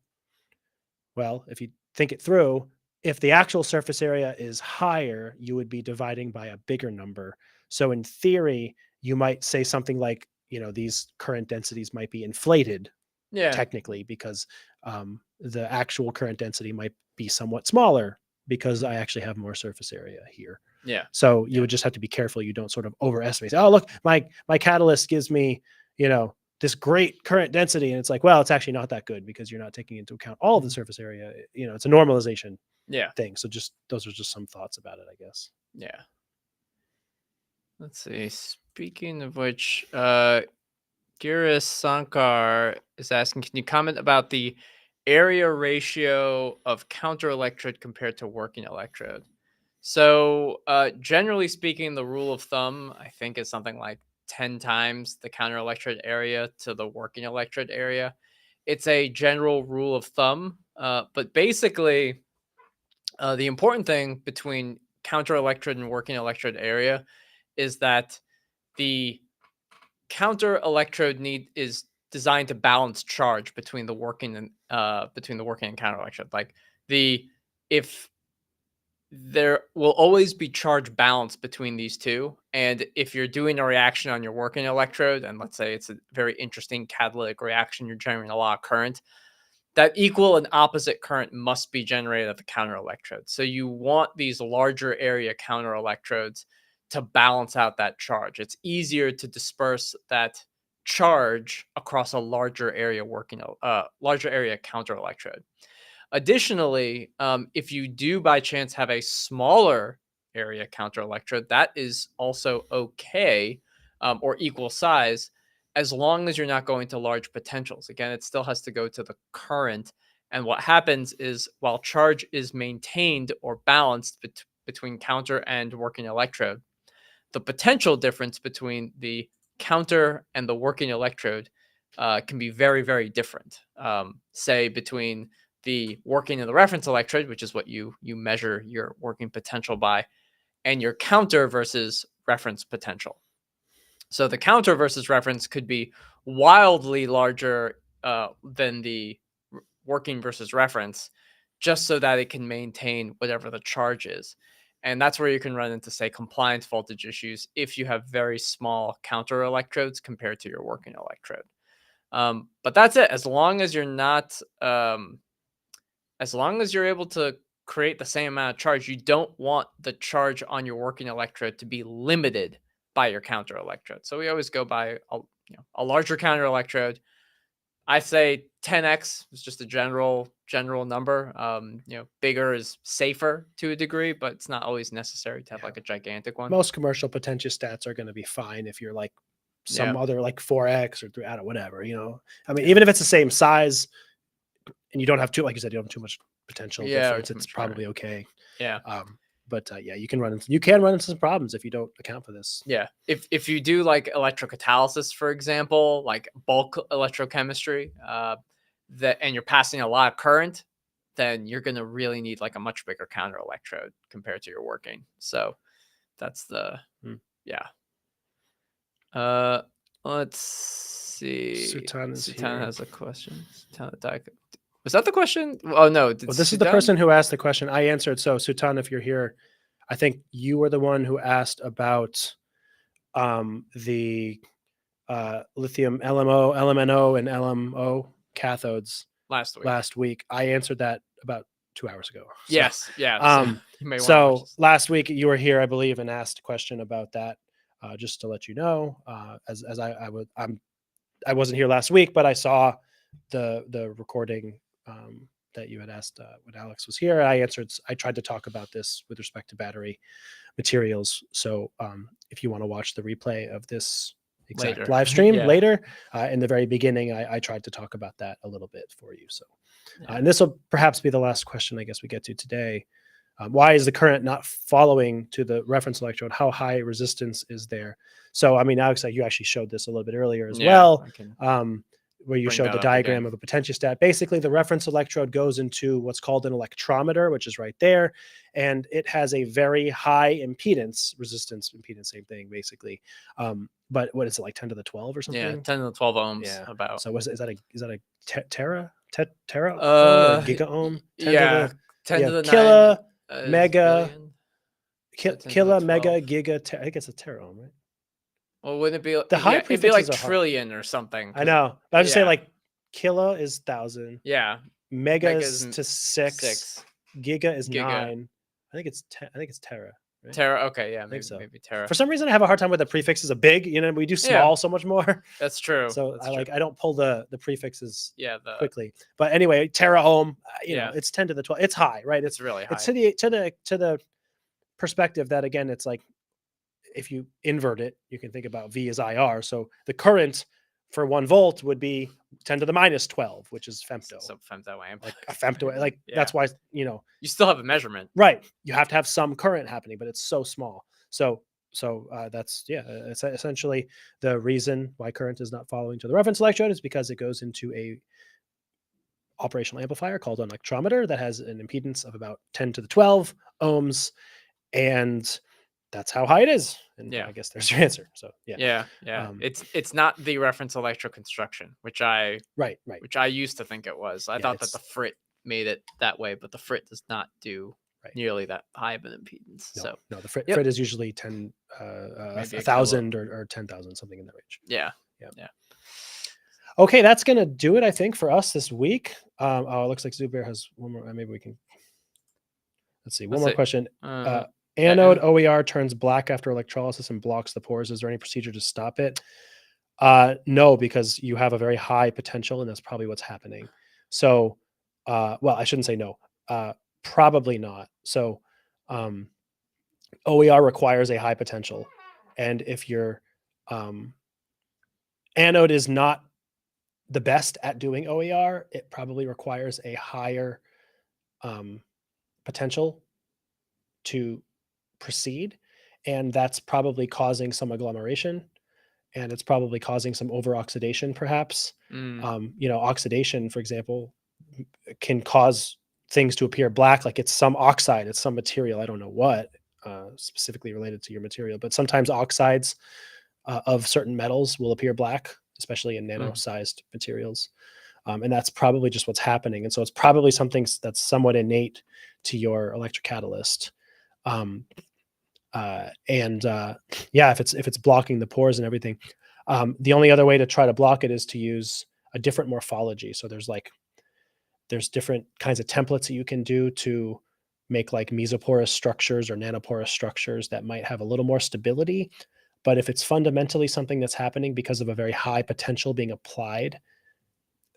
well, if you think it through, if the actual surface area is higher, you would be dividing by a bigger number. So in theory, you might say something like, these current densities might be inflated technically because the actual current density might be somewhat smaller because I actually have more surface area here. So you would just have to be careful you don't sort of overestimate. Oh, look, my catalyst gives me, this great current density. And it's like, well, it's actually not that good because you're not taking into account all of the surface area. It's a normalization thing. So those are just some thoughts about it, I guess. Let's see. Speaking of which, Girish Sankar is asking, can you comment about the area ratio of counter electrode compared to working electrode? So generally speaking, the rule of thumb, I think, is something like 10 times the counter electrode area to the working electrode area. It's a general rule of thumb, but basically the important thing between counter electrode and working electrode area is that the counter electrode is designed to balance charge between the working and counter electrode. Like if there will always be charge balance between these two, and if you're doing a reaction on your working electrode, and let's say it's a very interesting catalytic reaction, you're generating a lot of current, that equal and opposite current must be generated at the counter electrode. So you want these larger area counter electrodes to balance out that charge. It's easier to disperse that charge across a larger area counter electrode. Additionally, if you do by chance have a smaller area counter electrode, that is also okay, or equal size, as long as you're not going to large potentials. Again, it still has to go to the current. And what happens is while charge is maintained or balanced between counter and working electrode, the potential difference between the counter and the working electrode can be very, very different. Say between the working and the reference electrode, which is what you measure your working potential by, and your counter versus reference potential. So the counter versus reference could be wildly larger than the working versus reference, just so that it can maintain whatever the charge is. And that's where you can run into, say, compliance voltage issues if you have very small counter electrodes compared to your working electrode. But that's it. As long as you're not, as long as you're able to create the same amount of charge, you don't want the charge on your working electrode to be limited by your counter electrode. So we always go by a larger counter electrode. I say 10x is just a general number. Bigger is safer to a degree, but it's not always necessary to have like a gigantic one. Most commercial potentiostats are going to be fine if you're like some other like 4x or 3, I don't know, whatever, I mean, even if it's the same size and you don't have like you said, you don't have too much potential difference, it's probably okay. But you can run into some problems if you don't account for this. If you do like electrocatalysis, for example, like bulk electrochemistry, and you're passing a lot of current, then you're going to really need like a much bigger counter electrode compared to your working. So that's the let's Let's see. Sutan is Sutan here. has a question. Was that the question? Oh no. Well, this is the person who asked the question. I answered. So Sutan, if you're here, I think you were the one who asked about the lithium LMO, LMNO, and LMO cathodes last week. I answered that about 2 hours ago. So, Yes. Yeah. You may wanna watch so this. last week you were here, I believe, and asked a question about that. Just to let you know, as I wasn't here last week, but I saw the recording that you had asked when Alex was here. I answered. I tried to talk about this with respect to battery materials. So if you want to watch the replay of this exact Later. live stream Yeah. later, in the very beginning, I tried to talk about that a little bit for you. So, and this will perhaps be the last question I guess we get to today. Why is the current not following to the reference electrode? How high resistance is there? So, I mean, Alex, you actually showed this a little bit earlier as well, where you bring showed that the up diagram again. of a potentiostat. Basically, the reference electrode goes into what's called an electrometer, which is right there, and it has a very high impedance, same thing, basically. But what is it, like 10 to the 12 or something? Yeah, 10 to the 12 ohms. Yeah. About. So is that a tera ohm or giga ohm? 10 yeah, to 10 yeah, to the kilo, 9 mega, billion. kilo, 10 to the mega, 12. giga. I think it's a tera ohm, right? Well, wouldn't it be The high it'd be like prefixes are hard. trillion or something? I know. But I was just saying, yeah. like, kilo is 1,000. Yeah, Mega Mega is is to 6. Giga is Giga. 9. I think it's tera. Right? Tera. Okay, yeah, think so. maybe Tera. For some reason, I have a hard time with the prefixes of big. We do small so much more. That's true. So That's I don't pull the prefixes quickly. But anyway, tera ohm. It's 10 to the 12. It's high, right? It's really high. It's to the perspective that, again, it's like, if you invert it, you can think about V as IR. So the current for 1 volt would be 10 to the minus 12, which is femto. So femto amp. Like a femto, like that's why, you still have a measurement. Right. You have to have some current happening, but it's so small. So that's, it's essentially the reason why current is not following to the reference electrode is because it goes into a operational amplifier called an electrometer that has an impedance of about 10 to the 12 ohms. And that's how high it is. And I guess there's your answer. So it's not the reference electroconstruction, which I used to think it was. I thought that the FRIT made it that way, but the FRIT does not do nearly that high of an impedance. No, the FRIT is usually 10, 1,000 or 10,000, something in that range. Yeah. Okay, that's gonna do it, I think, for us this week. It looks like Zubair has one more. Maybe we can. Let's see. One more question. Anode OER turns black after electrolysis and blocks the pores. Is there any procedure to stop it? No, because you have a very high potential, and that's probably what's happening. So, well, I shouldn't say no. Probably not. So, OER requires a high potential, and if your anode is not the best at doing OER, it probably requires a higher potential to proceed, and that's probably causing some agglomeration, and it's probably causing some over-oxidation, perhaps. Oxidation, for example, can cause things to appear black, like it's some oxide, it's some material, I don't know what, specifically related to your material, but sometimes oxides of certain metals will appear black, especially in nano-sized materials. And that's probably just what's happening. And so it's probably something that's somewhat innate to your electrocatalyst. If it's blocking the pores and everything, the only other way to try to block it is to use a different morphology. So there's different kinds of templates that you can do to make like mesoporous structures or nanoporous structures that might have a little more stability. But if it's fundamentally something that's happening because of a very high potential being applied,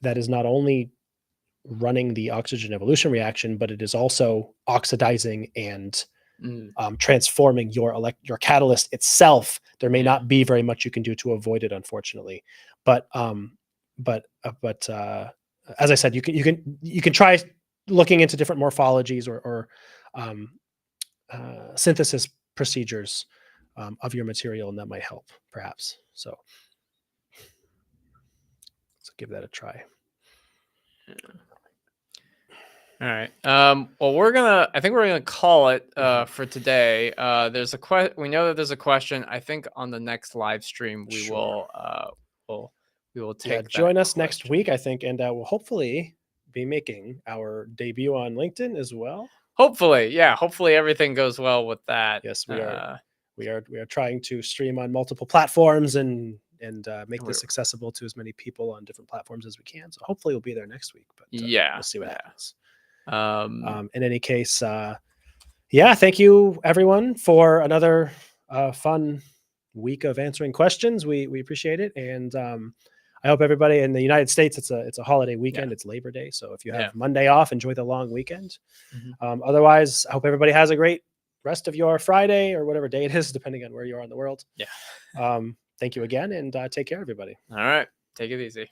that is not only running the oxygen evolution reaction, but it is also oxidizing and transforming your catalyst itself. There may not be very much you can do to avoid it, unfortunately. But as I said, you can try looking into different morphologies or synthesis procedures of your material, and that might help, perhaps. So let's give that a try. All right. Well, I think we're gonna call it for today. There's we know that there's a question. I think on the next live stream we will we will take Yeah, that join us next question. week, I think, and we'll hopefully be making our debut on LinkedIn as well. Hopefully, yeah. Hopefully everything goes well with that. Yes, we are trying to stream on multiple platforms and make this We're- accessible to as many people on different platforms as we can. So hopefully we'll be there next week. But Yeah, we'll see what yeah. happens. Um, In any case, yeah, thank you everyone for another fun week of answering questions. We appreciate it, and I hope everybody in the United States, it's a holiday weekend. It's Labor Day, so if you have Yeah. Monday off, enjoy the long weekend. Mhm. Otherwise, I hope everybody has a great rest of your Friday or whatever day it is, depending on where you are in the world. Yeah. Thank you again, and take care, everybody. All right. Take it easy.